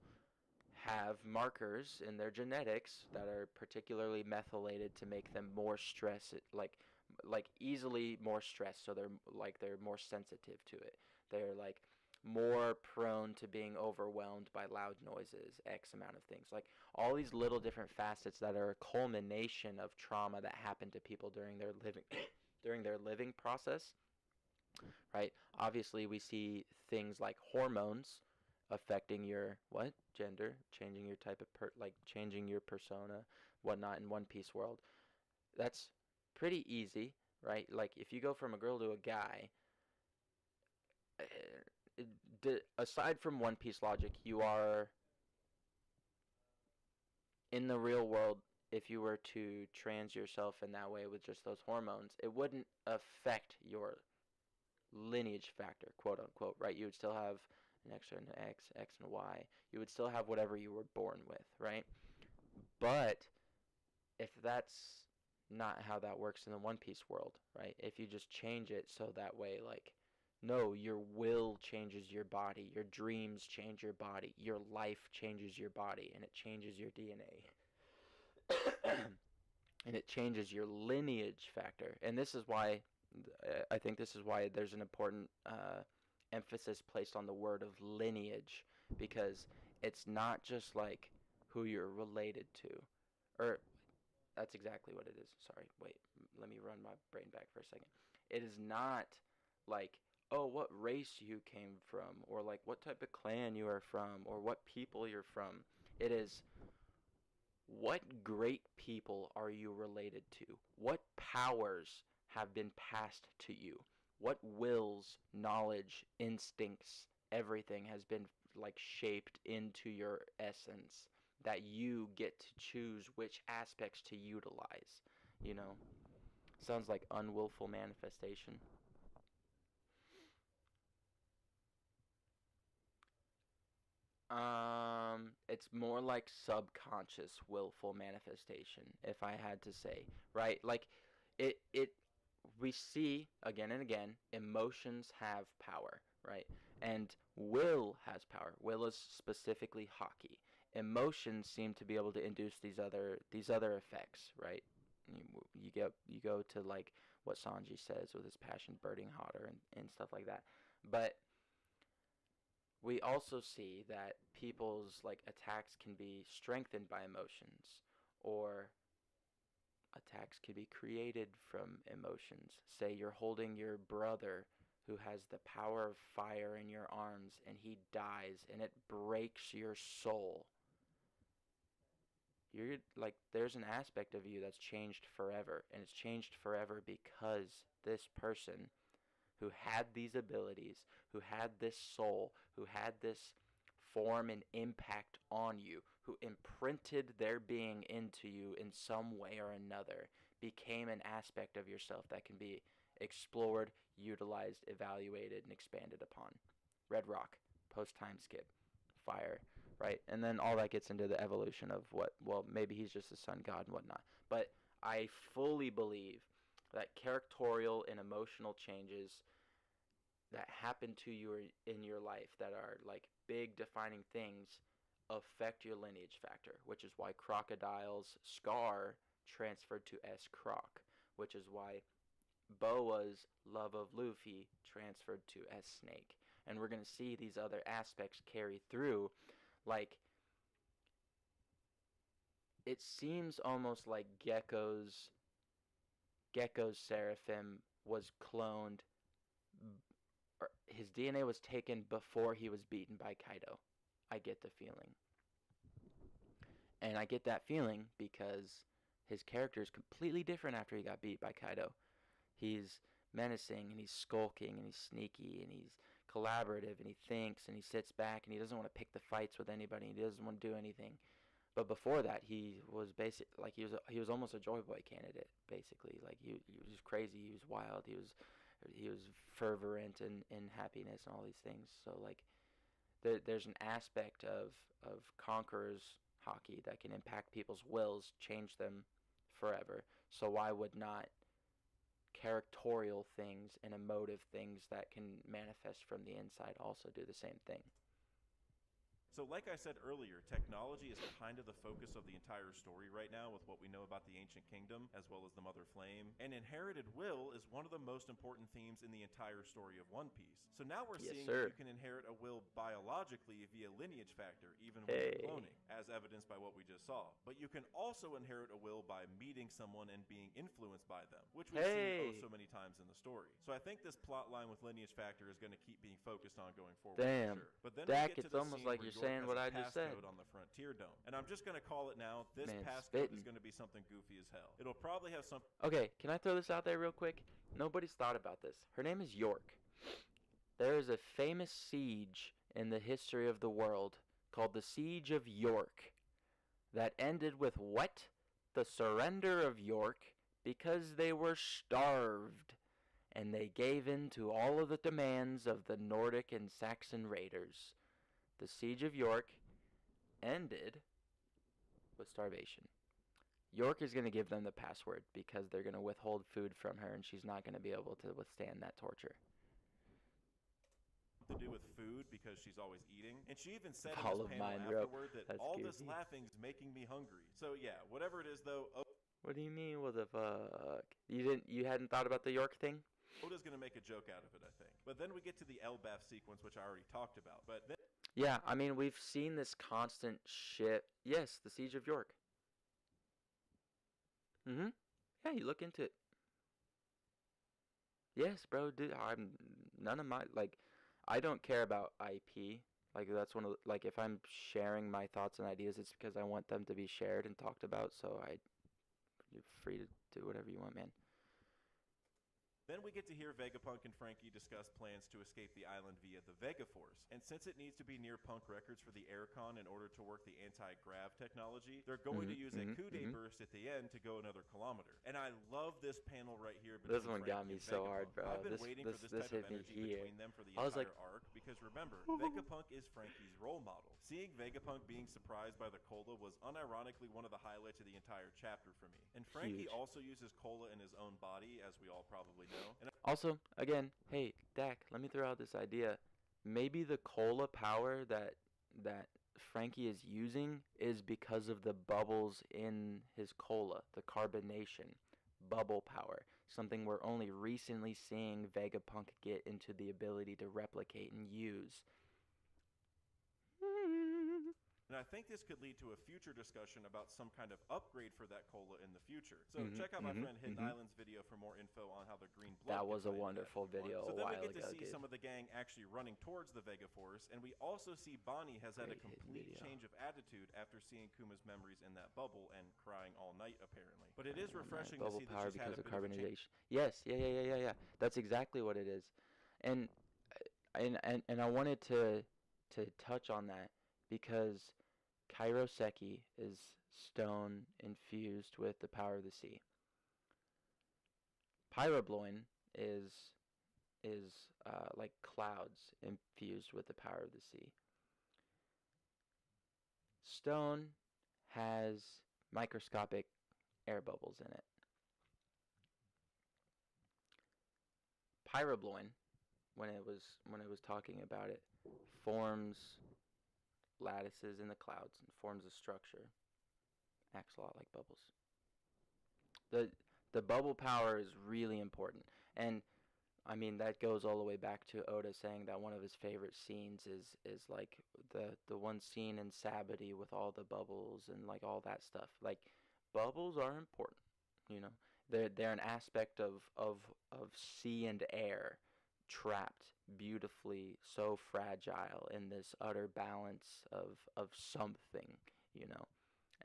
have markers in their genetics that are particularly methylated to make them more stress, like easily more stressed, so they're more sensitive to it. They're like more prone to being overwhelmed by loud noises, X amount of things. Like all these little different facets that are a culmination of trauma that happened to people during their living during their living process, right? Obviously, we see things like hormones affecting your what gender, changing your type of like changing your persona, whatnot in One Piece world. That's pretty easy, right? Like if you go from a girl to a guy, aside from One Piece logic, you are in the real world. If you were to trans yourself in that way with just those hormones, it wouldn't affect your lineage factor, quote unquote, right? You would still have an X and an X, X and a Y. You would still have whatever you were born with, right? But if that's not how that works in the One Piece world, right? If you just change it so that way, like, no, your will changes your body, your dreams change your body, your life changes your body, and it changes your DNA. And it changes your lineage factor. And this is why I think this is why there's an important emphasis placed on the word of lineage, because it's not just like who you're related to, or that's exactly what it is. Sorry, wait, let me run my brain back for a second. It is not like, oh, what race you came from, or like what type of clan you are from, or what people you're from. It is what great people are you related to? What powers have been passed to you? What wills, knowledge, instincts, everything has been like shaped into your essence that you get to choose which aspects to utilize, you know? Sounds like unwillful manifestation. It's more like subconscious willful manifestation, if I had to say, right? Like, it, we see again and again, emotions have power, right? And will has power. Will is specifically hockey. Emotions seem to be able to induce these other effects, right? You go to like what Sanji says with his passion burning hotter and stuff like that, but we also see that people's like attacks can be strengthened by emotions, or attacks can be created from emotions. Say you're holding your brother who has the power of fire in your arms and he dies and it breaks your soul. You're like, there's an aspect of you that's changed forever, and it's changed forever because this person who had these abilities, who had this soul, who had this form and impact on you, who imprinted their being into you in some way or another, became an aspect of yourself that can be explored, utilized, evaluated, and expanded upon, red rock, post time skip, fire, right? And then all that gets into the evolution of maybe he's just a sun god and whatnot. But I fully believe that characterial and emotional changes that happen to you in your life that are like big defining things affect your lineage factor, which is why Crocodile's Scar transferred to S. Croc, which is why Boa's love of Luffy transferred to S. Snake. And we're going to see these other aspects carry through. Like, it seems almost like Gecko's Seraphim was cloned, or his DNA was taken before he was beaten by Kaido. I get the feeling. And I get that feeling because his character is completely different after he got beat by Kaido. He's menacing, and he's skulking, and he's sneaky, and he's collaborative, and he thinks, and he sits back, and he doesn't want to pick the fights with anybody, and he doesn't want to do anything. But before that, he was he was almost a Joy Boy candidate, basically. Like he was crazy, he was wild, he was fervent in happiness and all these things. So like there's an aspect of Conqueror's hockey that can impact people's wills, change them forever. So why would not characterial things and emotive things that can manifest from the inside also do the same thing? So like I said earlier, technology is kind of the focus of the entire story right now with what we know about the Ancient Kingdom, as well as the Mother Flame. And inherited will is one of the most important themes in the entire story of One Piece. So now we're seeing that you can inherit a will biologically via lineage factor, even with cloning, as evidenced by what we just saw. But you can also inherit a will by meeting someone and being influenced by them, which we've seen so many times in the story. So I think this plot line with lineage factor is going to keep being focused on going forward. Damn. For sure. But then Dak, it's almost like you're saying what I just said. On the Frontier Dome. And I'm just going to call it now. This passcode is going to be something goofy as hell. It'll probably have some... Okay, can I throw this out there real quick? Nobody's thought about this. Her name is York. There is a famous siege in the history of the world called the Siege of York that ended with what? The surrender of York because they were starved and they gave in to all of the demands of the Nordic and Saxon raiders. The Siege of York ended with starvation. York is going to give them the password because they're going to withhold food from her and she's not going to be able to withstand that torture. To do with food because she's always eating, and she even said in this panel afterward that all this laughing's making me hungry. So yeah, whatever it is though. What do you mean? What the fuck? You hadn't thought about the York thing? Oda's gonna make a joke out of it, I think. But then we get to the Elbaf sequence, which I already talked about. But then yeah, I mean we've seen this constant shit. Yes, the Siege of York. Yeah, you look into it. Yes, bro. Dude, none of my I don't care about IP. Like that's one of like if I'm sharing my thoughts and ideas, it's because I want them to be shared and talked about. So you're free to do whatever you want, man. Then we get to hear Vegapunk and Frankie discuss plans to escape the island via the Vega Force. And since it needs to be near Punk Records for the aircon in order to work the anti-grav technology, they're going to use a Coup-Day burst at the end to go another kilometer. And I love this panel right here. This one got me so hard, bro. I've been waiting for this type of energy between them for the entire arc, because remember, Vegapunk is Frankie's role model. Seeing Vegapunk being surprised by the cola was unironically one of the highlights of the entire chapter for me. And Frankie also uses cola in his own body, as we all probably know. And also, again, hey, Dak, let me throw out this idea. Maybe the cola power that Frankie is using is because of the bubbles in his cola, the carbonation, bubble power, something we're only recently seeing Vegapunk get into the ability to replicate and use. And I think this could lead to a future discussion about some kind of upgrade for that cola in the future. So check out my friend Hidden Island's video for more info on how the green blood. That was a wonderful video. So then we get to see some of the gang actually running towards the Vega Force, and we also see Bonnie has had a complete change of attitude after seeing Kuma's memories in that bubble and crying all night apparently. But it is refreshing to see that she's had a bit of carbonization. Yes, yeah. That's exactly what it is, and I wanted to touch on that because Kairoseki is stone infused with the power of the sea. Pyrobloin is is like clouds infused with the power of the sea. Stone has microscopic air bubbles in it. Pyrobloin, when it was talking about it, forms lattices in the clouds and forms a structure. Acts a lot like bubbles. The the bubble power is really important. And I mean that goes all the way back to Oda saying that one of his favorite scenes is like the one scene in Sabaody with all the bubbles and like all that stuff. Like bubbles are important, you know. They're an aspect of sea and air trapped beautifully, so fragile in this utter balance of something, you know.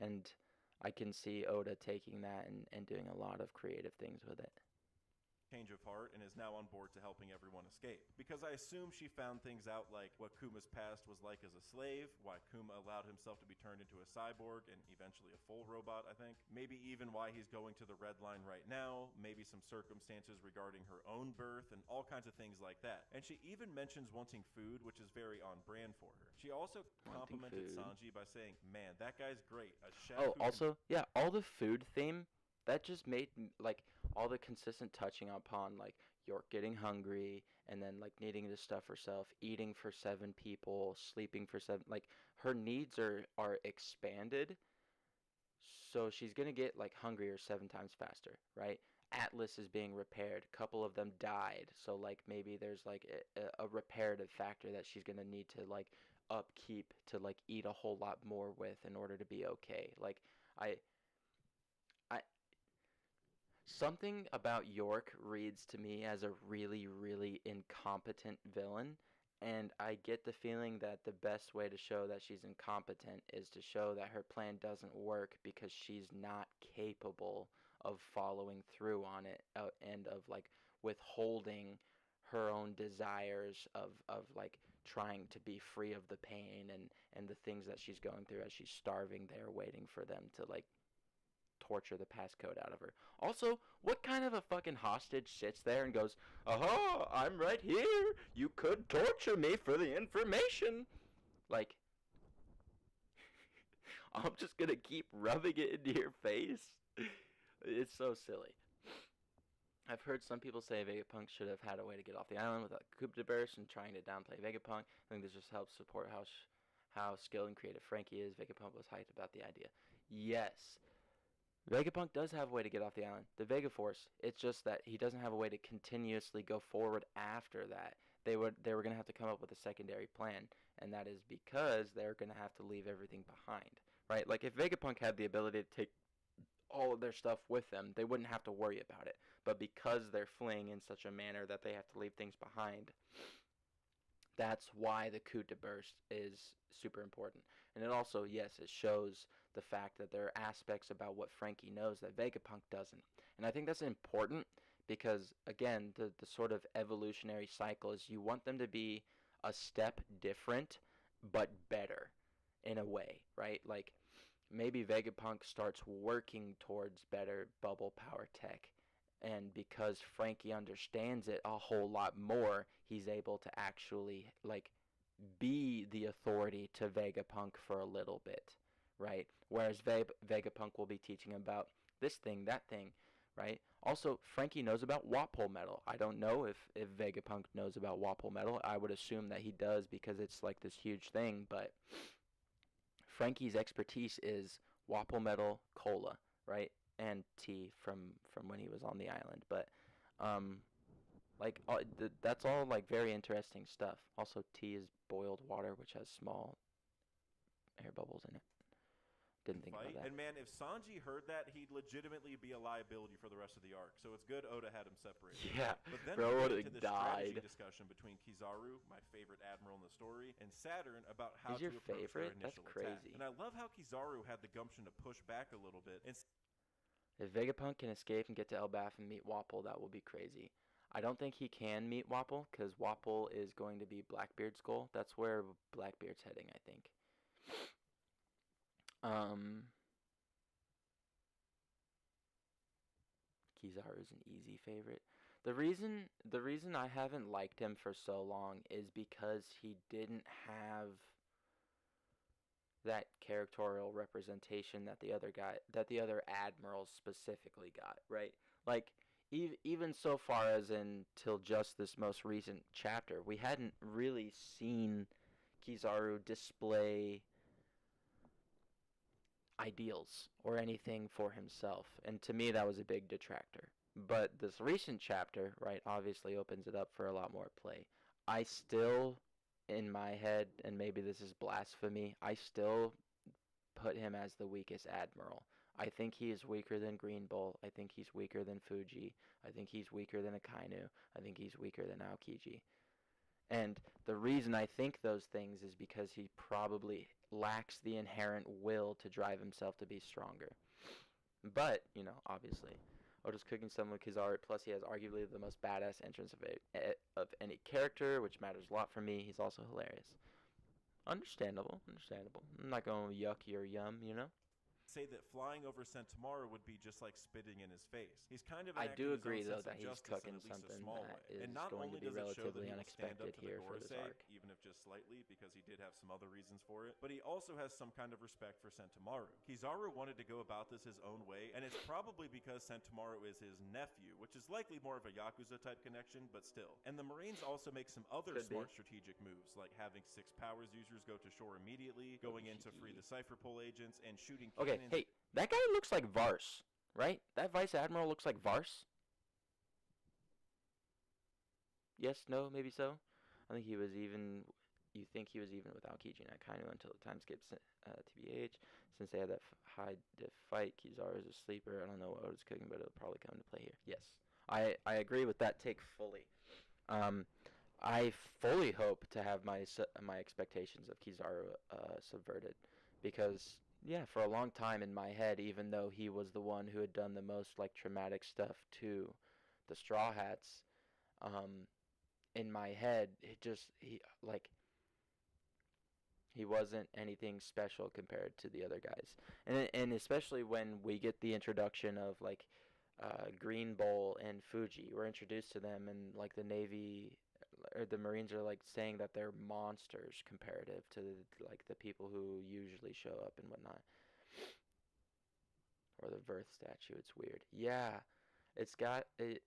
And I can see Oda taking that and doing a lot of creative things with it. change of heart and is now on board to helping everyone escape. Because I assume she found things out like what Kuma's past was like as a slave, why Kuma allowed himself to be turned into a cyborg and eventually a full robot, I think. Maybe even why he's going to the Red Line right now, maybe some circumstances regarding her own birth, and all kinds of things like that. And she even mentions wanting food, which is very on brand for her. She also complimented Sanji by saying, "Man, that guy's great. A chef." Oh, also, yeah, all the food theme that just made like all the consistent touching upon like York getting hungry and then like needing to stuff herself, eating for 7 people, sleeping for 7, like her needs are expanded, so she's gonna get like hungrier 7 times faster, right? Atlas is being repaired. A couple of them died, so like maybe there's like a reparative factor that she's gonna need to like upkeep to like eat a whole lot more with in order to be okay. Like I I something about York reads to me as a really, really incompetent villain, and I get the feeling that the best way to show that she's incompetent is to show that her plan doesn't work because she's not capable of following through on it and of like withholding her own desires of like trying to be free of the pain and the things that she's going through as she's starving there waiting for them to like torture the passcode out of her. Also, what kind of a fucking hostage sits there and goes, "Aha, I'm right here. You could torture me for the information." Like, I'm just gonna keep rubbing it into your face. It's so silly. I've heard some people say Vegapunk should have had a way to get off the island without coup de burst and trying to downplay Vegapunk. I think this just helps support how skilled and creative Frankie is. Vegapunk was hyped about the idea. Yes, Vegapunk does have a way to get off the island, the Vega Force. It's just that he doesn't have a way to continuously go forward after that. They were gonna have to come up with a secondary plan, and that is because they're gonna have to leave everything behind, right? Like if Vegapunk had the ability to take all of their stuff with them, they wouldn't have to worry about it. But because they're fleeing in such a manner that they have to leave things behind, that's why the coup de burst is super important. And it also, yes, it shows the fact that there are aspects about what Frankie knows that Vegapunk doesn't. And I think that's important because, again, the sort of evolutionary cycle is you want them to be a step different, but better in a way, right? Like, maybe Vegapunk starts working towards better bubble power tech. And because Frankie understands it a whole lot more, he's able to actually like be the authority to Vegapunk for a little bit, right? Whereas Vegapunk will be teaching about this thing, that thing, right? Also, Frankie knows about Wapol metal. I don't know if Vegapunk knows about Wapol metal. I would assume that he does because it's like this huge thing, but Frankie's expertise is Wapol metal, cola, right? And tea from when he was on the island. But like that's all like very interesting stuff. Also, tea is boiled water, which has small air bubbles in it. Didn't think about that. And man, if Sanji heard that, he'd legitimately be a liability for the rest of the arc. So it's good Oda had him separated. Yeah, But then bro we would get into have this died. strategy discussion between Kizaru, my favorite admiral in the story, and Saturn about how Is to your approach favorite? their That's initial crazy. attack. And I love how Kizaru had the gumption to push back a little bit. And If Vegapunk can escape and get to Elbaf and meet Wapol, that will be crazy. I don't think he can meet Wapol because Wapol is going to be Blackbeard's goal. That's where Blackbeard's heading, I think. Kizaru's an easy favorite. The reason I haven't liked him for so long is because he didn't have that characterial representation that the other admirals specifically got, right? Like even so far as until just this most recent chapter, we hadn't really seen Kizaru display ideals or anything for himself, and to me that was a big detractor. But this recent chapter, right, obviously opens it up for a lot more play. I still, in my head, and maybe this is blasphemy, I still put him as the weakest admiral. I think he is weaker than Green Bull. I think he's weaker than Fuji. I think he's weaker than Akainu. I think he's weaker than Aokiji. And the reason I think those things is because he probably lacks the inherent will to drive himself to be stronger. But, obviously, Oda's cooking someone with Kizaru, plus he has arguably the most badass entrance of any character, which matters a lot for me. He's also hilarious. Understandable. I'm not going yucky or yum. Say that flying over Sentomaru would be just like spitting in his face. He's kind of I enacting do his agree, own though, sense that of he's justice cooking in at least a something small that way. is And not going only to be does it show that relatively he will stand up unexpected to the here for this Gorosei, arc. even if just slightly, because he did have some other reasons for it, but he also has some kind of respect for Sentomaru. Kizaru wanted to go about this his own way, and it's probably because Sentomaru is his nephew, which is likely more of a Yakuza-type connection, but still. And the Marines also make some other smart strategic moves, like having 6 powers users go to shore immediately, going in to free the Cypher Pull agents, and shooting Okay, cannons. hey, that guy looks like Vars, right? That Vice Admiral looks like Vars? Yes, no, maybe so? I think he was even... You think he was even with Aokiji and Akainu until the time skips TBH. Since they had that high diff fight, Kizaru is a sleeper. I don't know what Oda's cooking, but it'll probably come into play here. Yes, I agree with that take fully. I fully hope to have my expectations of Kizaru subverted, because yeah, for a long time in my head, even though he was the one who had done the most like traumatic stuff to the Straw Hats, in my head he wasn't anything special compared to the other guys, and especially when we get the introduction of like Green Bull and Fuji, we're introduced to them, and like the Navy or the Marines are like saying that they're monsters comparative to like the people who usually show up and whatnot. Or the Verth statue, it's weird. Yeah, it's got it.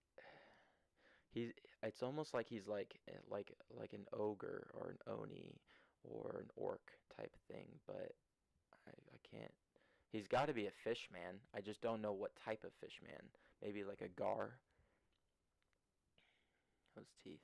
It's almost like he's like an ogre or an oni or an orc type thing, but I can't. He's got to be a fish man. I just don't know what type of fish man. Maybe like a gar. Those teeth.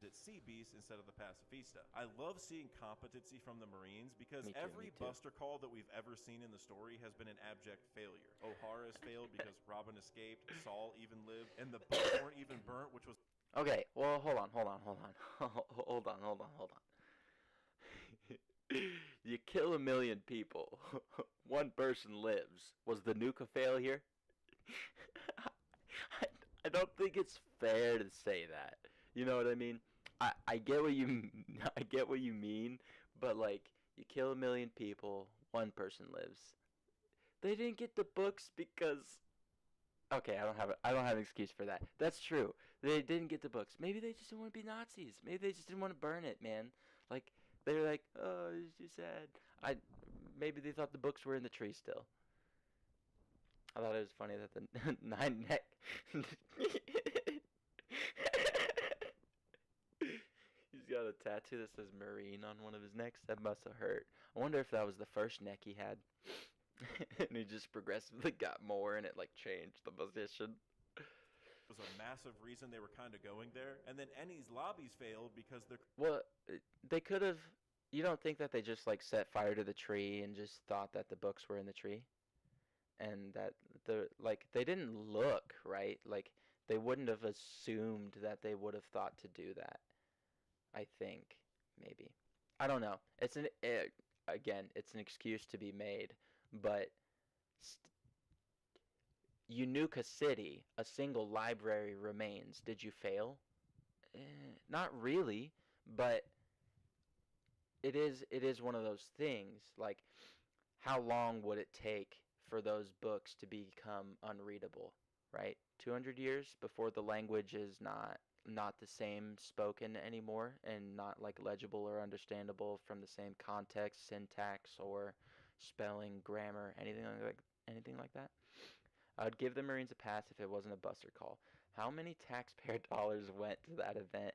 Sea Beast instead of the Pacifista. I love seeing competency from the Marines because Me too, every me too. buster call that we've ever seen in the story has been an abject failure. O'Hara has failed because Robin escaped, Saul even lived, and the boats weren't even burnt, which was... Okay, well, hold on. You kill 1 million people. 1 person lives. Was the nuke a failure? I don't think it's fair to say that. You know what I mean? I get what you mean, but like you kill 1 million people, 1 person lives. They didn't get the books because okay, I don't have an excuse for that. That's true. They didn't get the books. Maybe they just didn't want to be Nazis. Maybe they just didn't want to burn it, man. Like they were like, oh, it's too sad. Maybe they thought the books were in the tree still. I thought it was funny that the 9 neck. He's got a tattoo that says Marine on one of his necks. That must have hurt. I wonder if that was the first neck he had. And he just progressively got more, and it like changed the position. Was a massive reason they were kind of going there. And then Eni's lobbies failed because they're... Well, they could have... You don't think that they just like set fire to the tree and just thought that the books were in the tree? And that they didn't look, right? Like they wouldn't have assumed that they would have thought to do that. I think maybe. I don't know. Again, it's an excuse to be made, but you nuke a city, a single library remains. Did you fail? Not really, but it is one of those things. Like, how long would it take for those books to become unreadable, right? 200 years before the language is not the same spoken anymore and not like legible or understandable from the same context, syntax, or spelling, grammar, anything like that. I would give the Marines a pass if it wasn't a buster call. How many taxpayer dollars went to that event?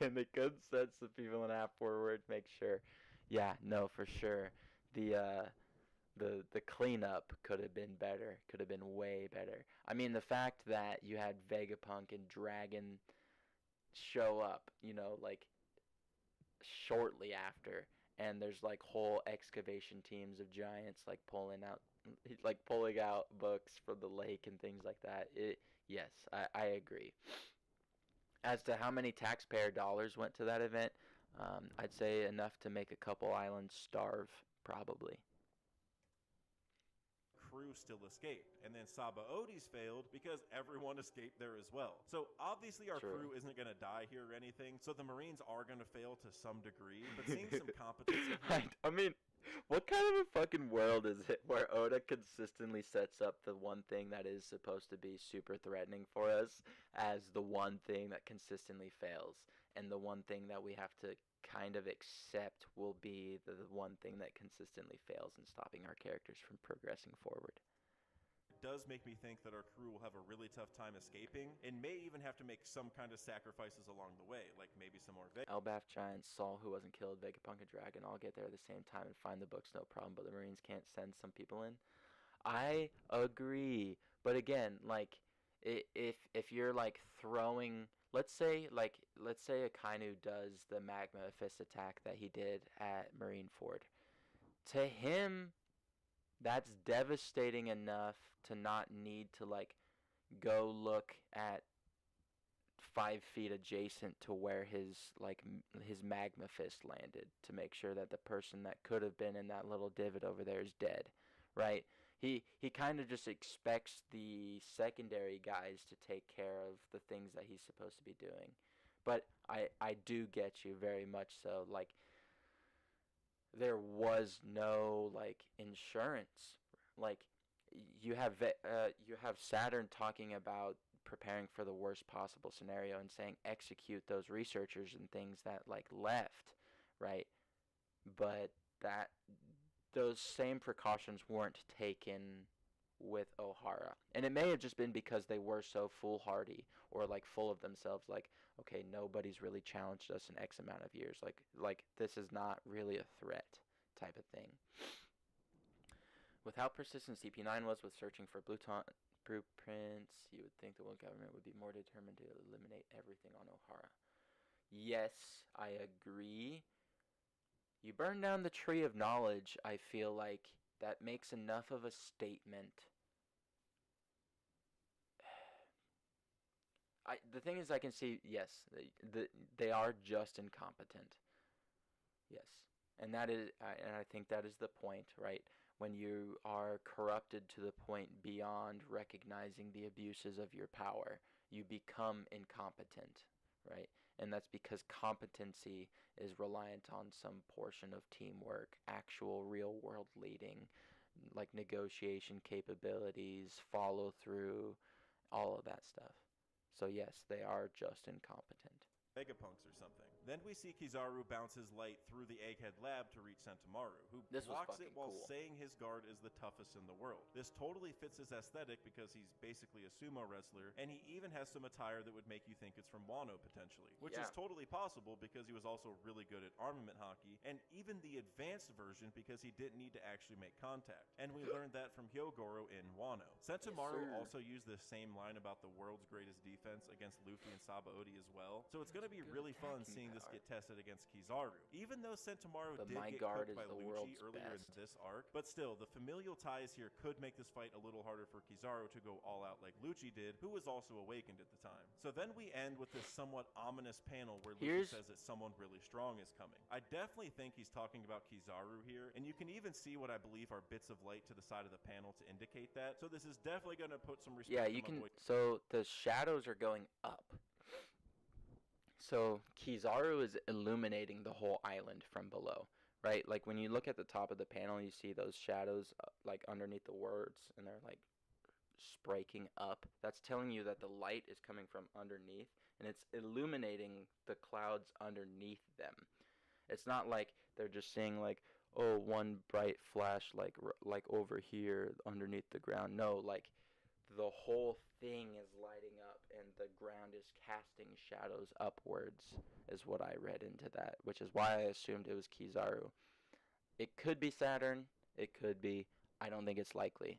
And the good sense of people in half forward make sure. Yeah, no, for sure. The the cleanup could have been better. Could have been way better. I mean, the fact that you had Vegapunk and Dragon show up, like shortly after, and there's like whole excavation teams of giants like pulling out books from the lake and things like that. Yes, I agree. As to how many taxpayer dollars went to that event, I'd say enough to make a couple islands starve, probably. Crew still escaped, and then Sabaodi's failed because everyone escaped there as well. So obviously our True. crew isn't going to die here or anything, so the Marines are going to fail to some degree, but seeing some competency here... I mean, what kind of a fucking world is it where Oda consistently sets up the one thing that is supposed to be super threatening for us as the one thing that consistently fails, and the one thing that we have to kind of accept will be the one thing that consistently fails in stopping our characters from progressing forward? does make me think that our crew will have a really tough time escaping and may even have to make some kind of sacrifices along the way, like maybe some more Elbaf Giant, Saul who wasn't killed, Vegapunk and Dragon all get there at the same time and find the books, no problem, but the Marines can't send some people in. I agree, but again, like if you're like throwing, let's say Akainu does the Magma Fist attack that he did at Marineford. To him, that's devastating enough to not need to like go look at 5 feet adjacent to where his magma fist landed to make sure that the person that could have been in that little divot over there is dead, right? He kind of just expects the secondary guys to take care of the things that he's supposed to be doing. But I do get you very much so. Like, there was no like insurance. Like, you have Saturn talking about preparing for the worst possible scenario and saying execute those researchers and things that like left, right? But that those same precautions weren't taken with O'Hara. And it may have just been because they were so foolhardy or like full of themselves, like, okay, nobody's really challenged us in X amount of years. Like this is not really a threat type of thing. With how persistent CP9 was with searching for blueprints, you would think the world government would be more determined to eliminate everything on O'Hara. Yes, I agree. You burn down the tree of knowledge, I feel like that makes enough of a statement. The thing is, I can see, yes, they are just incompetent. Yes, and I think that is the point, right? When you are corrupted to the point beyond recognizing the abuses of your power, you become incompetent, right? And that's because competency is reliant on some portion of teamwork, actual real world leading, like negotiation capabilities, follow through, all of that stuff. So yes, they are just incompetent. Vegapunks or something. Then we see Kizaru bounce his light through the Egghead lab to reach Sentamaru, who blocks it while saying his guard is the toughest in the world. This totally fits his aesthetic because he's basically a sumo wrestler, and he even has some attire that would make you think it's from Wano potentially, which is totally possible because he was also really good at armament hockey, and even the advanced version because he didn't need to actually make contact. And we learned that from Hyogoro in Wano. Sentamaru also used the same line about the world's greatest defense against Luffy and Sabaody as well, so it's going to be really fun seeing this get tested against Kizaru. Even though Sentamaru did get cooked by Lucci earlier in this arc, but still, the familial ties here could make this fight a little harder for Kizaru to go all out like Lucci did, who was also awakened at the time. So then we end with this somewhat ominous panel where Lucci says that someone really strong is coming. I definitely think he's talking about Kizaru here, and you can even see what I believe are bits of light to the side of the panel to indicate that, so this is definitely going to put some respect. Yeah, you can, so the shadows are going up. So Kizaru is illuminating the whole island from below, right? Like when you look at the top of the panel, you see those shadows like underneath the words, and they're like breaking up, that's telling you that the light is coming from underneath and it's illuminating the clouds underneath them. It's not like they're just seeing like, oh, one bright flash like over here underneath the ground. No, like the whole thing is lighting up and the ground is casting shadows upwards is what I read into that, which is why I assumed it was Kizaru. It could be Saturn, it could be. I don't think it's likely.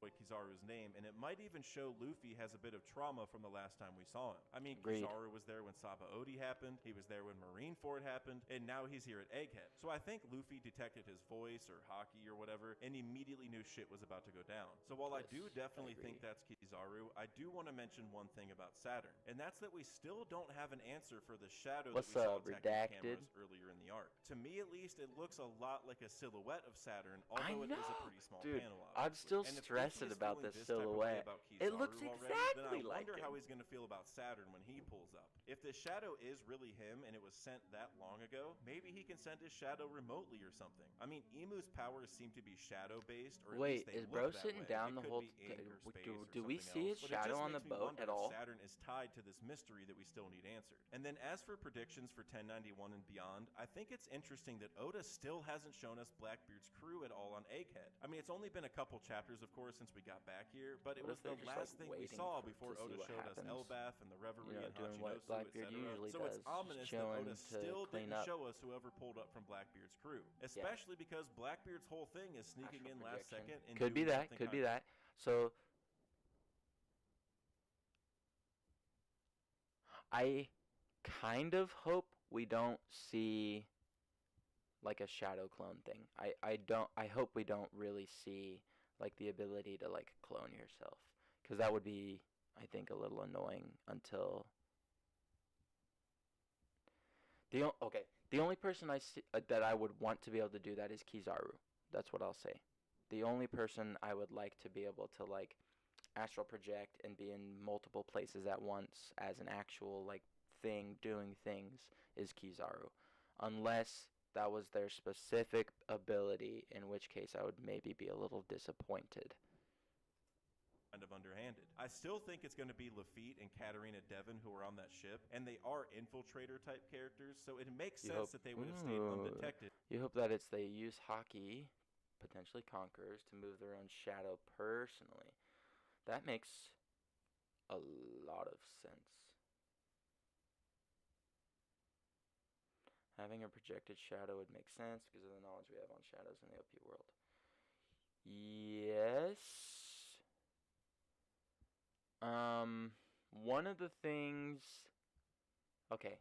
Kizaru's name, and it might even show Luffy has a bit of trauma from the last time we saw him. I mean, Agreed. Kizaru was there when Sabaody happened, he was there when Marineford happened, and now he's here at Egghead. So I think Luffy detected his voice or haki or whatever, and immediately knew shit was about to go down. So while I do definitely think that's Kizaru, I do want to mention one thing about Saturn, and that's that we still don't have an answer for the shadow that we saw attacking cameras earlier in the arc. To me, at least, it looks a lot like a silhouette of Saturn, although it is a pretty small panel, obviously. I'm still stressing about this silhouette. It looks exactly like him. I wonder how he's going to feel about Saturn when he pulls up. If the shadow is really him and it was sent that long ago, maybe he can send his shadow remotely or something. I mean, Imu's powers seem to be shadow-based, or at least they is bro look that sitting way. down the whole do we see his shadow on the boat at all? Saturn is tied to this mystery that we still need answered. And then as for predictions for 1091 and beyond, I think it's interesting that Oda still hasn't shown us Blackbeard's crew at all on Egghead. I mean, it's only been a couple chapters, of course, since we got back here, but it was the last thing we saw before Oda showed us Elbaf and the Reverie and Hachinosu, etc. So it's ominous that Oda still didn't show us whoever pulled up from Blackbeard's crew, especially because Blackbeard's whole thing is sneaking in last second and could be that. So I kind of hope we don't see like a shadow clone thing. I hope we don't really see like the ability to like clone yourself, because that would be, I think, a little annoying until the only person I see that I would want to be able to do that is Kizaru. That's what I'll say. The only person I would like to be able to like astral project and be in multiple places at once as an actual like thing doing things is Kizaru, unless that was their specific ability, in which case I would maybe be a little disappointed. Kind of underhanded. I still think it's going to be Lafitte and Katarina Devon who are on that ship, and they are infiltrator type characters, so it makes sense that they would have stayed undetected. You hope that they use Haki, potentially Conquerors, to move their own shadow personally. That makes a lot of sense. Having a projected shadow would make sense because of the knowledge we have on shadows in the OP world. Yes. One of the things. Okay.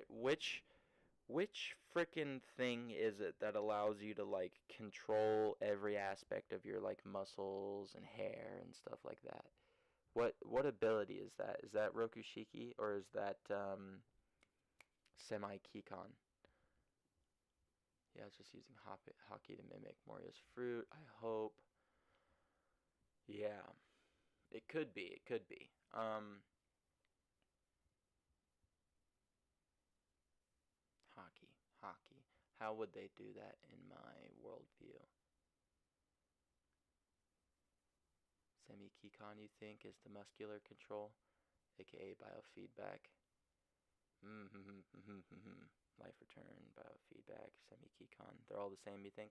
Which frickin' thing is it that allows you to like control every aspect of your like muscles and hair and stuff like that? What ability is that? Is that Rokushiki or is that Semi-Kikon? Yeah, it's just using Haki to mimic Moria's fruit. I hope. Yeah. It could be. Haki. How would they do that in my worldview? Semi-Kikon, you think, is the muscular control, aka biofeedback. Life return, biofeedback, Semi-Kikon. They're all the same, you think?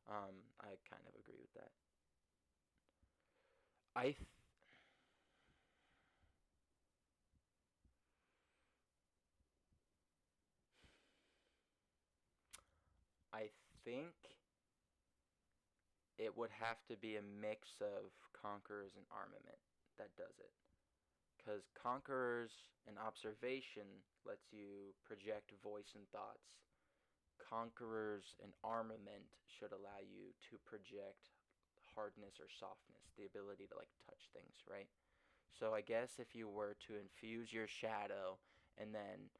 I kind of agree with that. I think it would have to be a mix of Conquerors and Armament that does it. Because Conquerors and Observation lets you project voice and thoughts. Conquerors and Armament should allow you to project hardness or softness, the ability to like touch things, right? So I guess if you were to infuse your shadow and then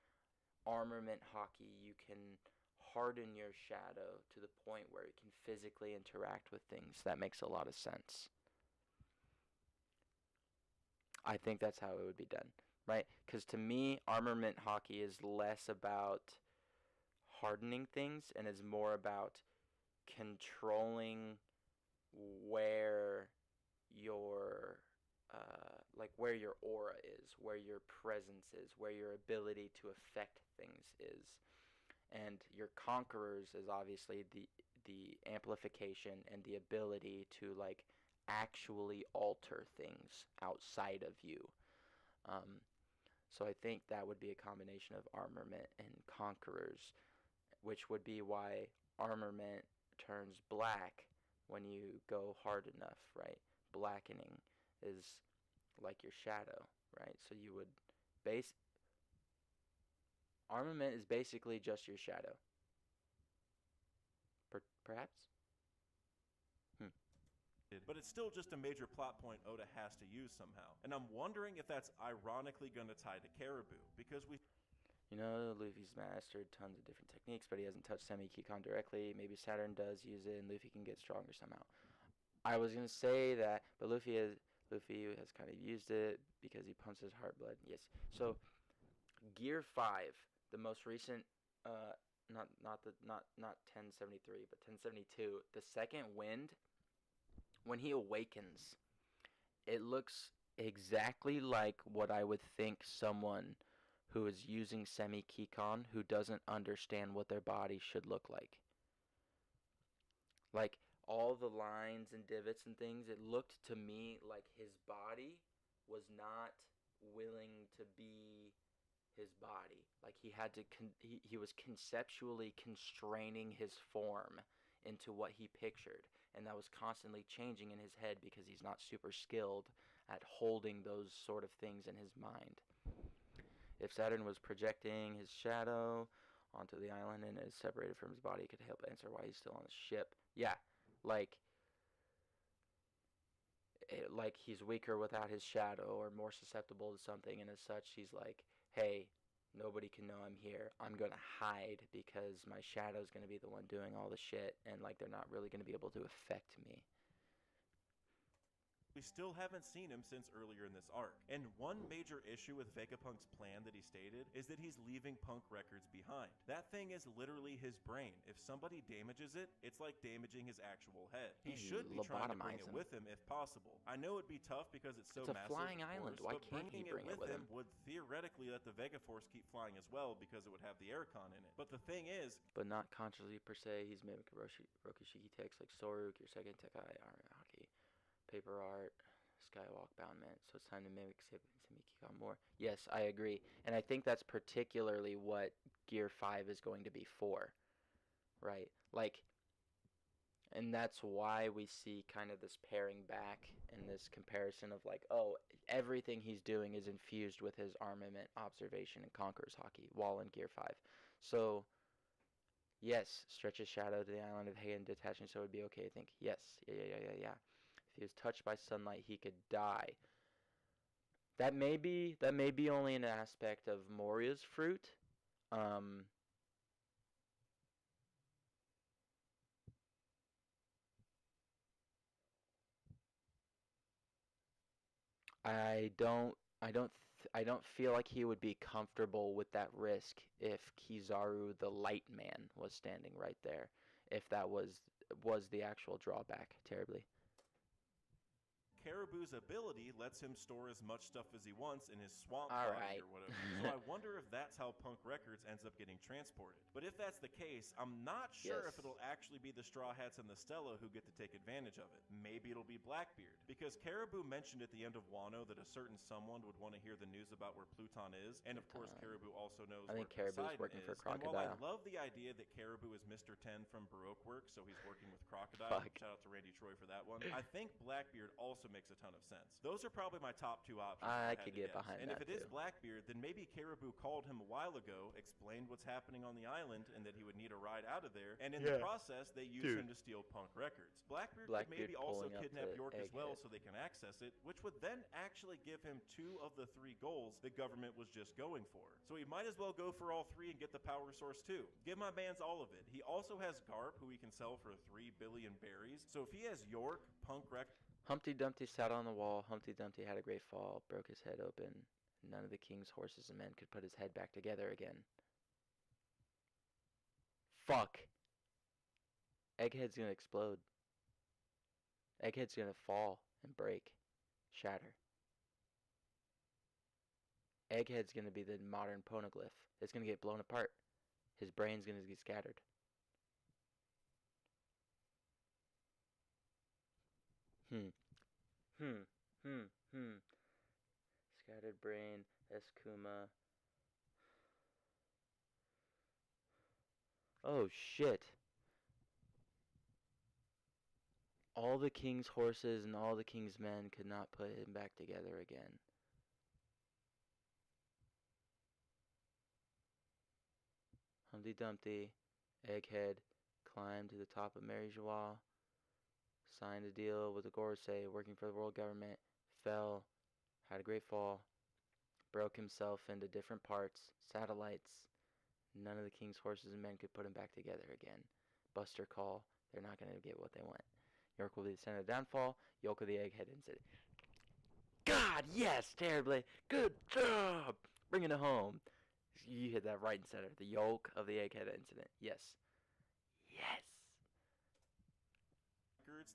Armament Haki, you can harden your shadow to the point where it can physically interact with things. That makes a lot of sense. I think that's how it would be done, right? Because to me, Armament Haki is less about hardening things and is more about controlling where your where your aura is, where your presence is, where your ability to affect things is. And your conquerors is obviously the amplification and the ability to like actually alter things outside of you. Um, so I think that would be a combination of armament and conquerors, which would be why armament turns black when you go hard enough, right? Blackening is like your shadow, right? So you would base armament is basically just your shadow. Perhaps? But it's still just a major plot point Oda has to use somehow. And I'm wondering if that's ironically going to tie to Caribou, because we... You know, Luffy's mastered tons of different techniques, but he hasn't touched Semi-Kikon directly. Maybe Saturn does use it, and Luffy can get stronger somehow. I was going to say that, but Luffy has kind of used it because he pumps his heart blood. Yes. So, Gear 5, the most recent, not 1073, but 1072, the second wind, when he awakens, it looks exactly like what I would think someone who is using Semi-Kikon who doesn't understand what their body should look like. Like, all the lines and divots and things, it looked to me like his body was not willing to be his body. Like, he had to, he was conceptually constraining his form into what he pictured. And that was constantly changing in his head because he's not super skilled at holding those sort of things in his mind. If Saturn was projecting his shadow onto the island and is separated from his body, it could help answer why he's still on the ship. Yeah, like he's weaker without his shadow or more susceptible to something, and as such, he's like, hey, nobody can know I'm here. I'm going to hide because my shadow's going to be the one doing all the shit, and like they're not really going to be able to affect me. We still haven't seen him since earlier in this arc. And one major issue with Vegapunk's plan that he stated is that he's leaving Punk records behind. That thing is literally his brain. If somebody damages it, it's like damaging his actual head. He should be trying to bring it with him if possible. I know it'd be tough because it's so massive. It's a flying island. Why can't he bring it with him? Would theoretically let the Vega Force keep flying as well because it would have the aircon in it. But the thing is... But not consciously per se. He's mimicking Rokushiki text like Soruk, your second Tekai, Araki. Paper art, Skywalk Boundment, so it's time to mimic Semi-Kikon more. Yes, I agree. And I think that's particularly what Gear 5 is going to be for, right? Like, and that's why we see kind of this pairing back and this comparison of like, oh, everything he's doing is infused with his armament, observation, and Conqueror's Haki, while in Gear 5. So, yes, stretch his shadow to the island of Heian detaching so it would be okay, I think. Yes, yeah. If he was touched by sunlight, he could die. That may be only an aspect of Moria's fruit. I don't feel like he would be comfortable with that risk if Kizaru the Light Man was standing right there. If that was the actual drawback, terribly. Caribou's ability lets him store as much stuff as he wants in his swamp body or whatever. So I wonder if that's how Punk Records ends up getting transported. But if that's the case, I'm not sure if it'll actually be the Straw Hats and the Stella who get to take advantage of it. Maybe it'll be Blackbeard. Because Caribou mentioned at the end of Wano that a certain someone would want to hear the news about where Pluton is, and of course Caribou also knows where Poseidon working is. for Crocodile. And while I love the idea that Caribou is Mr. 10 from Baroque Works, so he's working with Crocodile, shout out to Randy Troy for that one, I think Blackbeard also makes a ton of sense. Those are probably my top two options. I could get behind that. And if it is Blackbeard, then maybe Caribou called him a while ago, explained what's happening on the island, and that he would need a ride out of there, and in the process, they use him to steal Punk Records. Blackbeard could maybe also kidnap York as well so they can access it, which would then actually give him 2 of the 3 goals the government was just going for. So he might as well go for all 3 and get the power source too. Give my man's all of it. He also has Garp, who he can sell for 3 billion berries. So if he has York, Punk Records... Humpty Dumpty sat on the wall. Humpty Dumpty had a great fall, broke his head open. None of the king's horses and men could put his head back together again. Fuck. Egghead's gonna explode. Egghead's gonna fall and break, shatter. Egghead's gonna be the modern poneglyph. It's gonna get blown apart. His brain's gonna get scattered. Hmm. Hmm. Hmm. Hmm. Scattered brain, Eskuma. Oh shit. All the king's horses and all the king's men could not put him back together again. Humpty Dumpty, Egghead, climbed to the top of Mary Joie, signed a deal with the Gorsay, working for the world government, fell, had a great fall, broke himself into different parts, satellites. None of the king's horses and men could put him back together again. Buster call, they're not going to get what they want. York will be the center of the downfall, Yolk of the Egghead incident. God, yes, terribly. Good job. Bringing it home. You hit that right in center. The Yolk of the Egghead incident. Yes. Yes.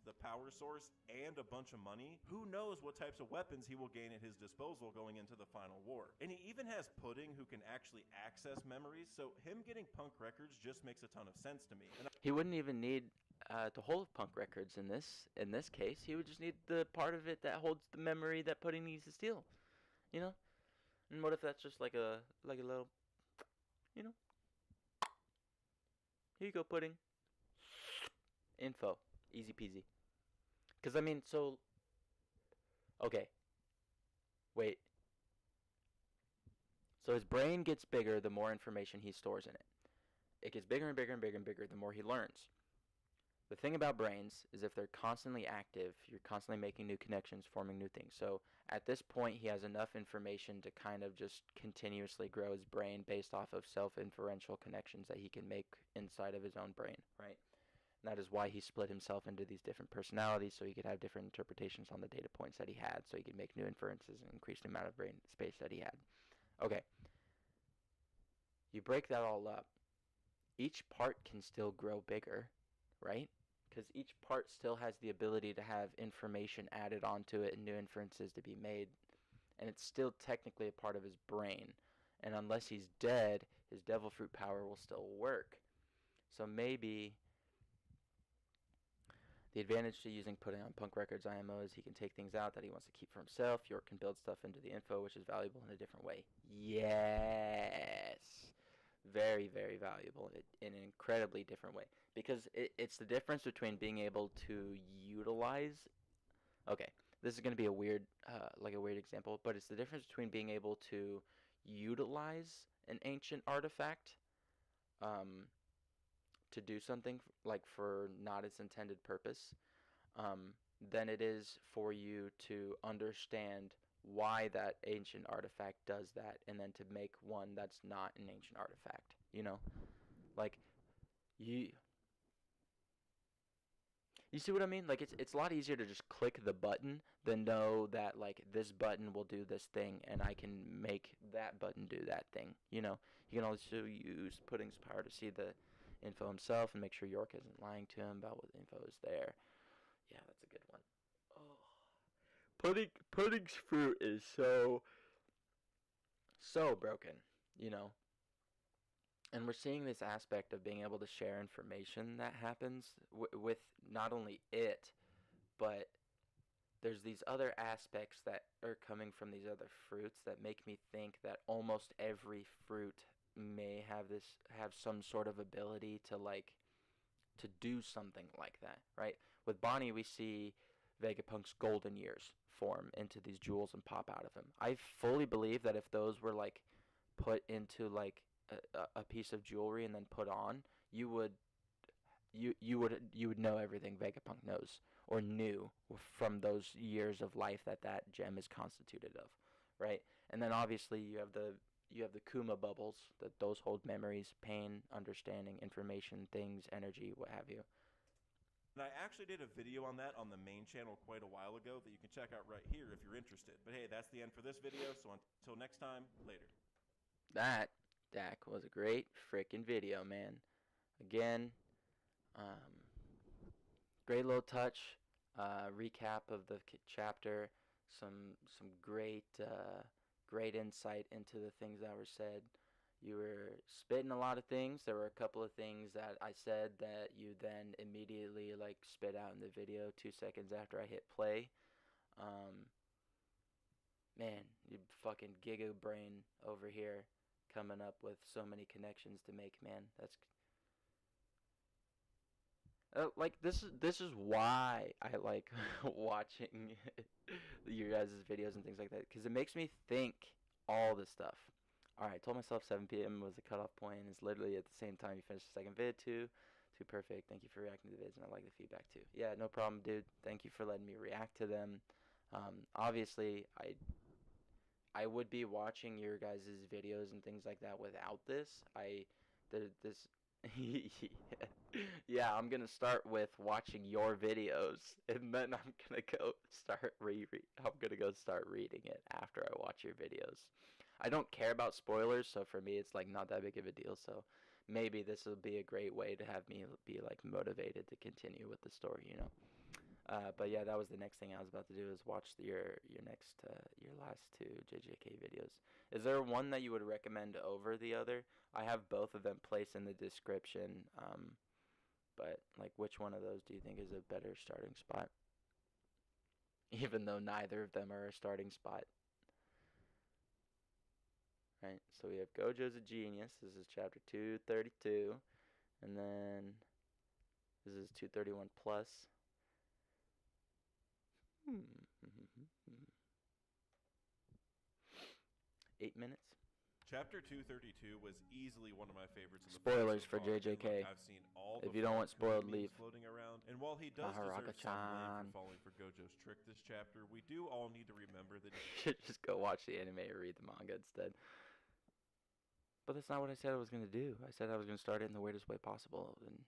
The power source, and a bunch of money, who knows what types of weapons he will gain at his disposal going into the final war. And he even has Pudding, who can actually access memories, so him getting Punk Records just makes a ton of sense to me. He wouldn't even need the whole of Punk Records in this case. He would just need the part of it that holds the memory that Pudding needs to steal. You know? And what if that's just like a little, you know? Here you go, Pudding. Info. Easy peasy. Because, I mean, so... Okay. Wait. So his brain gets bigger the more information he stores in it. It gets bigger and bigger and bigger and bigger the more he learns. The thing about brains is if they're constantly active, you're constantly making new connections, forming new things. So at this point, he has enough information to kind of just continuously grow his brain based off of self-inferential connections that he can make inside of his own brain, right? And that is why he split himself into these different personalities, so he could have different interpretations on the data points that he had, so he could make new inferences and increase the amount of brain space that he had. Okay. You break that all up. Each part can still grow bigger, right? Because each part still has the ability to have information added onto it and new inferences to be made. And it's still technically a part of his brain. And unless he's dead, his devil fruit power will still work. So maybe the advantage to using Pudding on Punk Records IMO is he can take things out that he wants to keep for himself. York can build stuff into the info, which is valuable in a different way. Yes! Very, very valuable in an incredibly different way. Because it's the difference between being able to utilize... Okay, this is going to be a weird example, but it's the difference between being able to utilize an ancient artifact to do something for not its intended purpose than it is for you to understand why that ancient artifact does that and then to make one that's not an ancient artifact, you know? Like, you see what I mean? Like, it's a lot easier to just click the button than know that, like, this button will do this thing and I can make that button do that thing, you know? You can also use Pudding's power to see the info himself and make sure York isn't lying to him about what info is there. Yeah, that's a good one. Oh. Pudding's fruit is so broken, you know? And we're seeing this aspect of being able to share information that happens with not only it, but there's these other aspects that are coming from these other fruits that make me think that almost every fruit may have some sort of ability to do something like that, right? With Bonnie, we see Vegapunk's golden years form into these jewels and pop out of him. I fully believe that if those were put into a piece of jewelry and then put on, you would know everything Vegapunk knows or knew from those years of life that gem is constituted of, right? And then obviously you have the Kuma bubbles, that those hold memories, pain, understanding, information, things, energy, what have you. And I actually did a video on that on the main channel quite a while ago that you can check out right here if you're interested. But hey, that's the end for this video, so until next time, later. That, Dak, was a great freaking video, man. Again, great little touch. recap of the chapter, some great insight into the things that were said. You were spitting a lot of things. There were a couple of things that I said that you then immediately like spit out in the video 2 seconds after I hit play. Man, you fucking giga brain over here coming up with so many connections to make, man. That's like this is why I like watching your guys' videos and things like that, because it makes me think all this stuff. All right, I told myself 7 p.m. was the cutoff point, and it's literally at the same time you finish the second vid too. Too perfect. Thank you for reacting to the vids, and I like the feedback too. Yeah, no problem, dude. Thank you for letting me react to them. Obviously, I would be watching your guys' videos and things like that without this. This yeah, I'm gonna start with watching your videos, and then I'm gonna go start reading it after I watch your videos. I don't care about spoilers, so for me it's like not that big of a deal. So maybe this will be a great way to have me be like motivated to continue with the story, you know. But yeah, that was the next thing I was about to do, is watch your last two JJK videos. Is there one that you would recommend over the other? I have both of them placed in the description, but like which one of those do you think is a better starting spot? Even though neither of them are a starting spot. Right, so we have Gojo's a Genius. This is chapter 232, and then this is 231 plus. 8 minutes. Chapter 232 was easily one of my favorites in the Spoilers book for so far. JJK. Look, I've seen all if you don't want spoiled, leave. Floating around, and while he does deserve some blame for falling for Gojo's trick this chapter, we do all need to remember that he should just go watch the anime or read the manga instead. But that's not what I said I was gonna do. I said I was gonna start it in the weirdest way possible. And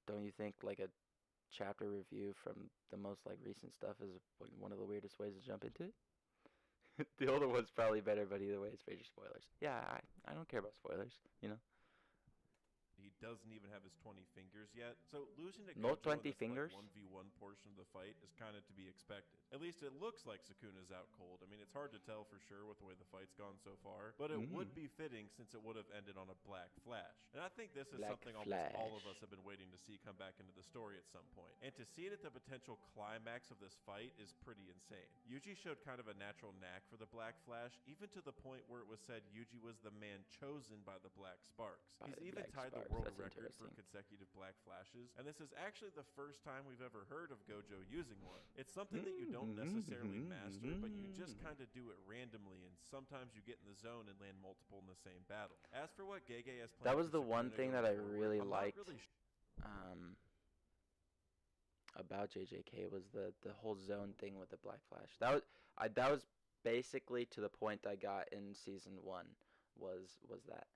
don't you think like a chapter review from the most like recent stuff is one of the weirdest ways to jump into it? The older one's probably better, but either way, it's major spoilers. Yeah, I don't care about spoilers, you know. He doesn't even have his 20 fingers yet, so losing to no Gojo 20 in this fingers? Like 1v1 portion of the fight is kind of to be expected. At least it looks like Sukuna's out cold. I mean, it's hard to tell for sure with the way the fight's gone so far, but it would be fitting since it would have ended on a black flash. And I think this is something almost all of us have been waiting to see come back into the story at some point. And to see it at the potential climax of this fight is pretty insane. Yuji showed kind of a natural knack for the black flash, even to the point where it was said Yuji was the man chosen by the Black Sparks. He's even tied the world record for consecutive black flashes, and this is actually the first time we've ever heard of Gojo using one. It's something that you don't necessarily master, but you just kind of do it randomly, and sometimes you get in the zone and land multiple in the same battle. As for what Gege has planned, that was the one thing that I really liked about JJK was the whole zone thing with the black flash. That was basically to the point I got in season 1 was that.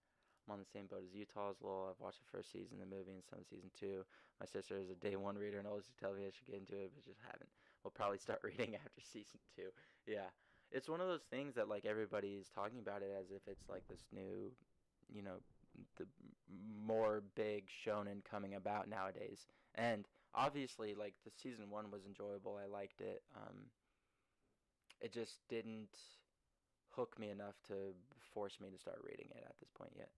I'm on the same boat as Utah as well. I've watched the first season of the movie and some of season 2. My sister is a day 1 reader and always tells me I should get into it, but just haven't. We'll probably start reading after season 2. Yeah. It's one of those things that like everybody is talking about it as if it's like this new, you know, the more big shonen coming about nowadays. And obviously like the season 1 was enjoyable. I liked it. It just didn't hook me enough to force me to start reading it at this point yet.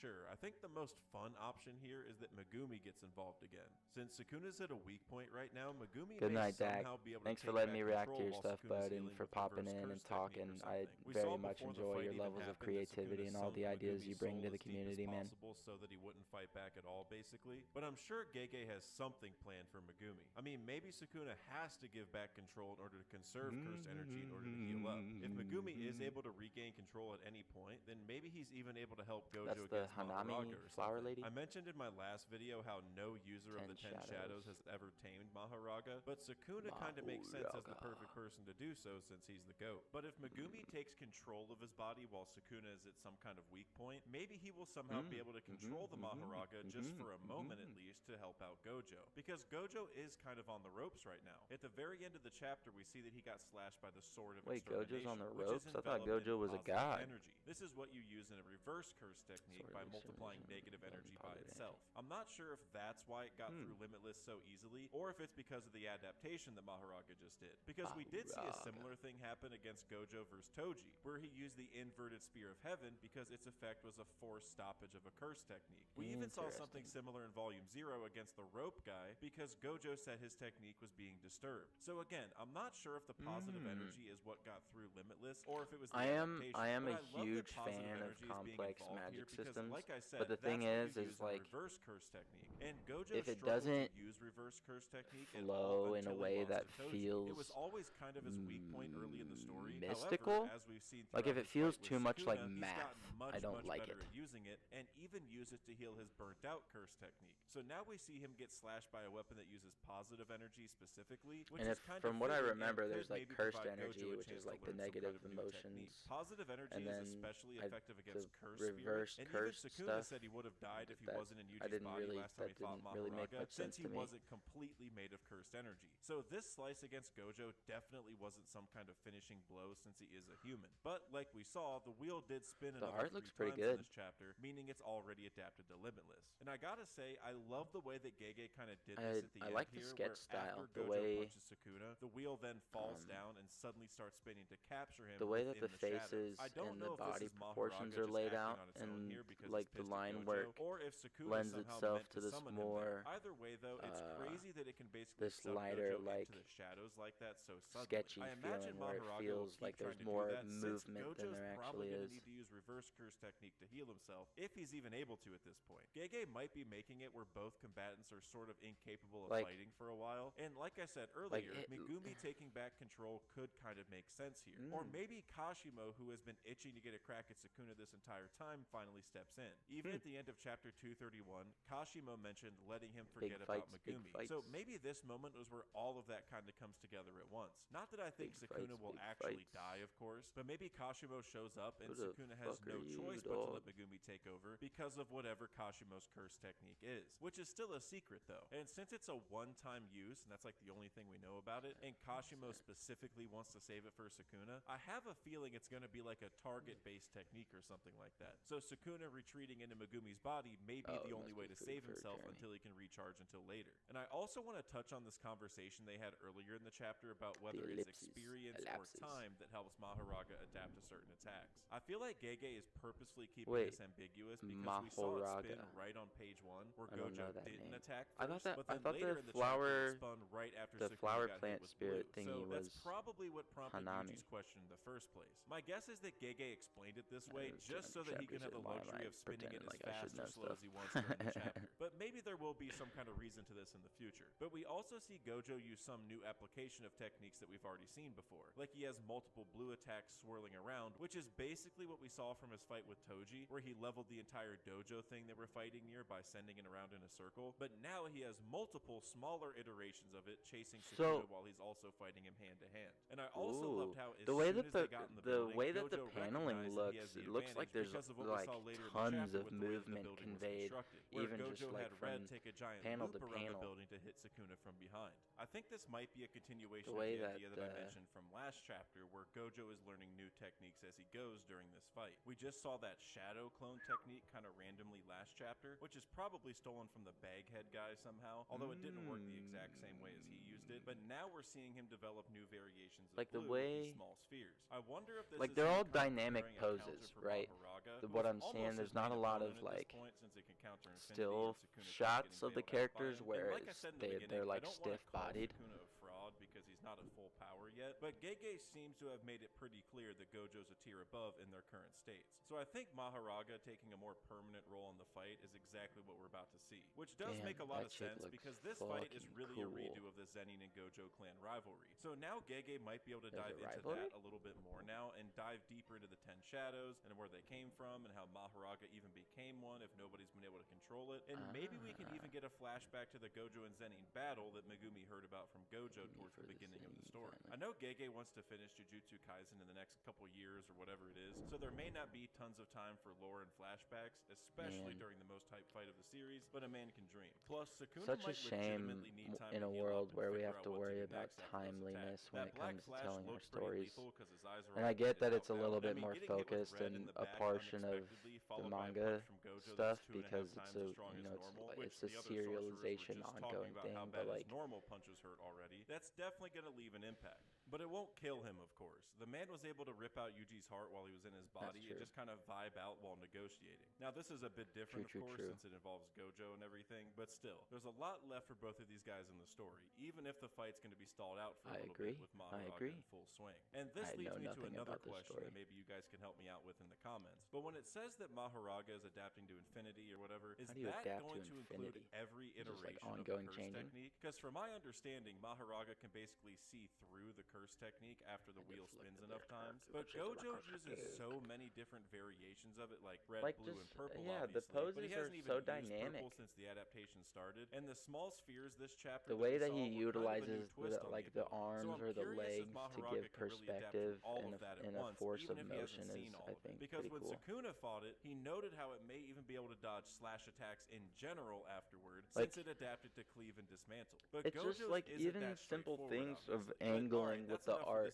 Sure, I think the most fun option here is that Megumi gets involved again. Since Sukuna's at a weak point right now, Megumi may somehow be able to Thanks for letting me react to your stuff, bud, and for popping in and talking. I very much enjoy your levels of creativity and all the ideas you bring to the community, man. So that he wouldn't fight back at all, basically. But I'm sure Gege has something planned for Megumi. I mean, maybe Sukuna has to give back control in order to conserve cursed energy in order to heal up. If Megumi is able to regain control at any point, then maybe he's even able to help Gojo against Hanami flower lady. I mentioned in my last video how no user of the 10 Shadows has ever tamed Maharaga, but Sukuna kind of makes sense as the perfect person to do so since he's the GOAT. But if Megumi takes control of his body while Sukuna is at some kind of weak point, maybe he will somehow be able to control the Maharaga just for a moment at least to help out Gojo. Because Gojo is kind of on the ropes right now. At the very end of the chapter, we see that he got slashed by the sword of Wait, Gojo's on the ropes? I thought Gojo was a god. Energy. This is what you use in a reverse curse technique by by multiplying negative energy by itself. I'm not sure if that's why it got through Limitless so easily, or if it's because of the adaptation that Maharaga just did. Because we did see a similar thing happen against Gojo vs. Toji, where he used the inverted Spear of Heaven because its effect was a forced stoppage of a curse technique. We even saw something similar in Volume 0 against the rope guy because Gojo said his technique was being disturbed. So again, I'm not sure if the positive energy is what got through Limitless, or if it was the adaptation. I am a but huge fan of complex magic systems, like I said, but the thing is like, reverse curse technique. And Gojo if it doesn't use reverse curse technique flow in a way that feels it was always kind of his weak point early in the story. mystical, However, as we've seen like if it feels too much like Sukuna, math, I don't like it. At using it, and even use it to heal his burnt out curse technique. So now we see him get slashed by a weapon that uses positive energy specifically, which and is kind from of what I fitting, remember, there's like maybe cursed provide energy, Gojo a which is chance to like the learn some negative kind of new emotions. technique. Positive energy and is then especially effective against curse reverse spirits, and curse even Sukuna stuff. said he would have died if he wasn't in I Yuji's didn't body really, last time he fought Maharaga, since he wasn't completely made of cursed energy. So this slice against Gojo definitely wasn't some kind of finishing blow since he is a human. But like we saw, the wheel did spin The another art looks 3 pretty times good. in this chapter, meaning it's already adapted to Limitless. And I gotta say, I love the way that Gege kind of did this at the end like here, the sketch where style, after the Gojo way punches Sukuna, the wheel then falls down and suddenly starts spinning to capture him. the way that within the shadows. faces I don't and know the if this body is proportions Maharaga are just laid acting out, on its own and here because like he's the pissed at line Gojo, work or if Sukuna lends somehow itself meant to this summon him more there. Either way, though, it's crazy that it can basically this suck lighter, Gojo like, into the shadows like that so suddenly. sketchy I imagine feeling where it Maharaga feels will keep like there's trying to more do that, movement since than Gojo's there probably actually gonna is. need to use reverse curse technique to heal himself, if he's even able to at this point. Gege might be making it where both combatants are sort of incapable of fighting for a while, and like I said earlier, Megumi taking back control could kind of make sense here. Or maybe Kashimo, who has been itching to get a crack at Sukuna this entire time, finally steps in. Even at the end of chapter 231, Kashimo mentioned letting him forget about Megumi. So maybe this moment was where all of that kind of comes together at once. Not that I think Sukuna will actually die, of course, but maybe Kashimo shows up and Sukuna has no choice but to let Megumi take over because of whatever Kashimo's curse technique is, which is still a secret though. And since it's a one-time use, and that's like the only thing we know about it, and Kashimo specifically wants to save it for Sukuna, I have a feeling it's going to be like a target-based technique or something like that. So Sukuna retreating into Megumi's body may be the only way to save himself until he can recharge until later. And I also want to touch on this conversation they had earlier in the chapter about whether it's experience or time that helps Maharaga adapt to certain attacks. I feel like Gege is purposely keeping this ambiguous because we saw it spin right on page 1 where Gojo didn't attack first, but then later in the chapter it spun right after Sukuna got hit with blue. So that's probably what prompted Yuji's question in the first place. My guess is that Gege explained it this way just so that he can have the luxury of spinning it as fast or slow as he wants during the chapter. But maybe there will be some kind of reason to this in the future. But we also see Gojo use some new application of techniques that we've already seen before. Like he has multiple blue attacks swirling around, which is basically what we saw from his fight with Toji, where he leveled the entire dojo thing they were fighting near by sending it around in a circle. But now he has multiple smaller iterations of it chasing Sukuna while he's also fighting him hand to hand. And I also loved how as soon as they got in the building, way that the Gojo paneling looks, it looks like there's like tons of movement conveyed, even just like from take a giant panel loop to around panel. the building to hit Sukuna from behind. I think this might be a continuation The of way the that, idea that I mentioned from last chapter, where Gojo is learning new techniques as he goes during this fight. We just saw that shadow clone technique kind of randomly last chapter, which is probably stolen from the Baghead guy somehow, although it didn't work the exact same way as he used it. But now we're seeing him develop new variations of like blue the way, with these small spheres. I wonder if this like is they're all kind of dynamic preparing a poses, counter for right? Maharaga, What I'm who's saying, almost there's his not a main lot of opponent at like this point, since it can counter Infinity still and Sukuna keeps shots getting of the bailed out by characters him. where And like I said in the beginning, they're like I don't want to call stiff-bodied. Sukuna a fraud because he's not at full power yet, but Gege seems to have made it pretty clear that Gojo's a tier above in their current states. So I think Maharaga taking a more permanent role in the fight is exactly what we're about to see, which does make a lot of sense because this fight is really a redo of the Zenin and Gojo clan rivalry. So now Gege might be able to dive into that a little bit more now and dive deeper into the 10 shadows and where they came from and how Maharaga even became one if nobody's been able to control it. And maybe we can even get a flashback to the Gojo and Zenin battle that Megumi heard about from Gojo towards the beginning of the story. I know Gege wants to finish Jujutsu Kaisen in the next couple years or whatever it is, so there may not be tons of time for lore and flashbacks, especially during the most hype fight of the series, but a man can dream. Plus, Sukuna Such a might shame legitimately need time in to a heal world up and where we figure have out to what worry do about next after those timeliness attacks. when That it Black comes to Flash telling our looked pretty stories. lethal because his eyes are And all I get that painted it's a out. little I bit mean, more getting hit with focused red and in the a back portion of unexpectedly, the followed by a manga punch from Gojo stuff that's 2.5 because times it's a as strong as normal, it's which a the other sorcerers were serialization just talking ongoing about thing, how but bad his like normal punches hurt already. That's definitely going to leave an impact. But it won't kill him, of course. The man was able to rip out Yuji's heart while he was in his body and just kind of vibe out while negotiating. Now, this is a bit different, of course, since it involves Gojo and everything, but still, there's a lot left for both of these guys in the story, even if the fight's going to be stalled out for a little bit with Mahoraga in full swing. And this leads me to another question that maybe you guys can help me out with in the comments. But when it says that Mahoraga is adapting to infinity or whatever, is that going to include every iteration of the curse technique? Because from my understanding, Mahoraga can basically see through the curse technique after the wheel spins enough times. But Gojo uses so many different variations of it, like red, blue, and purple, obviously. The poses but he hasn't are even so used dynamic. purple since the adaptation started. And the small spheres this chapter The way that he utilizes the arms or the legs to give perspective and a force of motion is, I think, because pretty when cool. Sukuna fought it, he noted how it may even be able to dodge slash attacks in general afterward, since it adapted to cleave and dismantle. But it's just like even simple things of angling with the art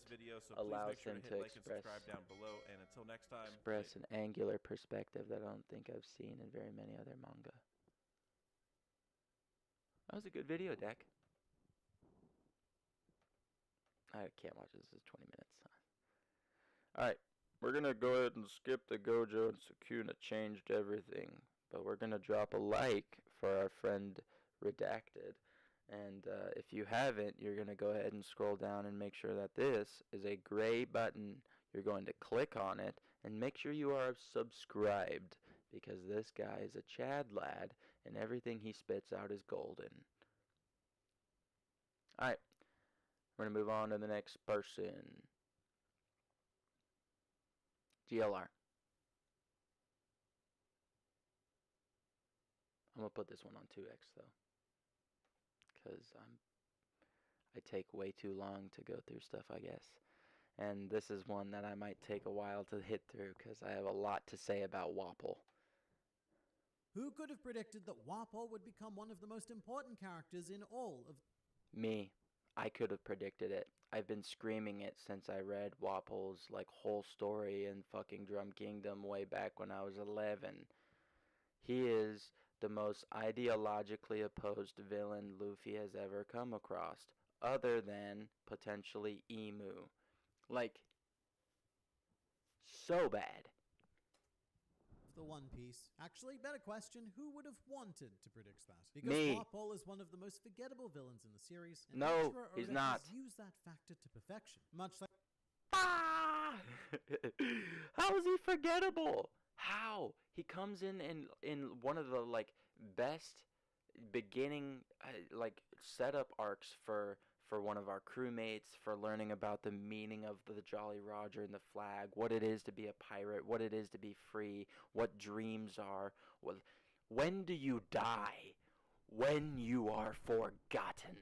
allows him to express an angular perspective that I don't think I've seen in very many other manga. That was a good video, Deck. I can't watch this. This is 20 minutes. Alright, we're going to go ahead and skip the Gojo and Sukuna changed everything. But we're going to drop a like for our friend Redacted. And if you haven't, you're going to go ahead and scroll down and make sure that this is a gray button. You're going to click on it and make sure you are subscribed. Because this guy is a Chad lad and everything he spits out is golden. Alright. We're going to move on to the next person. GLR. I'm going to put this one on 2X though. Because I take way too long to go through stuff, I guess. And this is one that I might take a while to hit through because I have a lot to say about Wapol. Who could have predicted that Wapol would become one of the most important characters in all of... Me. I could have predicted it. I've been screaming it since I read Wapol's whole story in fucking Drum Kingdom way back when I was 11. He is the most ideologically opposed villain Luffy has ever come across, other than potentially Emu. So bad. The One Piece. Actually, better question, who would have wanted to predict that? Because Me. Wapol is one of the most forgettable villains in the series, and No, Ichiro he's Oda not. has used that factor to perfection. Much like... Ah! How is he forgettable? How? He comes in one of the best beginning setup arcs for one of our crewmates, for learning about the meaning of the Jolly Roger and the flag, what it is to be a pirate, what it is to be free, what dreams are. When do you die? When you are forgotten.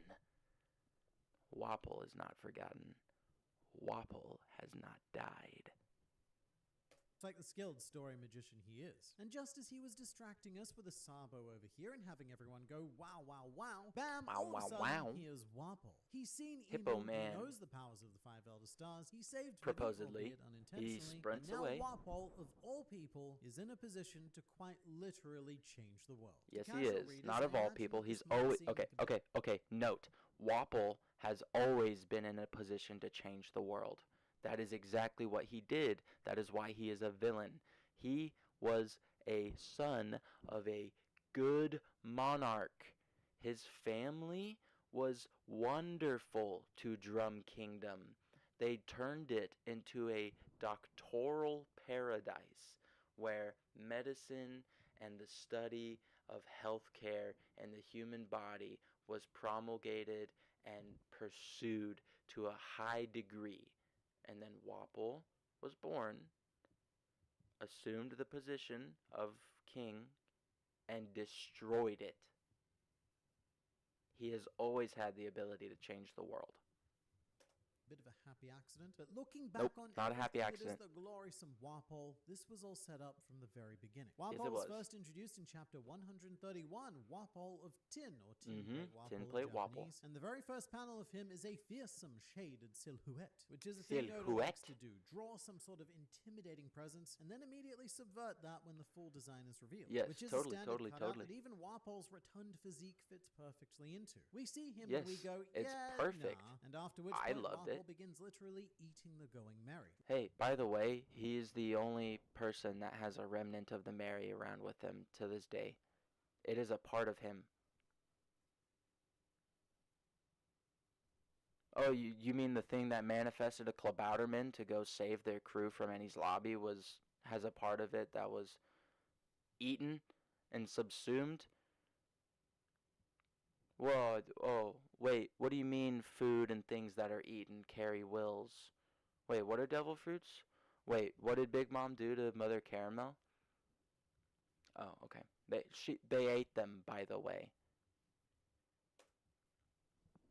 Wapol is not forgotten. Wapol has not died. It's like the skilled story magician he is. And just as he was distracting us with a Sabo over here and having everyone go wow, wow, wow, bam, Wow, all of a wow, sudden, wow. here's Wapol. He's seen Hippo Emu, Man. he knows the powers of the Five Elder Stars, he saved Proposedly. Vivi, albeit He unintentionally, sprints and now away. Wapol, of all people, is in a position to quite literally change the world. Yes, To he casual is. readers, Not of I all imagine people. that He's this might always... seem like a Okay. Note. Wapol has always been in a position to change the world. That is exactly what he did. That is why he is a villain. He was a son of a good monarch. His family was wonderful to Drum Kingdom. They turned it into a doctoral paradise where medicine and the study of healthcare and the human body was promulgated and pursued to a high degree. And then Wapol was born, assumed the position of king, and destroyed it. He has always had the ability to change the world. bit of a happy accident. But looking back on not a happy everything accident. that is the gloriousme Vhall, this was all set up from the very beginning. Yes, it Vhall was was. first introduced in chapter 131, Vhall of Tin, or Tin Tin Plate Plate Wapol in Wapol. Japanese. And the very first panel of him is a fearsome shaded silhouette, which is a thing Oda likes to do. Draw some sort of intimidating presence, and then immediately subvert that when the full design is revealed. Yes, which is totally, a standard totally, cutout totally. that even Wapol's rotund physique fits perfectly into. We see him Yes, and we go, it's yeah, perfect. nah. And after which I point, loved Wapol it. begins literally eating the going merry. Hey, by the way, he is the only person that has a remnant of the Mary around with him to this day. It is a part of him. Oh, you mean the thing that manifested a Klabauterman to go save their crew from Ennie's lobby has a part of it that was eaten and subsumed? Whoa, oh, wait, what do you mean food and things that are eaten carry wills? Wait, what are devil fruits? Wait, what did Big Mom do to Mother Caramel? Oh, okay. They ate them, by the way.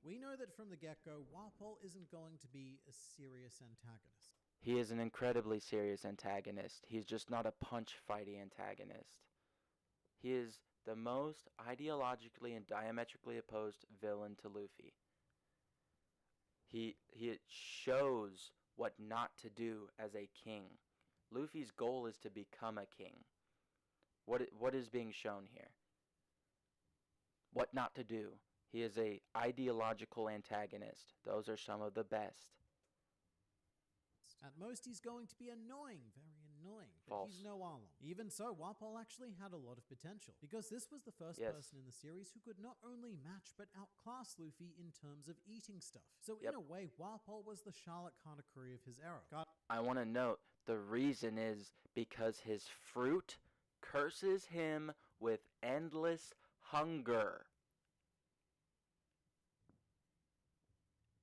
We know that from the get-go, Wapol isn't going to be a serious antagonist. He is an incredibly serious antagonist. He's just not a punch-fighty antagonist. He is the most ideologically and diametrically opposed villain to Luffy. He shows what not to do as a king. Luffy's goal is to become a king. What is being shown here? What not to do. He is a ideological antagonist. Those are some of the best. At most, he's going to be annoying, very annoying. But False. he's no Arlong. Even so, Wapol actually had a lot of potential, because this was the first person in the series who could not only match but outclass Luffy in terms of eating stuff. So in a way, Wapol was the Charlotte Katakuri of his era. I want to note, the reason is because his fruit curses him with endless hunger.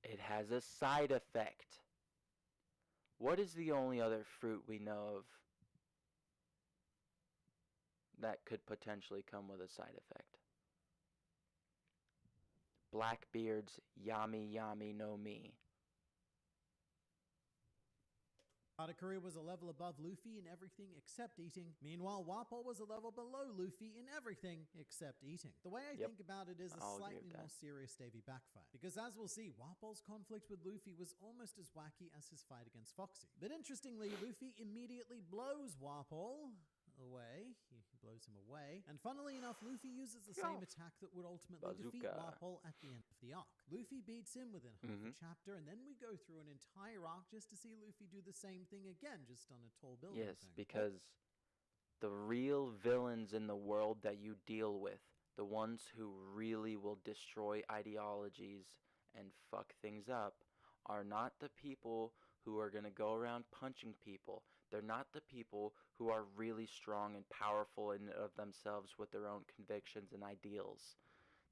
It has a side effect. What is the only other fruit we know of that could potentially come with a side effect? Blackbeard's Yami Yami no Mi. Katakuri was a level above Luffy in everything except eating. Meanwhile, Wapol was a level below Luffy in everything except eating. The way I think about it is a slightly more serious Davy backfire. Because as we'll see, Wapol's conflict with Luffy was almost as wacky as his fight against Foxy. But interestingly, Luffy immediately blows Wapol away. He blows him away. And funnily enough, Luffy uses the same attack that would ultimately defeat Wapol at the end of the arc. Luffy beats him within half a chapter, and then we go through an entire arc just to see Luffy do the same thing again, just on a tall building. Yes, because the real villains in the world that you deal with, the ones who really will destroy ideologies and fuck things up, are not the people who are going to go around punching people. They're not the people who are really strong and powerful in of themselves with their own convictions and ideals.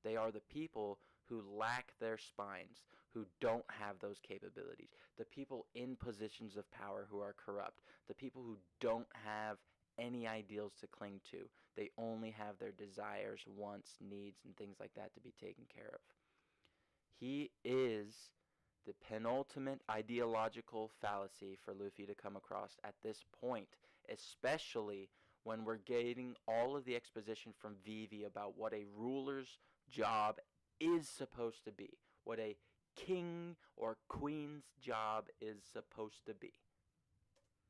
They are the people who lack their spines, who don't have those capabilities. The people in positions of power who are corrupt. The people who don't have any ideals to cling to. They only have their desires, wants, needs, and things like that to be taken care of. He is the penultimate ideological fallacy for Luffy to come across at this point, especially when we're getting all of the exposition from Vivi about what a ruler's job is supposed to be, what a king or queen's job is supposed to be.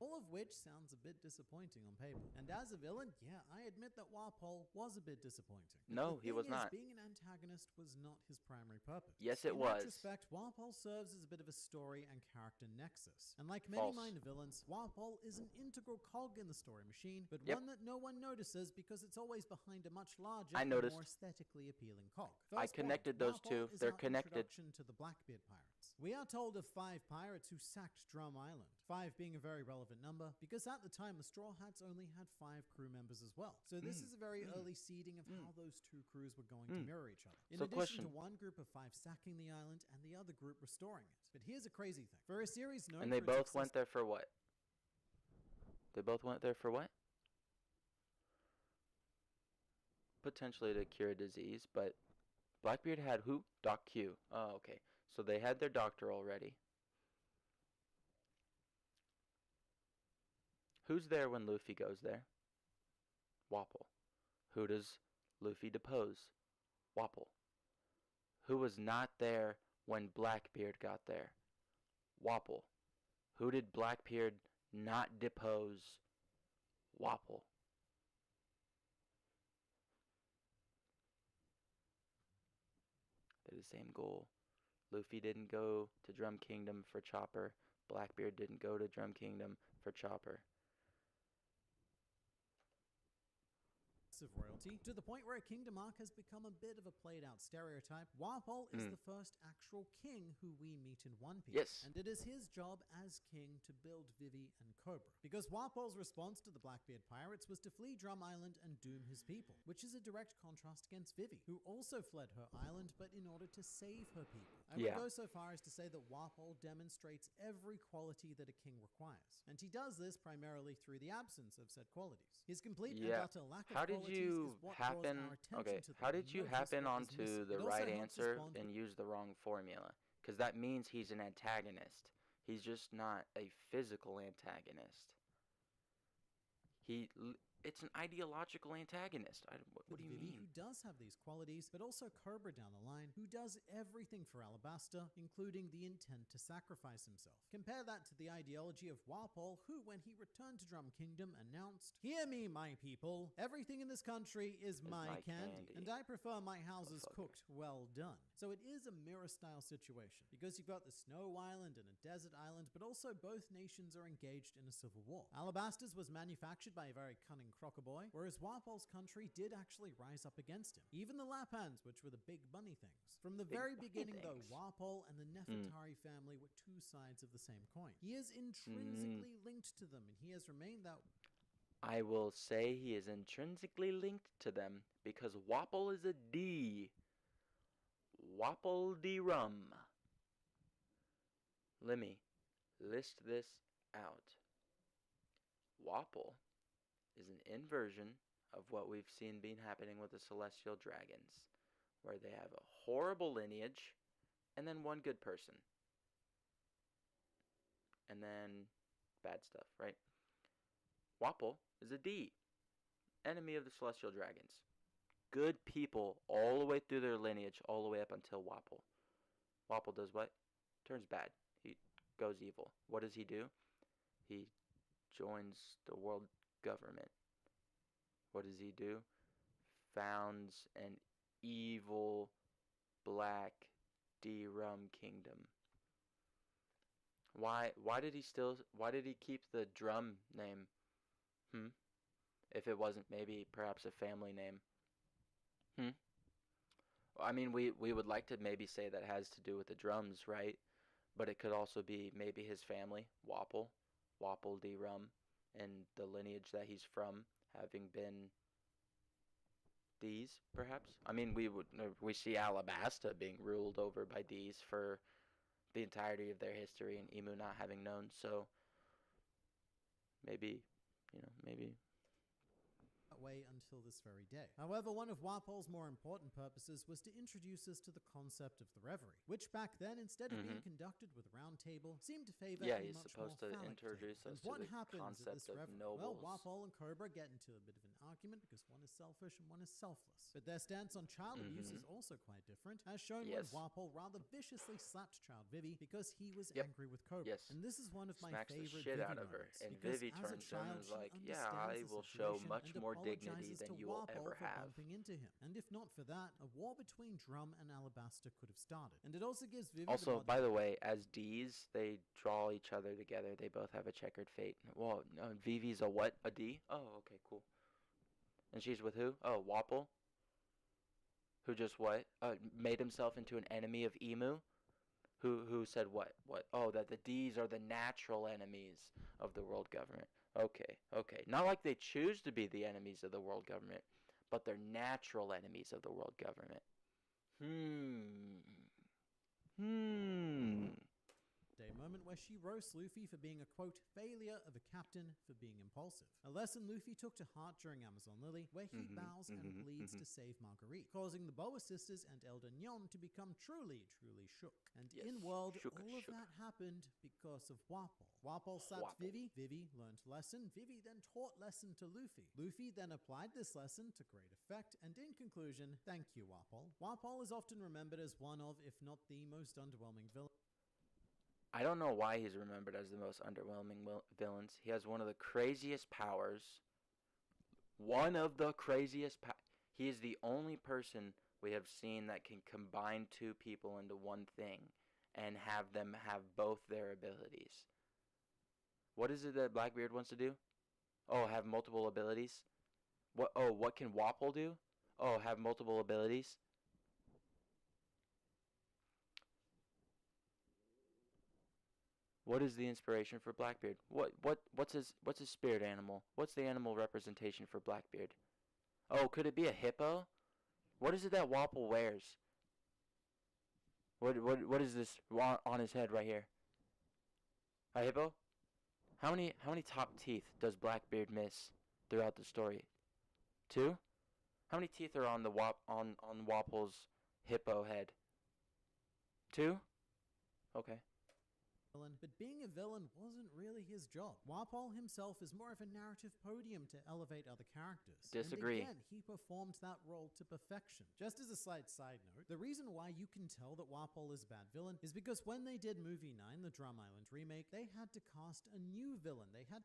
All of which sounds a bit disappointing on paper. And as a villain, yeah, I admit that Wapol was a bit disappointing. But no, he was not. Being an antagonist was not his primary purpose. Yes, it In was. retrospect, Wapol serves as a bit of a story and character nexus. And like many minor villains, Wapol is an integral cog in the story machine, but one that no one notices because it's always behind a much larger and more aesthetically appealing cog. I connected those two. They're connected. Introduction to the Blackbeard pirates. We are told of 5 pirates who sacked Drum Island. 5 being a very relevant number, because at the time the Straw Hats only had 5 crew members as well. So this is a very early seeding of how those 2 crews were going to mirror each other. In addition to one group of 5 sacking the island and the other group restoring it. But here's a crazy thing. For a series known and they both went there for what? They both went there for what? Potentially to cure a disease, but Blackbeard had who? Doc Q. Oh, okay. So they had their doctor already. Who's there when Luffy goes there? Wapol. Who does Luffy depose? Wapol. Who was not there when Blackbeard got there? Wapol. Who did Blackbeard not depose? Wapol. They're the same goal. Luffy didn't go to Drum Kingdom for Chopper. Blackbeard didn't go to Drum Kingdom for Chopper. Of royalty, to the point where a kingdom arc has become a bit of a played out stereotype. Wapol is the first actual king who we meet in One Piece. Yes. And it is his job as king to build Vivi and Cobra. Because Wapol's response to the Blackbeard pirates was to flee Drum Island and doom his people, which is a direct contrast against Vivi, who also fled her island but in order to save her people. I would go so far as to say that Wapol demonstrates every quality that a king requires. And he does this primarily through the absence of said qualities. His complete and utter lack of qualities is what draws our attention to the how did you happen onto onto the right answer and use the wrong formula? Because that means he's an antagonist. He's just not a physical antagonist. It's an ideological antagonist. What do you mean? Who does have these qualities, but also Cobra down the line, who does everything for Alabasta, including the intent to sacrifice himself. Compare that to the ideology of Wapol, who, when he returned to Drum Kingdom, announced, "Hear me, my people. Everything in this country is my candy, and I prefer my houses cooked well done." So it is a mirror-style situation, because you've got the Snow Island and a desert island, but also both nations are engaged in a civil war. Alabasta's was manufactured by a very cunning Crocoboy, whereas Wapol's country did actually rise up against him. Even the Lapans, which were the big bunny things. From the very beginning, though, Wapol and the Nefertari family were two sides of the same coin. He is intrinsically linked to them, and he has remained that. I will say he is intrinsically linked to them because Wapol is a D. Wapol de Rum. Let me list this out. Wapol is an inversion of what we've seen being happening with the Celestial Dragons, where they have a horrible lineage and then one good person. And then bad stuff, right? Wapol is a D, enemy of the Celestial Dragons. Good people all the way through their lineage, all the way up until Wapol. Wapol does what? Turns bad. He goes evil. What does he do? He joins the world government. What does he do? Founds an evil black D-Rum kingdom. Why did he keep the Drum name? If it wasn't maybe perhaps a family name. I mean, we would like to maybe say that has to do with the drums, right? But it could also be maybe his family, Wapol D-Rum, and the lineage that he's from having been D's, perhaps. I mean, we see Alabasta being ruled over by D's for the entirety of their history, and Emu not having known. So maybe. Way until this very day. However, one of Wapol's more important purposes was to introduce us to the concept of the Reverie, which back then, instead of being conducted with a round table, seemed to favor a he's much supposed more to introduce us to the concept of nobles. Well, Wapol and Cobra get into a bit of an argument because one is selfish and one is selfless. But their stance on child abuse is also quite different, as shown when Wapol rather viciously slapped Child Vivi because he was angry with Cobra. And this is one of my favorite Vivi out of her. moments, And Vivi turns to him and is like, yeah, I will show much more dignity than you will ever have. Into him. And if not for that, a war between Drum and Alabasta could have started. And it also gives Vivi Also, by the way, as D's, they draw each other together. They both have a checkered fate. Well, Vivi's a what? A D? Oh, okay, cool. And she's with who? Oh, Wapol? Who just what? Made himself into an enemy of Emu? Who said what? What? Oh, that the D's are the natural enemies of the world government. Okay. Not like they choose to be the enemies of the world government, but they're natural enemies of the world government. Moment where she roasts Luffy for being a, quote, failure of a captain for being impulsive. A lesson Luffy took to heart during Amazon Lily, where he bows and bleeds to save Marguerite, causing the Boa sisters and Elder Nyon to become truly shook. And in-world, all of that happened because of Wapol. Wapol slapped Vivi. Vivi learned lesson. Vivi then taught lesson to Luffy. Luffy then applied this lesson to great effect. And in conclusion, thank you, Wapol. Wapol is often remembered as one of, if not the most underwhelming villain. I don't know why he's remembered as the most underwhelming villains. He has one of the craziest powers. He is the only person we have seen that can combine two people into one thing and have them have both their abilities. What is it that Blackbeard wants to do? Oh, have multiple abilities? What can Wapol do? Oh, have multiple abilities? What is the inspiration for Blackbeard? What's his spirit animal? What's the animal representation for Blackbeard? Oh, could it be a hippo? What is it that Wapol wears? What is this on his head right here? A hippo? How many top teeth does Blackbeard miss throughout the story? 2? How many teeth are on the on Wapol's hippo head? 2? Okay. But being a villain wasn't really his job. Wapol himself is more of a narrative podium to elevate other characters. Disagree. And again, he performed that role to perfection. Just as a slight side note, the reason why you can tell that Wapol is a bad villain is because when they did Movie 9, the Drum Island remake, they had to cast a new villain. They had...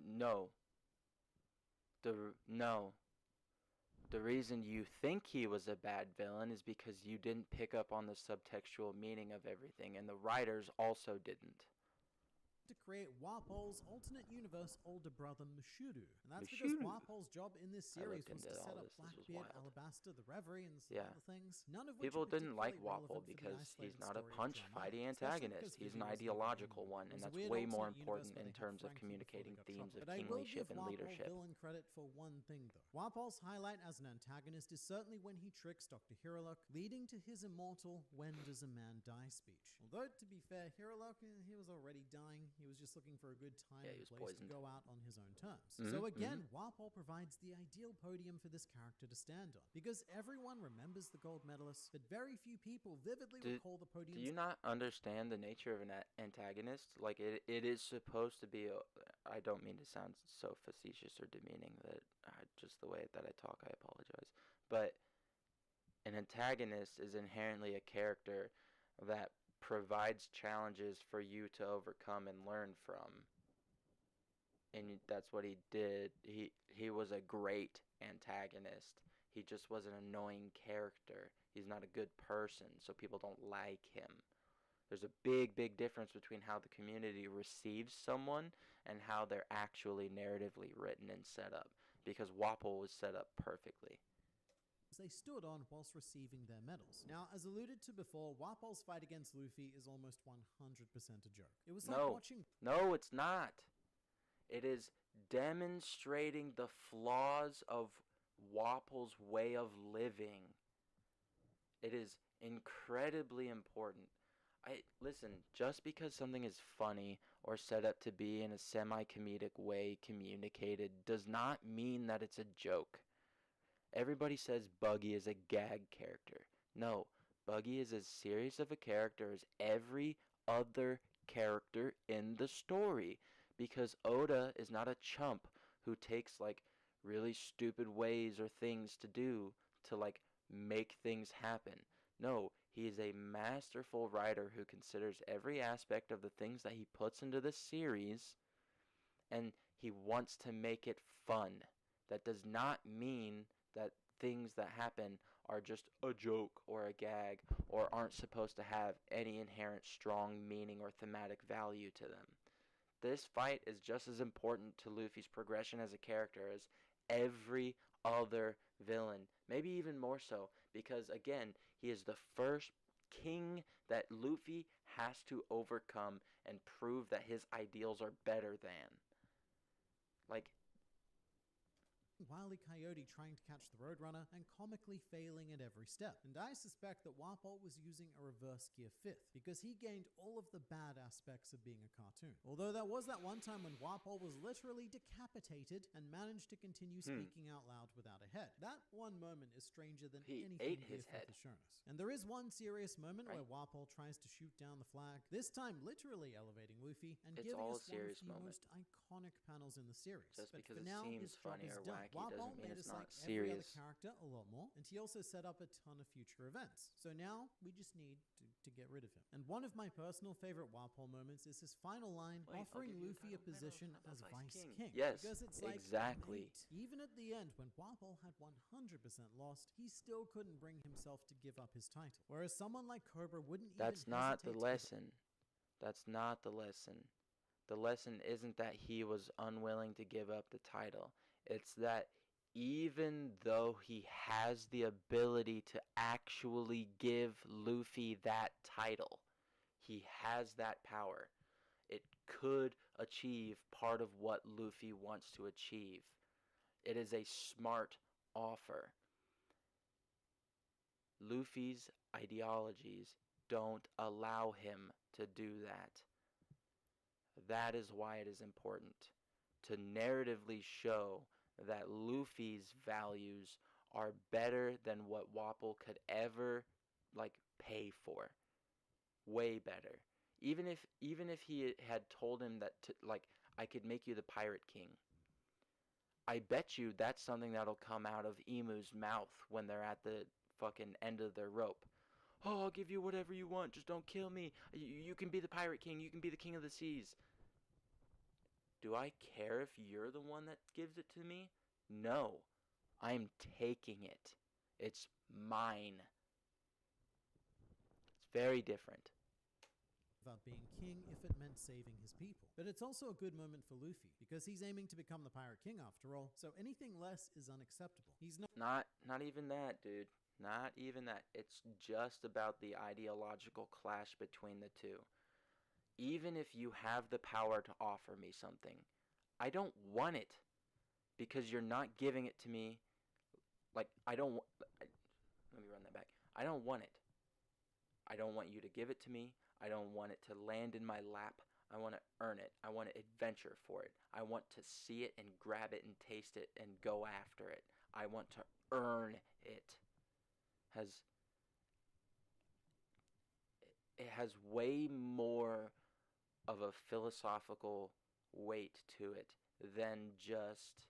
No. The reason you think he was a bad villain is because you didn't pick up on the subtextual meaning of everything, and the writers also didn't. To create Wapol's alternate universe older brother Mashuru. And that's because Wapol's job in this series was to set up Blackbeard, Alabasta, the Reverie, and some other things. None of which people didn't like Wapol because he's not a punch-fighting antagonist. He's an ideological one, and that's way more important in terms of communicating themes of kinglyship and leadership. But I will give Wapol villain credit for one thing, though. Wapol's highlight as an antagonist is certainly when he tricks Dr. Hiruluk, leading to his immortal "When does a man die" speech. Although, to be fair, Hiruluk, he was already dying. He was just looking for a good time and place to go out on his own terms. So again, Wapol provides the ideal podium for this character to stand on. Because everyone remembers the gold medalist, but very few people vividly recall the podium. Do you not understand the nature of an antagonist? Like, it is supposed to be I don't mean to sound so facetious or demeaning that just the way that I talk, I apologize. But an antagonist is inherently a character that provides challenges for you to overcome and learn from. And that's what he did. He was a great antagonist. He just was an annoying character. He's not a good person, so people don't like him. There's a big difference between how the community receives someone and how they're actually narratively written and set up, because Wapol was set up perfectly. They stood on whilst receiving their medals. Now, as alluded to before, Wapol's fight against Luffy is almost 100% a joke. It was like watching... No, it's not. It is demonstrating the flaws of Wapol's way of living. It is incredibly important. Listen, just because something is funny or set up to be in a semi-comedic way communicated does not mean that it's a joke. Everybody says Buggy is a gag character. No, Buggy is as serious of a character as every other character in the story, because Oda is not a chump who takes like really stupid ways or things to do to like make things happen. No, he is a masterful writer who considers every aspect of the things that he puts into the series, and he wants to make it fun. That does not mean that things that happen are just a joke or a gag or aren't supposed to have any inherent strong meaning or thematic value to them. This fight is just as important to Luffy's progression as a character as every other villain. Maybe even more so, because again, he is the first king that Luffy has to overcome and prove that his ideals are better than. Like, Wile E. Coyote trying to catch the Roadrunner and comically failing at every step. And I suspect that Wapol was using a reverse gear fifth, because he gained all of the bad aspects of being a cartoon. Although there was that one time when Wapol was literally decapitated and managed to continue speaking out loud without a head. That one moment is stranger than anything his head has shown us. And there is one serious moment where Wapol tries to shoot down the flag, this time literally elevating Luffy and giving us one of the most iconic panels in the series. Just but because for it now, seems his job funny is or done. wacky Wapol doesn't mean made it's us not like every other serious. character a lot more, and he also set up a ton of future events. So now we just need to get rid of him. And one of my personal favorite Wapol moments is his final line offering Luffy a position as Vice King. Yes, because it's like, exactly. mate, even at the end when Wapol had 100% lost, he still couldn't bring himself to give up his title. Whereas someone like Cobra wouldn't That's even not the hesitate to lesson. That's not the lesson. The lesson isn't that he was unwilling to give up the title. It's that even though he has the ability to actually give Luffy that title, he has that power. It could achieve part of what Luffy wants to achieve. It is a smart offer. Luffy's ideologies don't allow him to do that. That is why it is important to narratively show that Luffy's values are better than what Wapol could ever pay for. Way better. Even if he had told him that I could make you the Pirate King. I bet you that's something that'll come out of Emu's mouth when they're at the fucking end of their rope. Oh, I'll give you whatever you want, just don't kill me. You can be the Pirate King, you can be the King of the Seas. Do I care if you're the one that gives it to me? No. I'm taking it. It's mine. It's very different. About being king if it meant saving his people. But it's also a good moment for Luffy, because he's aiming to become the Pirate King after all, so anything less is unacceptable. He's not even that, dude. Not even that. It's just about the ideological clash between the two. Even if you have the power to offer me something, I don't want it, because you're not giving it to me. Let me run that back. I don't want it. I don't want you to give it to me. I don't want it to land in my lap. I want to earn it. I want to adventure for it. I want to see it and grab it and taste it and go after it. I want to earn it. It has way more of a philosophical weight to it than just,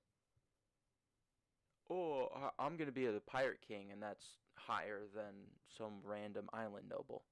oh, I'm going to be the Pirate King, and that's higher than some random island noble.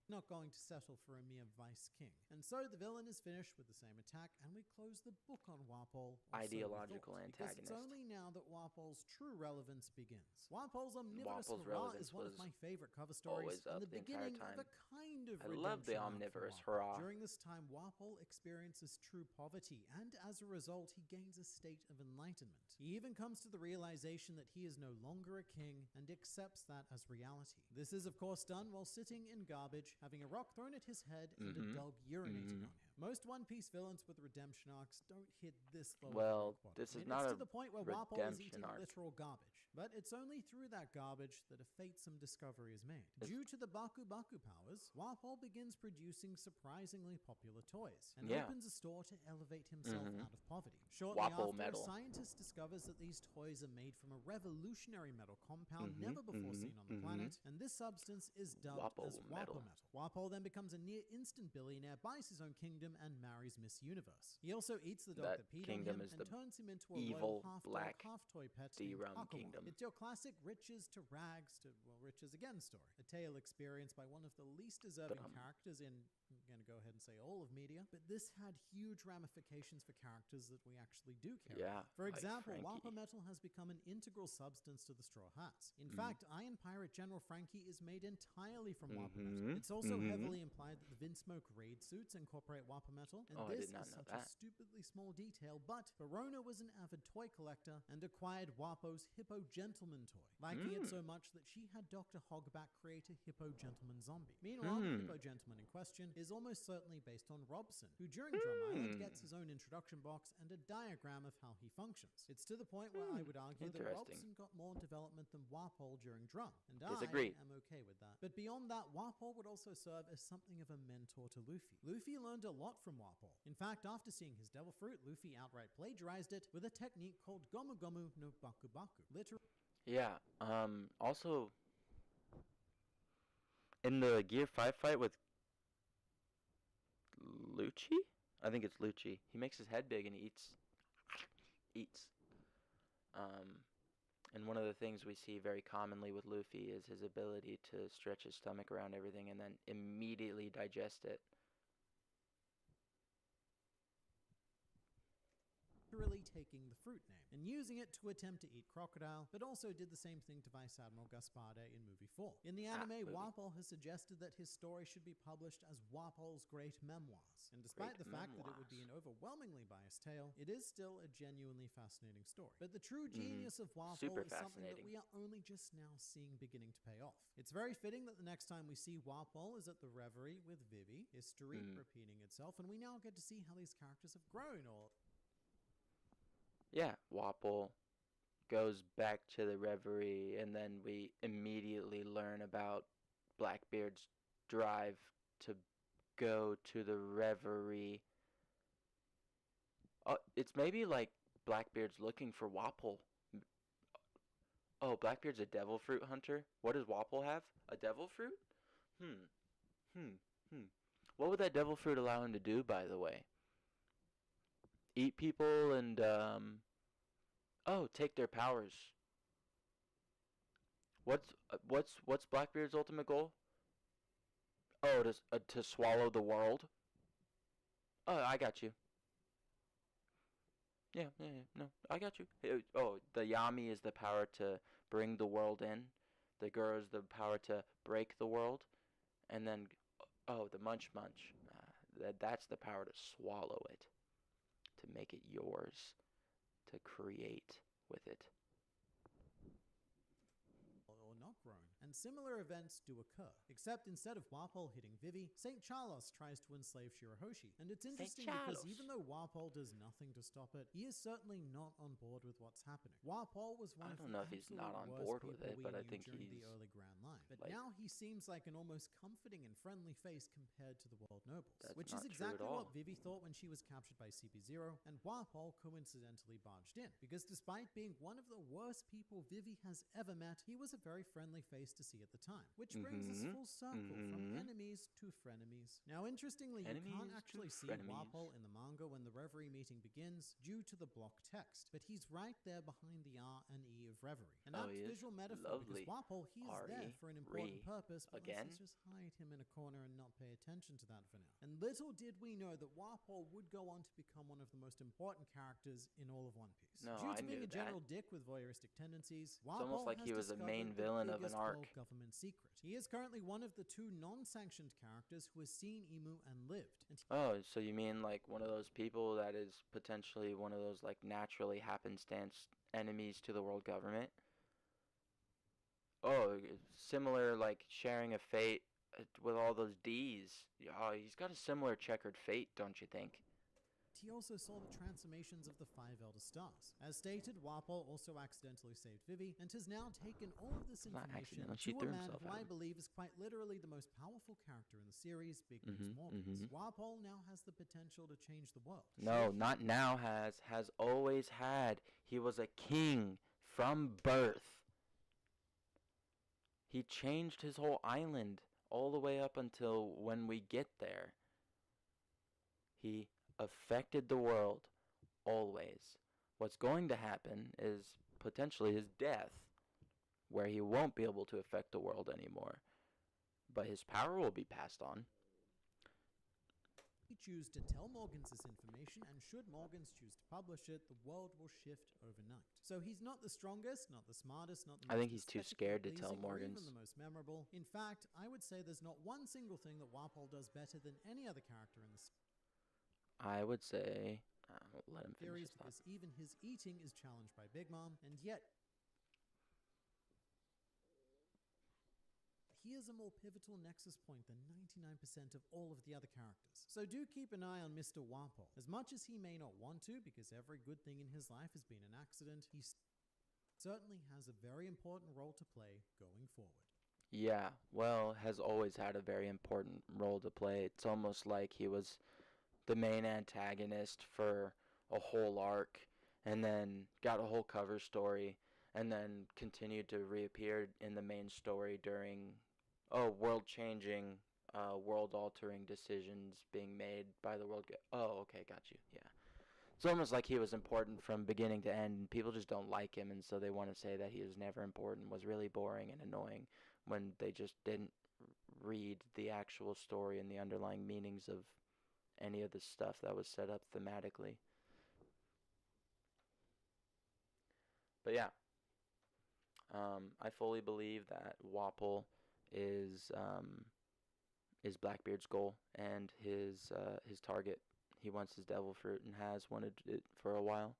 Not going to settle for a mere Vice King. And so the villain is finished with the same attack, and we close the book on Wapol. Ideological antagonist. Because it's only now that Wapol's true relevance begins. Wapol's omnivorous hurrah is one of my favorite cover stories, and the beginning of a kind of redemption. I love the omnivorous hurrah. During this time, Wapol experiences true poverty, and as a result, he gains a state of enlightenment. He even comes to the realization that he is no longer a king, and accepts that as reality. This is, of course, done while sitting in garbage, having a rock thrown at his head and a dog urinating on him. Most One Piece villains with redemption arcs don't hit this low. Well, this is not to the point where Wapol is eating arc. literal garbage. But it's only through that garbage that a fatesome discovery is made. Due to the Baku Baku powers, Wapol begins producing surprisingly popular toys, and opens a store to elevate himself out of poverty. Shortly after, a scientist discovers that these toys are made from a revolutionary metal compound never before seen on the planet, and this substance is dubbed as Wapo Metal. Wapol then becomes a near-instant billionaire, buys his own kingdom, and marries Miss Universe. He also eats the dog that peed on him and turns him into a loyal half-dog, half-toy pet named Hakuwa. It's your classic riches to rags to, well, riches again story. A tale experienced by one of the least deserving characters in, I'm going to go ahead and say all of media, but this had huge ramifications for characters that we actually do care about. For example, Wapo Metal has become an integral substance to the Straw Hats. In fact, Iron Pirate General Frankie is made entirely from Wapo Metal. It's also heavily implied that the Vinsmoke raid suits incorporate Wapo Metal, and this is such a stupidly small detail, but Verona was an avid toy collector and acquired Wapo's Hippo Gentleman toy, liking it so much that she had Dr. Hogback create a Hippo Gentleman zombie. Meanwhile, the Hippo Gentleman in question is almost certainly based on Robson, who during Drum Island gets his own introduction box and a diagram of how he functions. It's to the point where I would argue that Robson got more development than Whall during Drum, and I am okay with that. But beyond that, Whall would also serve as something of a mentor to Luffy. Luffy learned a lot from Whall. In fact, after seeing his devil fruit, Luffy outright plagiarized it with a technique called Gomu Gomu no Baku Baku. Literally. Yeah, also, in the Gear 5 fight with Lucci? I think it's Lucci. He makes his head big and eats. And one of the things we see very commonly with Luffy is his ability to stretch his stomach around everything and then immediately digest it. Really taking the fruit name and using it to attempt to eat crocodile, but also did the same thing to Vice Admiral Gaspard in movie 4. In the anime, Whall has suggested that his story should be published as Whall's Great Memoirs, and despite the fact that it would be an overwhelmingly biased tale, it is still a genuinely fascinating story. But the true genius of Whall is something that we are only just now seeing beginning to pay off. It's very fitting that the next time we see Whall is at the Reverie with Vivi, history repeating itself, and we now get to see how these characters have grown. Yeah, Whall goes back to the Reverie, and then we immediately learn about Blackbeard's drive to go to the Reverie. It's maybe like Blackbeard's looking for Whall. Oh, Blackbeard's a devil fruit hunter? What does Whall have? A devil fruit? What would that devil fruit allow him to do, by the way? Eat people and, take their powers. What's Blackbeard's ultimate goal? Oh, to swallow the world? Oh, I got you. Yeah, no, I got you. Oh, the Yami is the power to bring the world in. The Gura is the power to break the world. And then, the Munch. That's the power to swallow it. To make it yours. To create with it. And similar events do occur, except instead of Whall hitting Vivi, St. Charles tries to enslave Shirahoshi. And it's interesting because even though Whall does nothing to stop it, he is certainly not on board with what's happening. Whall was one of the absolute worst people we knew during the early Grand Line. But now he seems like an almost comforting and friendly face compared to the World Nobles, which is exactly what Vivi thought when she was captured by CP0, and Whall coincidentally barged in, because despite being one of the worst people Vivi has ever met, he was a very friendly face to see at the time, which brings us full circle from enemies to frenemies. Now, interestingly, you can't actually see Whall in the manga when the Reverie meeting begins due to the block text, but he's right there behind the R and E of Reverie. An apt visual metaphor, because Whall, he is there for an important purpose, but let's just hide him in a corner and not pay attention to that for now. And little did we know that Whall would go on to become one of the most important characters in all of One Piece. No, due to I being knew a general dick with voyeuristic tendencies, Whall it's almost like he was a main villain of an arc. Government secret. He is currently one of the 2 non-sanctioned characters who has seen Imu and lived. And so you mean like one of those people that is potentially one of those like naturally happenstance enemies to the world government? Oh, similar like sharing a fate with all those D's. Oh, he's got a similar checkered fate, don't you think? He also saw the transformations of the 5 Elder Stars. As stated, Whall also accidentally saved Vivi, and has now taken all of this information to a man who I believe is quite literally the most powerful character in the series, Big Moose Morgans. Whall now has the potential to change the world. No, not now has always had. He was a king from birth. He changed his whole island all the way up until when we get there. He affected the world always. What's going to happen is potentially his death, where he won't be able to affect the world anymore, but his power will be passed on. He choose to tell Morgans this information, and should Morgans choose to publish it, the world will shift overnight. So he's not the strongest, not the smartest, not the most I think he's too scared to tell Morgans. Even the most memorable. In fact, I would say there's not one single thing that Whall does better than any other character in the series. I would say, let him finish his because even his eating is challenged by Big Mom, and yet he is a more pivotal nexus point than 99% of all of the other characters. So do keep an eye on Mr. Whall. As much as he may not want to, because every good thing in his life has been an accident, he certainly has a very important role to play going forward. Yeah, well, has always had a very important role to play. It's almost like he was the main antagonist for a whole arc, and then got a whole cover story, and then continued to reappear in the main story during world-changing, world-altering decisions being made by the world. Okay, got you. Yeah. It's almost like he was important from beginning to end, and people just don't like him, and so they want to say that he was never important, was really boring and annoying, when they just didn't read the actual story and the underlying meanings of any of the stuff that was set up thematically. But yeah, I fully believe that Wapol is Blackbeard's goal and his target. He wants his devil fruit and has wanted it for a while.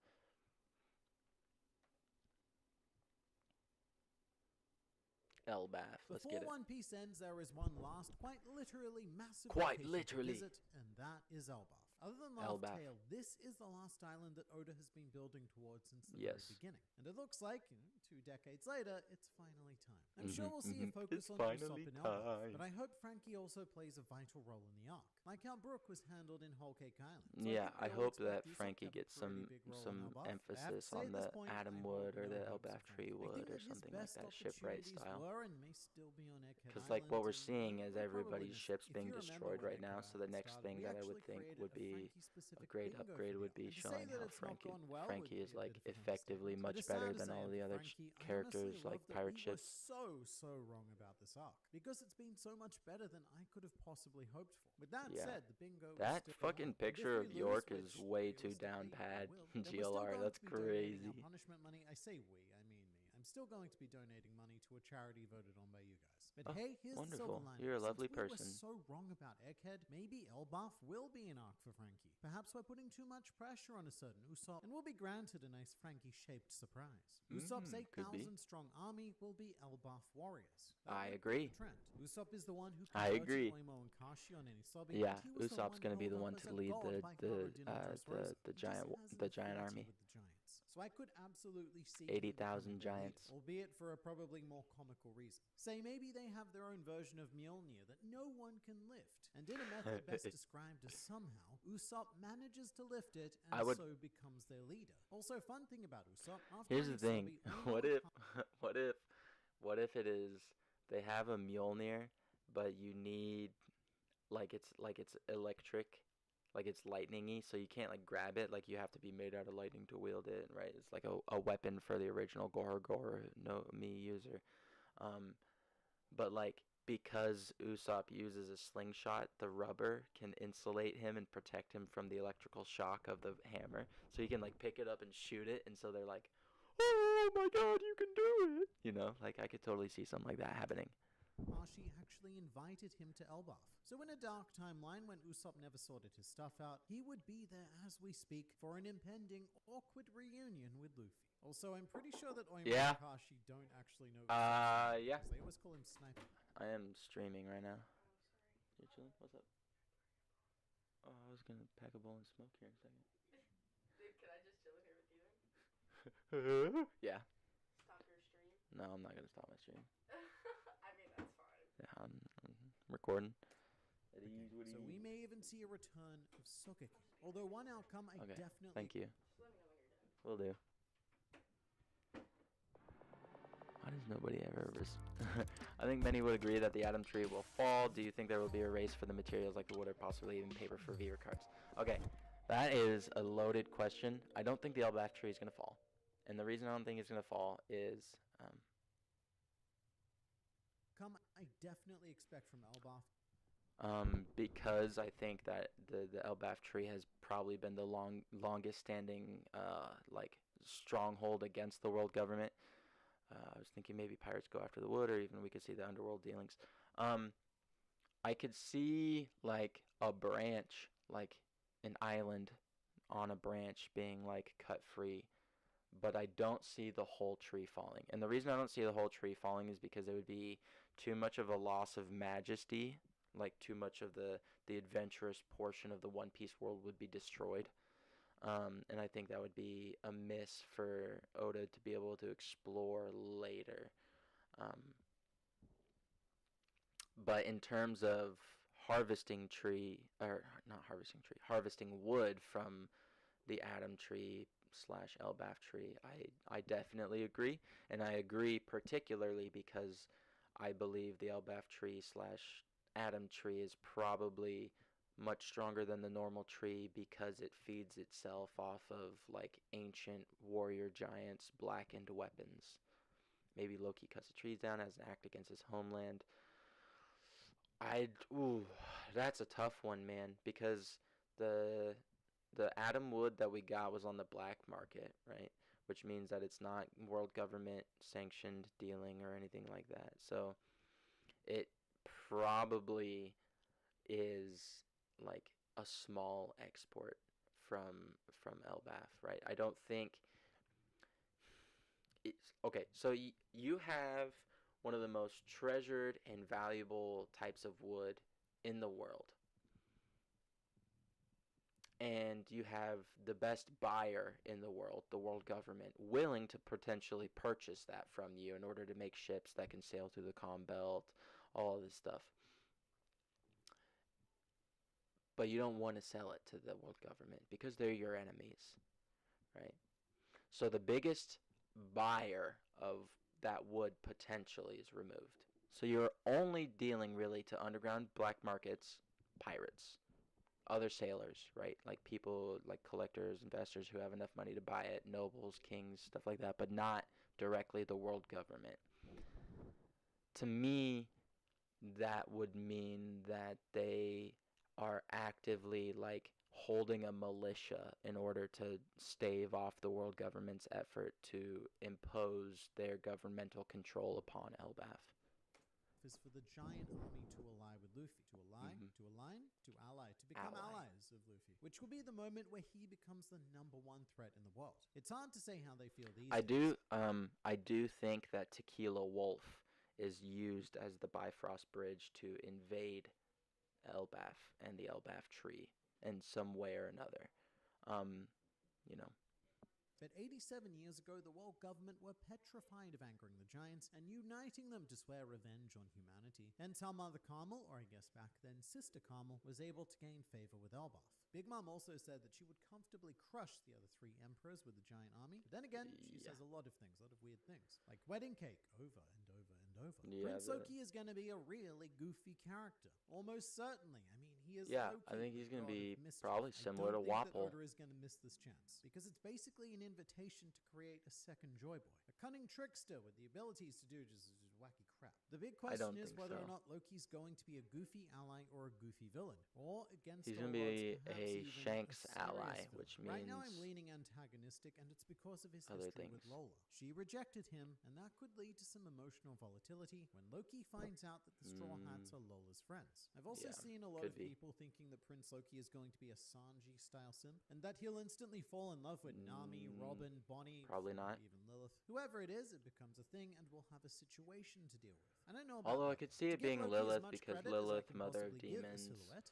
Elbaf, let's get it. Before One Piece ends, there is one last, quite literally massive Quite location literally. to visit, and that is Elbaf. Other than Laugh Elbaf. Tale, this is the last island that Oda has been building towards since the Yes. very beginning. And it looks like, 2 decades later, it's finally time. I'm sure we'll see a focus It's on Usopp finally and Elbaf, time. but I hope Frankie also plays a vital role in the arc, like how Brook was handled in Whole Cake Island. So Yeah, I think we all hope that expect Usopp to Frankie have a gets some pretty big role in Elbaf. I have to emphasis say on at the this point, Adam I hope Wood or no the hopes Elbaf for Tree Frankie. I Wood think or that his something like best that, shipwright opportunities style. were and may still be on Egghead Because like what Island, we're and seeing is we'll everybody's probably ships if being you remember destroyed when right now, Egghead so the Island next started, thing we that I would actually think created would be a Frankie-specific great bingo upgrade for would them. be And to say showing that how it's not gone well would Frankie be is a like bit of an effectively understatement. much It is sad better to than say all it, the but other Frankie, I characters honestly like love that pirate we ships. were so wrong about this arc, because it's been so much better than I could have possibly hoped for. With that Yeah. said, the bingo That was still fucking on. And picture if of we York lose, is which way too realistically down we bad. will, then we're still GLR, going that's to be donating crazy. our punishment money. I say we, I mean me. I'm still going to be donating money to a charity voted on by you guys. But hey, here's the silver Wonderful. lining. You're a lovely Since we person. were so wrong about Egghead, maybe Elbaf will be an arc for Frankie. Perhaps we're putting too much pressure on a certain Usopp, and we'll be granted a nice Frankie-shaped surprise. Usopp's could be. 8,000-strong army will be Elbaf warriors. I That would agree. be the trend. Usopp is the one who I converted agree. Oimo and Kashi on any sobbing. Yeah, and he was Usopp's gonna be the held one up to as a lead god by Gaara Dressrosa. the He giant just has an the giant affinity army. with the giants. So I could absolutely see 80,000 giants. albeit for a probably more comical reason. Say maybe they have their own version of Mjolnir that no one can lift, and in a method best described as somehow Usopp manages to lift it and so becomes their leader. Also, fun thing about Usopp. Here's the thing: what if it is they have a Mjolnir, but you need it's electric. Like it's lightning-y, so you can't like grab it. Like you have to be made out of lightning to wield it, right? It's like a weapon for the original Goro no Mi user. But like because Usopp uses a slingshot, the rubber can insulate him and protect him from the electrical shock of the hammer. So he can like pick it up and shoot it, and so they're like, "Oh my God, you can do it!" You know, like I could totally see something like that happening. Kashi actually invited him to Elbaf. So in a dark timeline when Usopp never sorted his stuff out, he would be there as we speak for an impending awkward reunion with Luffy. Also, I'm pretty sure that Oimo and Kashi don't actually know Usopp's name, Yeah. They always call him Sniper. I am streaming right now. You chilling? What's up? Oh, I was gonna pack a bowl and smoke here in a second. Dude, can I just chill in here with you? Yeah. Stop your stream? No, I'm not gonna stop my stream. I mean, that's fine. Yeah, I'm recording. Okay, so we may even see a return of Sokeki. Although one outcome I definitely... Thank you. Just let me know when you're done. Will do. Why does nobody ever... I think many would agree that the Atom Tree will fall. Do you think there will be a race for the materials like wood or possibly even paper for VR cards? Okay, that is a loaded question. I don't think the Elbaf Tree is going to fall. And the reason I don't think it's going to fall is... I definitely expect from Elbaf. Because I think that the Elbaf Tree has probably been the longest standing stronghold against the world government. I was thinking maybe pirates go after the wood, or even we could see the underworld dealings. I could see like a branch, like an island on a branch being like cut free, but I don't see the whole tree falling. And the reason I don't see the whole tree falling is because it would be too much of a loss of majesty, like too much of the adventurous portion of the One Piece world would be destroyed. And I think that would be a miss for Oda to be able to explore later. Um, but in terms of harvesting tree, or not harvesting tree, harvesting wood from the Adam tree slash Elbaf tree, I definitely agree. And I agree particularly because I believe the Elbaf tree slash Adam tree is probably much stronger than the normal tree because it feeds itself off of like ancient warrior giants' blackened weapons. Maybe Loki cuts the trees down as an act against his homeland. Ooh, that's a tough one, man, because the the Adam wood that we got was on the black market, right? Which means that it's not world government sanctioned dealing or anything like that. So it probably is like a small export from Elbaf, right? I don't think it's okay. So you have one of the most treasured and valuable types of wood in the world. And you have the best buyer in the world government, willing to potentially purchase that from you in order to make ships that can sail through the Calm Belt, all of this stuff. But you don't want to sell it to the world government because they're your enemies, right? So the biggest buyer of that wood potentially is removed. So you're only dealing really to underground black markets, pirates, other sailors, right? Like people, like collectors, investors who have enough money to buy it, nobles, kings, stuff like that, but not directly the world government. To me, that would mean that they are actively like holding a militia in order to stave off the world government's effort to impose their governmental control upon Elbaf. Is for the giant army to ally with Luffy, to align, to ally, to become allies of Luffy, which will be the moment where he becomes the #1 threat in the world. It's hard to say how they feel these days. I do think that Tequila Wolf is used as the Bifrost Bridge to invade Elbaf and the Elbaf tree in some way or another. You know. But 87 years ago, the world government were petrified of angering the giants and uniting them to swear revenge on humanity. Hence how Mother Carmel, or I guess back then Sister Carmel, was able to gain favor with Elbaf. Big Mom also said that she would comfortably crush the other 3 emperors with the giant army. But then again, she says a lot of things, a lot of weird things. Like wedding cake, over and over and over. Yeah, Prince Loki is going to be a really goofy character. Almost certainly. I mean, he is Yeah, Loki, I think he's going to be mischief. probably similar to Wapol. Oda is going to miss this chance because it's basically an invitation to create a second Joy Boy, a cunning trickster with the abilities to do just wacky crap. The big question is whether or not Loki's going to be a goofy ally or a goofy villain, or against he's going to be a Shanks ally, villain. which means right now I'm leaning antagonistic, and it's because of his history with Lola. She rejected him, and that could lead to some emotional volatility when Loki finds out that the Straw Hats are Lola's friends. I've also seen a lot of people thinking that Prince Loki is going to be a Sanji-style simp, and that he'll instantly fall in love with Nami, Robin, Bonnie, probably not. Even Lilith. Whoever it is, it becomes a thing, and we'll have a situation to deal with. I don't know about Although I that. could see it being Lilith because Lilith, mother of give demons,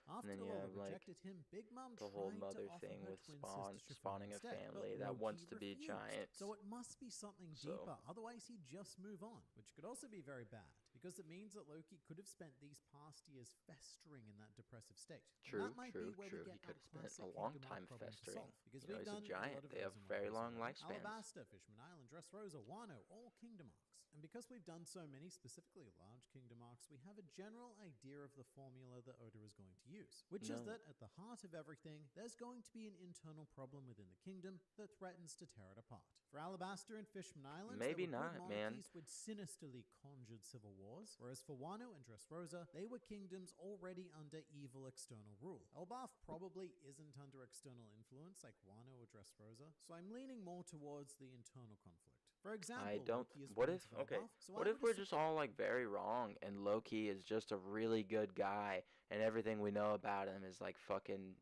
After and then you Lola have like rejected him, Big Mom the whole tried mother to offer thing her with twin sister spawning a instead, family but that Loki wants to be refused. giants. So it must be something deeper, otherwise he'd just move on, which could also be very bad, because it means that Loki could have spent these past years festering in that depressive state. True, and that might true, be where true. We get he could have spent classic a long Kingdom time Arc problem to festering. solve, because You know, we've he's done a giant. lot of They have those in very One long Piece already. lifespans. Alabasta, Fishman Island, Dressrosa, Wano, all Kingdom Arcs. And because we've done so many, specifically large Kingdom Arcs, we have a general idea of the formula that Oda is going to use, which is that at the heart of everything, there's going to be an internal problem within the kingdom that threatens to tear it apart. For Alabasta and Fishman Island, Maybe they were not, good man. monarchies with sinisterly conjured civil wars, whereas for Wano and Dressrosa, they were kingdoms already under evil external rule. Elbaf probably isn't under external influence like Wano or Dressrosa, so I'm leaning more towards the internal conflict. For example, I don't. Loki is What Prince if? of Okay. Elbaf, so What I if would we're just all like very wrong and Loki is just a really good guy and everything we know about him is like fucking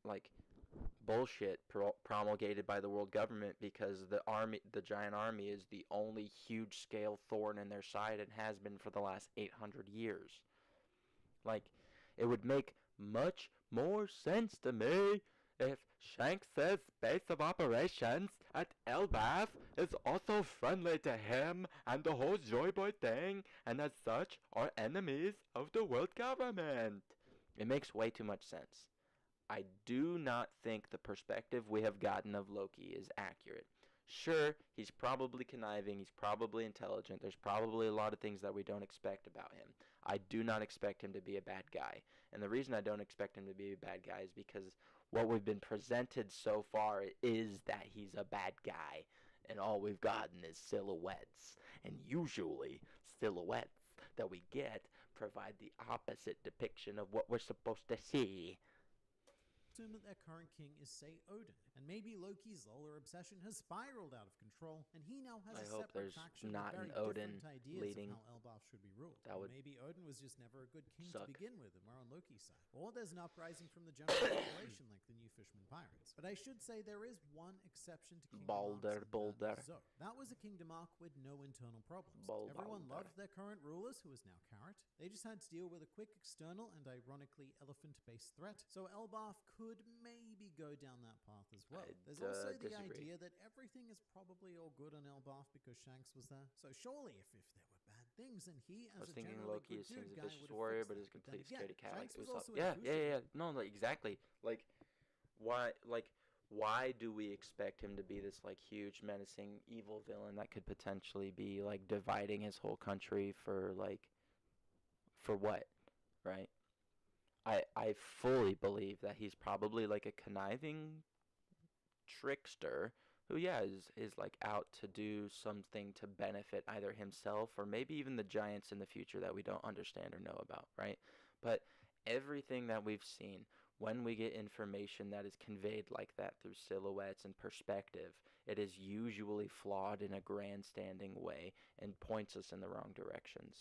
like bullshit promulgated by the world government, because the giant army is the only huge scale thorn in their side and has been for the last 800 years. Like, it would make much more sense to me if Shanks' base of operations at Elbaf is also friendly to him and the whole Joy Boy thing, and as such are enemies of the world government. It makes way too much sense. I do not think the perspective we have gotten of Loki is accurate. Sure, he's probably conniving, he's probably intelligent, there's probably a lot of things that we don't expect about him. I do not expect him to be a bad guy. And the reason I don't expect him to be a bad guy is because what we've been presented so far is that he's a bad guy. And all we've gotten is silhouettes. And usually, silhouettes that we get provide the opposite depiction of what we're supposed to see. Assume that their current king is, say, Odin, and maybe Loki's Lola obsession has spiraled out of control, and he now has a separate faction with very different ideas of how Elbaf should be ruled. Maybe Odin was just never a good king to begin with, and we're on Loki's side. Or there's an uprising from the general population, like the new Fisherman Pirates. But I should say there is one exception to Kingdom Arc. So that was a Kingdom Arc with no internal problems. Everyone loved their current rulers, who is now Carrot. They just had to deal with a quick external and ironically elephant-based threat. So Elbaf could maybe go down that path as well. There's also the idea that everything is probably all good on Elbaf because Shanks was there. So surely if there were bad things, then he as a generally good dude guy would have warrior, but is a complete scaredy cat. Like Usopp. Yeah. No, like exactly. Like why do we expect him to be this like huge menacing evil villain that could potentially be like dividing his whole country for what, right? I fully believe that he's probably like a conniving trickster who is like out to do something to benefit either himself or maybe even the giants in the future that we don't understand or know about, right? But everything that we've seen, when we get information that is conveyed like that through silhouettes and perspective, it is usually flawed in a grandstanding way and points us in the wrong directions.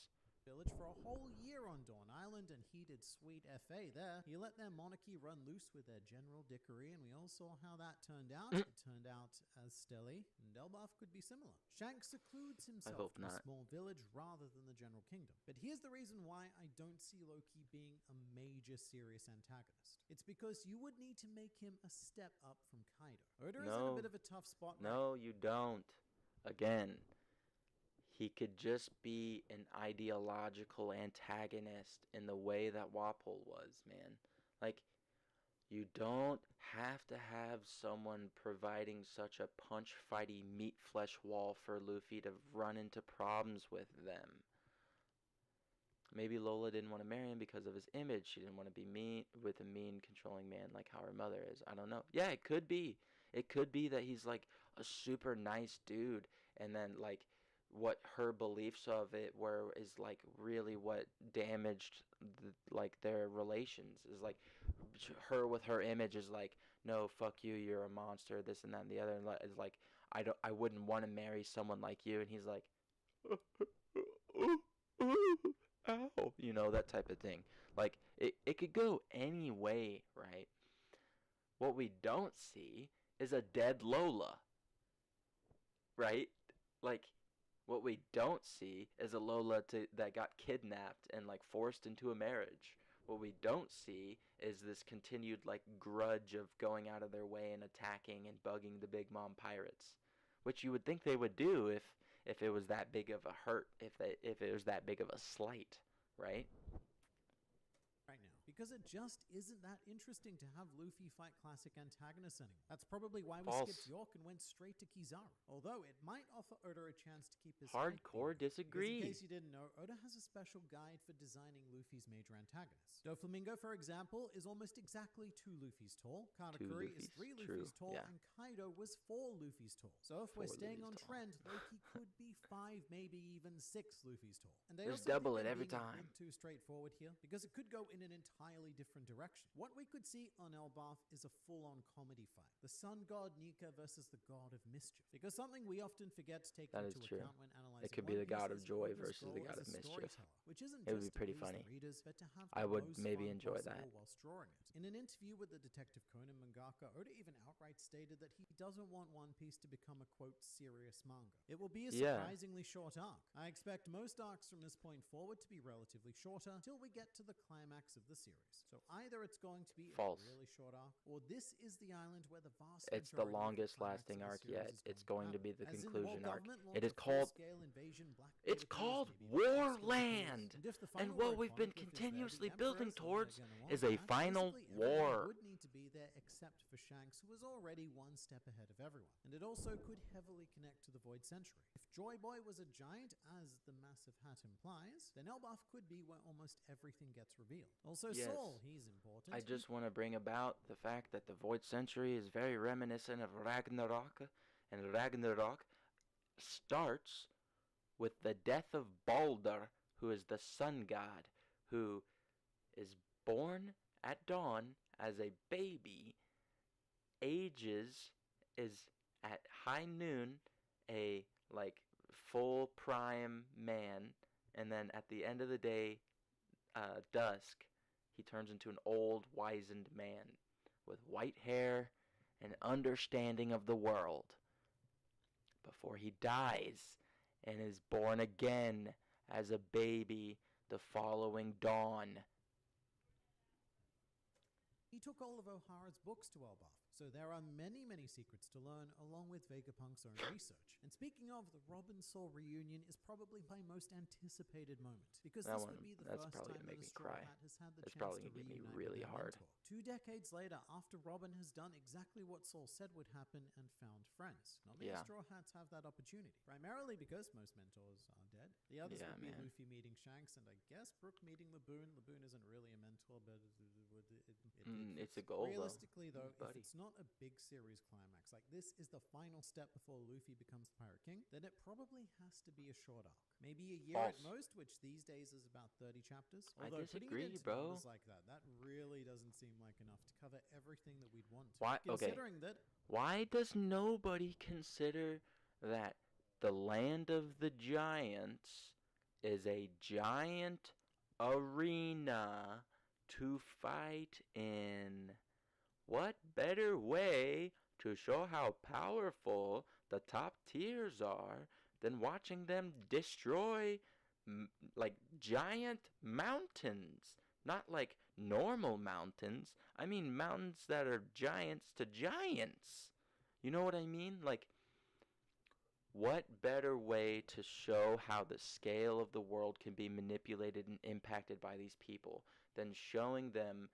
Village for a whole year on Dawn Island, and he did sweet FA there. He let their monarchy run loose with their general dickery, and we all saw how that turned out. It turned out as stelly, and Elbaf could be similar. Shanks secludes himself to a small village rather than the general kingdom. But here's the reason why I don't see Loki being a major serious antagonist. It's because you would need to make him a step up from Kaido. Oda is in a bit of a tough spot. No, you don't. Again, he could just be an ideological antagonist in the way that Wapol was, man. Like, you don't have to have someone providing such a punch-fighty meat-flesh wall for Luffy to run into problems with them. Maybe Lola didn't want to marry him because of his image. She didn't want to be mean with a mean, controlling man like how her mother is. I don't know. Yeah, it could be. It could be that he's like a super nice dude, and then like what her beliefs of it were is like really what damaged like their relations. Is like her with her image is like, no, fuck you, you're a monster, this and that and the other. And is like, I wouldn't want to marry someone like you. And he's like, ow, you know, that type of thing. Like it could go any way, right? What we don't see is a dead Lola, right? Like, what we don't see is a Lola that got kidnapped and like forced into a marriage. What we don't see is this continued like grudge of going out of their way and attacking and bugging the Big Mom pirates, which you would think they would do if it was that big of a hurt, if it was that big of a slight, right? Right now, because it just isn't that interesting to have Luffy fight classic antagonists anymore. That's probably why we skipped York and went straight to Kizaru. Although it might offer Oda a chance to keep his hardcore disagree. In case you didn't know, Oda has a special guide for designing Luffy's major antagonists. Doflamingo, for example, is almost exactly 2 Luffy's tall. Katakuri is 3 Luffy's tall, and Kaido was 4 Luffy's tall. So if we're staying on trend, Loki could be 5, maybe even 6 Luffy's tall. And they just double it every time. Too straightforward here, because it could go in an entirely entirely different direction. What we could see on Elbaf is a full-on comedy fight. The sun god Nika versus the god of mischief. Because something we often forget to take into account when analyzing it could be One the god Piece of is joy Oda's versus the goal god as of a mischief. storyteller, which isn't It would just be pretty to please funny. the readers, but to have I the would most maybe fun enjoy possible that. whilst drawing it. In an interview with the Detective Conan mangaka, Oda even outright stated that he doesn't want One Piece to become a quote serious manga. It will be a surprisingly short arc. I expect most arcs from this point forward to be relatively shorter till we get to the climax of the series. So either it's going to be a really short arc, or this is the island where the vast It's the longest lasting arc yet. It's going to be the conclusion arc. It is called Warland. And what we've been continuously building towards is a final war. Would need to be there except for Shanks, who was already one step ahead of everyone. And it also could heavily connect to the Void Century. If Joy Boy was a giant, as the massive hat implies, then Elbaf could be where almost everything gets revealed. Also, Saul, he's important. I just want to bring about the fact that the Void Century is very reminiscent of Ragnarok, and Ragnarok starts with the death of Balder, who is the sun god, who is born at dawn as a baby, ages is at high noon a full prime man, and then at the end of the day, dusk, he turns into an old wizened man with white hair and understanding of the world before he dies and is born again as a baby the following dawn. He took all of O'Hara's books to Elbaf, so there are many, many secrets to learn along with Vegapunk's own research. And speaking of, the Robin Saul reunion is probably my most anticipated moment, because this would be the first time that a Straw Hat has had the chance to reunite with their mentor. 2 decades later, after Robin has done exactly what Saul said would happen and found friends. Not many Straw Hats have that opportunity, primarily because most mentors are dead. The others would be Luffy meeting Shanks, and I guess Brook meeting Laboon. Laboon isn't really a mentor, but it's a goal, realistically, though, if it's not a big series climax, like this is the final step before Luffy becomes the Pirate King, then it probably has to be a short arc. Maybe a year at most, which these days is about 30 chapters. Although I disagree, putting it into numbers like that really doesn't seem like enough to cover everything that we'd want to. Considering that... Why does nobody consider that the land of the giants is a giant arena to fight in? What better way to show how powerful the top tiers are than watching them destroy giant mountains? Not like normal mountains. I mean mountains that are giants to giants. You know what I mean? What better way to show how the scale of the world can be manipulated and impacted by these people than showing them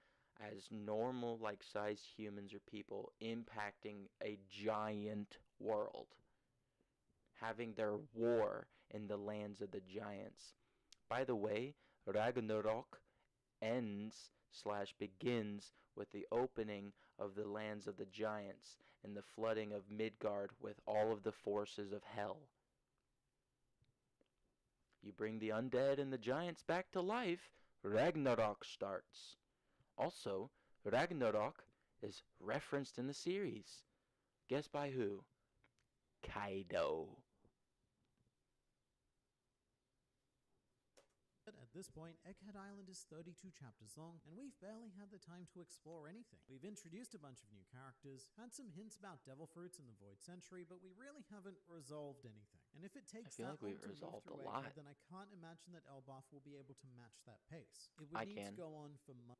as normal, sized humans or people impacting a giant world, having their war in the lands of the giants. By the way, Ragnarok ends/begins with the opening of the lands of the giants and the flooding of Midgard with all of the forces of hell. You bring the undead and the giants back to life, Ragnarok starts. Also, Ragnarok is referenced in the series. Guess by who? Kaido. At this point, Egghead Island is 32 chapters long, and we've barely had the time to explore anything. We've introduced a bunch of new characters, had some hints about devil fruits in the Void Century, but we really haven't resolved anything. And if it takes that long to move through Egghead, then I can't imagine that Elbaf will be able to match that pace. It would need to go on for months.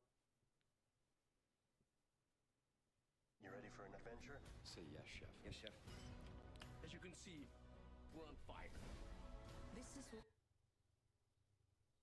You ready for an adventure? Say yes, chef. Yes, chef. As you can see, we're on fire. This is what...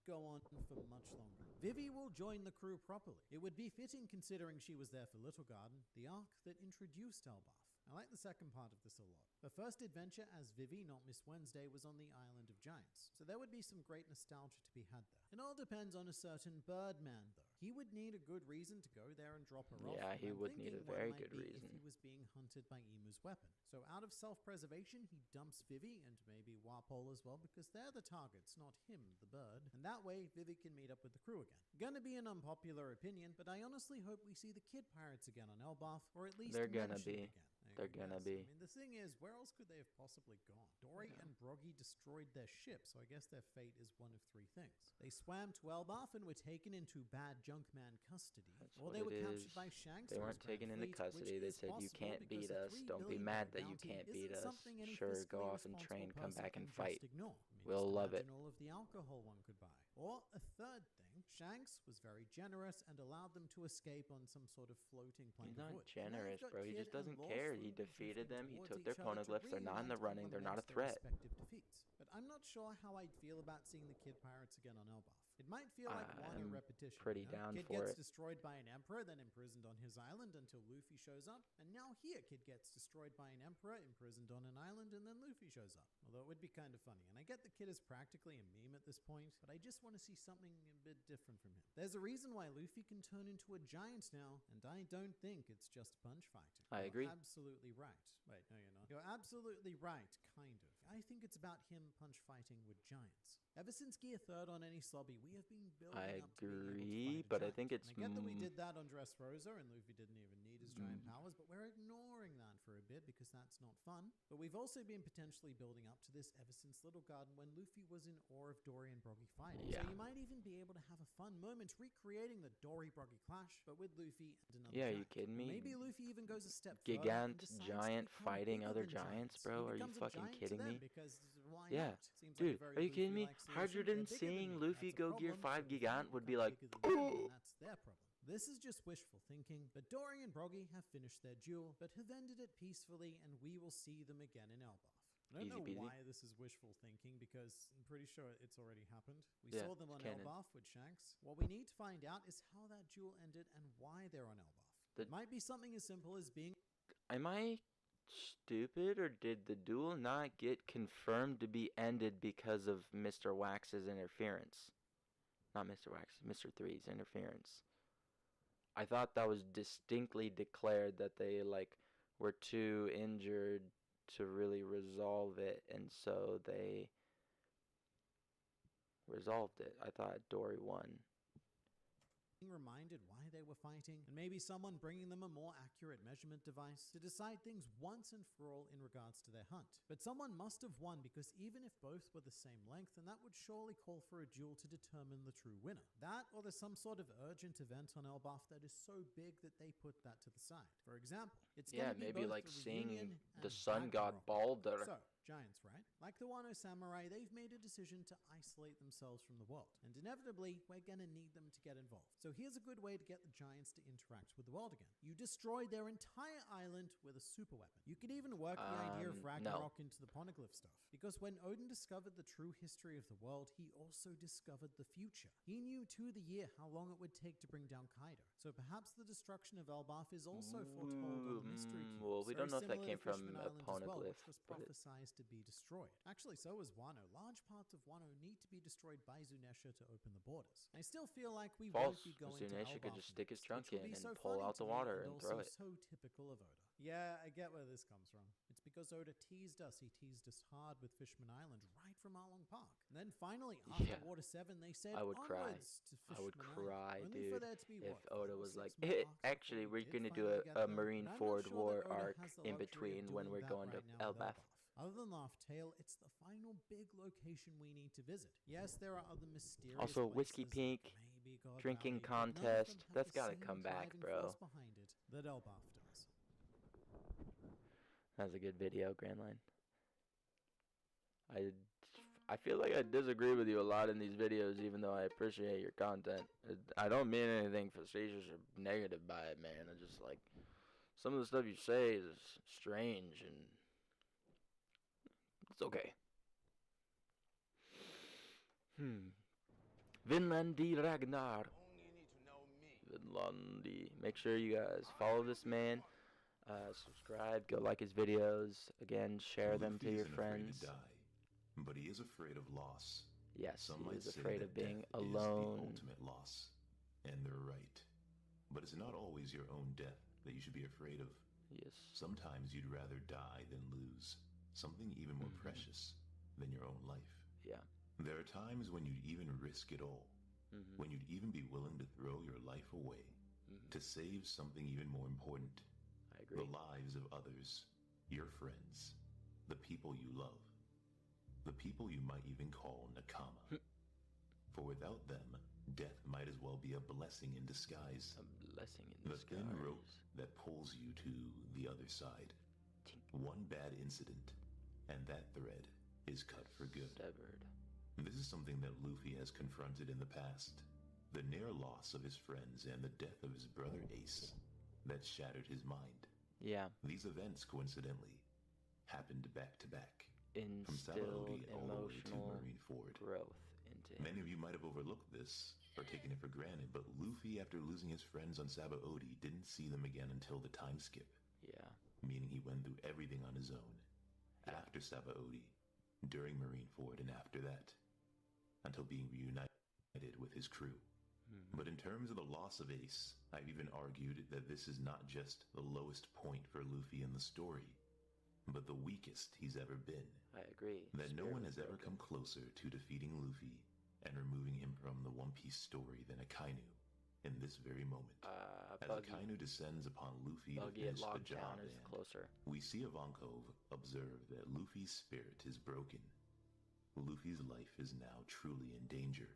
go on for much longer. Vivi will join the crew properly. It would be fitting considering she was there for Little Garden, the arc that introduced Elbaf. I like the second part of this a lot. Her first adventure as Vivi, not Miss Wednesday, was on the Island of Giants, so there would be some great nostalgia to be had there. It all depends on a certain Birdman, though. He would need a good reason to go there and drop her off. Yeah, he I'm would need a thinking one very might good be reason. If he was being hunted by Emu's weapon. So out of self-preservation, he dumps Vivi and maybe Whall as well, because they're the targets, not him, the bird. And that way, Vivi can meet up with the crew again. Gonna be an unpopular opinion, but I honestly hope we see the kid pirates again on Elbaf, or at least They're gonna mentioned be. again. They're gonna be. I mean, the thing is, where else could they have possibly gone? Dory and Broggy destroyed their ship, so I guess their fate is one of three things. They swam to Elbaf and were taken into bad Junkman custody, or they were captured by Shanks. They weren't taken into custody. They said, you can't beat us. Don't be mad that you can't beat us. Sure, go off and train, come back and fight. We'll love it. All of the alcohol one could buy. Or a third thing, Shanks was very generous and allowed them to escape on some sort of floating plank of wood. He's not generous, bro. He just doesn't care. He defeated them. He took their poneglyphs. They're not in the running. They're not a threat. But I'm not sure how I'd feel about seeing the kid pirates again on Elbaf. It might feel like one repetition. Pretty down Kid for gets it. destroyed by an emperor, then imprisoned on his island until Luffy shows up. And now here, Kid gets destroyed by an emperor, imprisoned on an island, and then Luffy shows up. Although it would be kind of funny. And I get the Kid is practically a meme at this point, but I just want to see something a bit different from him. There's a reason why Luffy can turn into a giant now, and I don't think it's just punch fighting. I agree. You're absolutely right. Wait, no, you're not. You're absolutely right, kind of. I think it's about him punch fighting with giants. Ever since Gear 3rd on any slobby, we have been building up to being able to fight a but I giant. think it's... And I get that we did that on Dressrosa, and Luffy didn't even need his giant powers, but we're ignoring that for a bit because that's not fun. But we've also been potentially building up to this ever since Little Garden when Luffy was in awe of Dory and Broggy fighting. Yeah. So you might even be able to have a fun moment recreating the Dory-Broggy clash, but with Luffy and another Yeah, giant. are you kidding me? Maybe Luffy even goes a step Gigant further and decides to giant become fighting bigger other than giants, He bro? Are you becomes a fucking giant to kidding them me? because why Yeah. not? Seems Dude, like a very are you kidding me? Luffy-like solution. Harder than They're bigger seeing me. Luffy That's a go Gear problem. 5 So if Gigant you would be got like, bigger than them, then that's their problem. This is just wishful thinking, but Dory and Broggy have finished their duel, but have ended it peacefully, and we will see them again in Elbaf. I don't know Easy peasy. why this is wishful thinking, because I'm pretty sure it's already happened. We Yeah, saw them on it's canon. Elbaf with Shanks. What we need to find out is how that duel ended and why they're on Elbaf. It might be something as simple as being... Am I stupid, or did the duel not get confirmed to be ended because of Mr. Wax's interference? Not Mr. Wax, Mr. 3's interference. I thought that was distinctly declared that they, like, were too injured to really resolve it, and so they resolved it. I thought Dory won. Reminded why they were fighting, and maybe someone bringing them a more accurate measurement device to decide things once and for all in regards to their hunt. But someone must have won, because even if both were the same length, then that would surely call for a duel to determine the true winner. That, or there's some sort of urgent event on Elbaf that is so big that they put that to the side. For example, it's gonna be maybe both like the seeing reunion the and sun god Ragnarok. Balder. So, giants, right? Like the Wano Samurai, they've made a decision to isolate themselves from the world. And inevitably, we're gonna need them to get involved. So here's a good way to get the giants to interact with the world again. You destroy their entire island with a super weapon. You could even work the idea of Ragnarok into the poneglyph stuff. Because when Odin discovered the true history of the world, he also discovered the future. He knew to the year how long it would take to bring down Kaido. So perhaps the destruction of Elbaf is also foretold on Mystery Cube. Well, we don't know if that came from Fishman a Island as well, poneglyph, which was but prophesied to be destroyed. Actually, so was Wano. Large parts of Wano need to be destroyed by Zunesha to open the borders. I still feel like we won't be going Zunesha to could Elbaf just stick his next, trunk which in would be and so pull funny out the to me water and also throw it. so typical of Oda. Yeah, I get where this comes from. It's because Oda teased us. He teased us hard with Fishman Island right from Arlong Park. And then finally, after Water 7, they said I would cry. onwards to Fishman I would cry, Island. Only for dude, there to be, if what, Oda 5 or was 6 like, more arcs before actually, we we're did going to do finally get a there. Marine But I'm not Ford sure War that Oda arc has the in luxury of between when doing we're that going to right now with Elbaf. Other than Laugh Tale, it's the final big location we need to visit. Yes, there are other mysterious Also, Whiskey places, Pink, maybe God drinking Valley, but none of them contest, have that's the gotta same come back, driving bro. force behind it that Elbaf does. That was a good video, Grand Line. I feel like I disagree with you a lot in these videos, even though I appreciate your content. I don't mean anything facetious or negative by it, man. I just, like, some of the stuff you say is strange, and it's okay. Vinlandi Ragnar. Vinlandi. Make sure you guys follow this man. Subscribe. Go like his videos. Again, share them to your friends. To die, but he is afraid of loss. Yes, Some he might is say afraid that of being death is alone. the ultimate loss. And they're right. But it's not always your own death that you should be afraid of. Yes. Sometimes you'd rather die than lose something even more precious than your own life. Yeah. There are times when you'd even risk it all, when you'd even be willing to throw your life away to save something even more important. I agree. The lives of others, your friends, the people you love, the people you might even call nakama. For without them, death might as well be a blessing in disguise. A blessing in The disguise. thin rope that pulls you to the other side. One bad incident, and that thread is cut for good. Severed. This is something that Luffy has confronted in the past. The near loss of his friends and the death of his brother Ace that shattered his mind. Yeah. These events, coincidentally, happened back to back. From Instilled Sabaody all the way to emotional Marineford. growth into him. Many of you might have overlooked this or taken it for granted, but Luffy, after losing his friends on Sabaody, didn't see them again until the time skip. Yeah. Meaning he went through everything on his own. After Sabaody, during Marineford, and after that, until being reunited with his crew. But in terms of the loss of Ace, I've even argued that this is not just the lowest point for Luffy in the story, but the weakest he's ever been. I agree. That no one has ever come closer to defeating Luffy and removing him from the One Piece story than Akainu in this very moment. As Akainu descends upon Luffy to finish the job, is closer. We see Ivankov observe that Luffy's spirit is broken. Luffy's life is now truly in danger.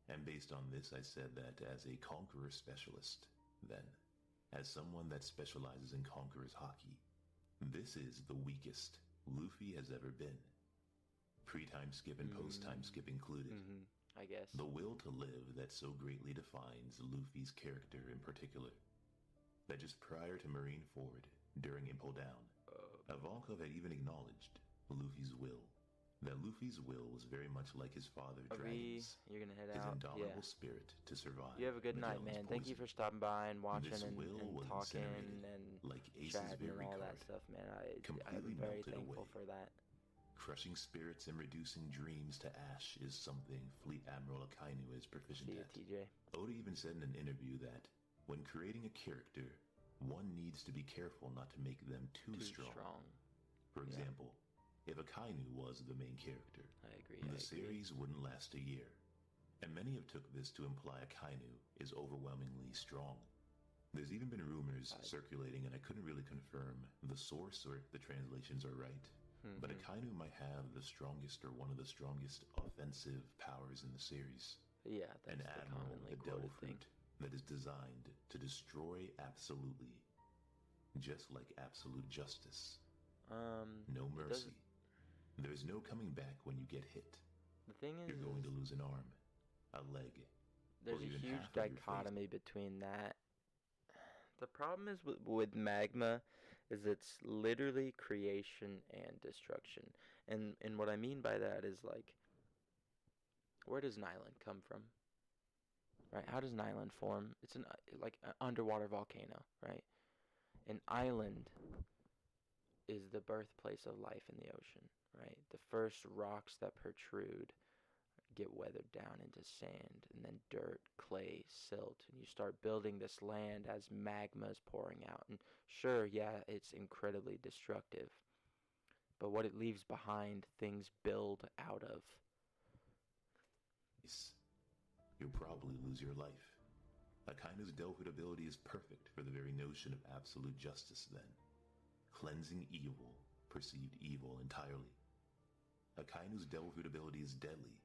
And based on this, I said that as a Conqueror specialist, then, as someone that specializes in Conqueror's Haki, this is the weakest Luffy has ever been. Pre-time skip and post-time skip included. I guess. The will to live that so greatly defines Luffy's character in particular. That just prior to Marineford, during Impel Down, Ivankov had even acknowledged Luffy's will. That Luffy's will was very much like his father Dragon's. You're gonna head his out. indomitable spirit to survive. You have a good night, man. Thank you for stopping by and watching This and will was talking incinerated, and like Ace's chatting and very all that card, stuff, man. I'm completely very melted thankful away. for that. Crushing spirits and reducing dreams to ash is something Fleet Admiral Akainu is proficient See you, at. TJ. Oda even said in an interview that when creating a character, one needs to be careful not to make them too strong. For example, if Akainu was the main character, I agree. the series wouldn't last a year. And many have took this to imply Akainu is overwhelmingly strong. There's even been rumors circulating, and I couldn't really confirm the source or if the translations are right, but Akainu might have the strongest or one of the strongest offensive powers in the series. Yeah, that's An the admiral, commonly the devil quoted thing. fruit, that is designed to destroy absolutely, just like absolute justice. No mercy. There's no coming back when you get hit. The thing is, You're going to lose an arm, a leg, there's or a even huge half of your face. dichotomy between that. The problem is with magma is it's literally creation and destruction. And what I mean by that is, like, where does Nyland come from? Right? How does Nyland form? It's an underwater volcano, right? An island is the birthplace of life in the ocean, right? The first rocks that protrude get weathered down into sand, and then dirt, clay, silt, and you start building this land as magma is pouring out. And sure, yeah, it's incredibly destructive, but what it leaves behind, things build out of. You'll probably lose your life. Akainu's Delphoid ability is perfect for the very notion of absolute justice then. Cleansing evil, perceived evil entirely. Akainu's Delphoid ability is deadly,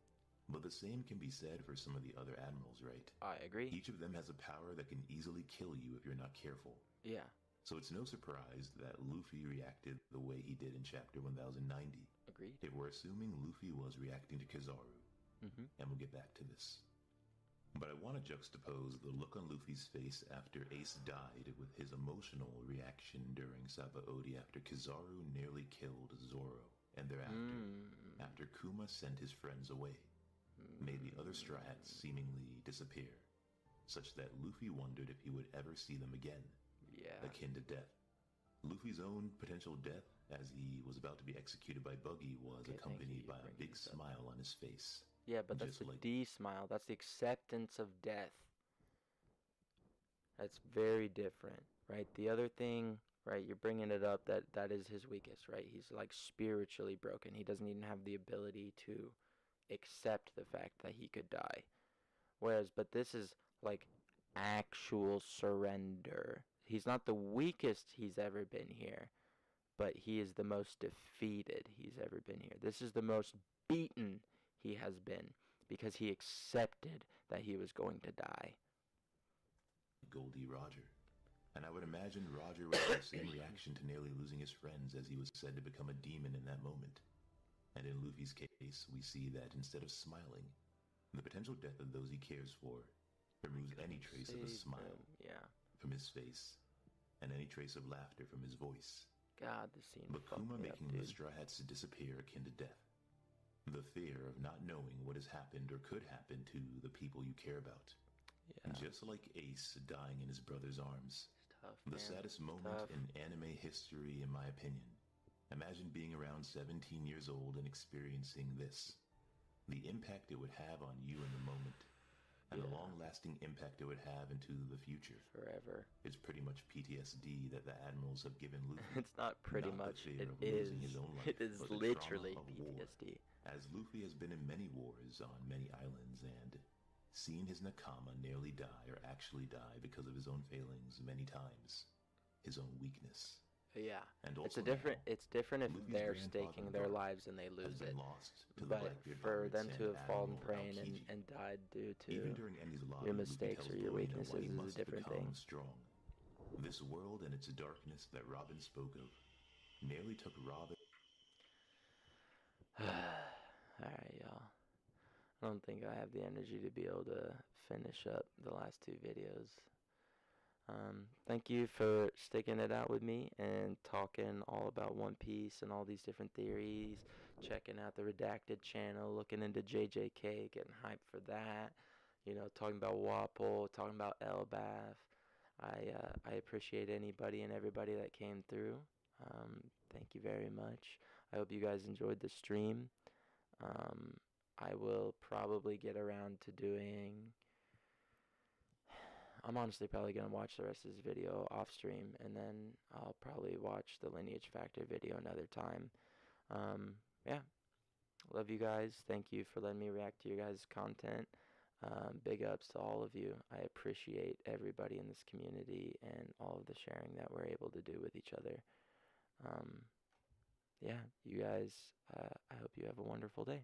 but the same can be said for some of the other admirals, right? I agree. Each of them has a power that can easily kill you if you're not careful. Yeah. So it's no surprise that Luffy reacted the way he did in Chapter 1090. Agreed. If we're assuming Luffy was reacting to Kizaru, and we'll get back to this. But I want to juxtapose the look on Luffy's face after Ace died with his emotional reaction during Sabaody after Kizaru nearly killed Zoro, and thereafter, after Kuma sent his friends away, made the other Straw Hats seemingly disappear, such that Luffy wondered if he would ever see them again, akin to death. Luffy's own potential death, as he was about to be executed by Buggy, was accompanied by a big smile on his face. Yeah, but that's the D smile. That's the acceptance of death. That's very different, right? The other thing, right, you're bringing it up that is his weakest, right? He's like spiritually broken. He doesn't even have the ability to accept the fact that he could die. But this is like actual surrender. He's not the weakest he's ever been here, but he is the most defeated he's ever been here. This is the most beaten he has been because he accepted that he was going to die. Goldie Roger. And I would imagine Roger would have the same reaction to nearly losing his friends, as he was said to become a demon in that moment. And in Luffy's case, we see that instead of smiling, the potential death of those he cares for removes any trace of a smile from his face, and any trace of laughter from his voice. God, the scene but Kuma making the Straw Hats disappear akin to death. The fear of not knowing what has happened or could happen to the people you care about. Yeah. Just like Ace dying in his brother's arms. Tough, the saddest moment in anime history, in my opinion. Imagine being around 17 years old and experiencing this. The impact it would have on you in the moment. And the long-lasting impact it would have into the future. Forever. It's pretty much PTSD that the admirals have given Luffy. It's not pretty much. It is. It is literally PTSD. War, as Luffy has been in many wars on many islands and seen his Nakama nearly die or actually die because of his own failings many times. His own weakness. Yeah, and it's different if Luffy's they're staking their lives and they lose it. But for them to have fallen prey and died due to your mistakes or your weaknesses is a different thing. Strong. This world and its darkness that Robin spoke of nearly took Robin. Alright, y'all. I don't think I have the energy to be able to finish up the last two videos. Thank you for sticking it out with me and talking all about One Piece and all these different theories, checking out the Redacted channel, looking into JJK, getting hyped for that, you know, talking about Wapol, talking about Elbaf. I appreciate anybody and everybody that came through. Thank you very much. I hope you guys enjoyed the stream. I will probably get around to doing... I'm honestly probably going to watch the rest of this video off stream, and then I'll probably watch the Lineage Factor video another time. Yeah, love you guys. Thank you for letting me react to your guys' content. Big ups to all of you. I appreciate everybody in this community and all of the sharing that we're able to do with each other. Yeah, you guys, I hope you have a wonderful day.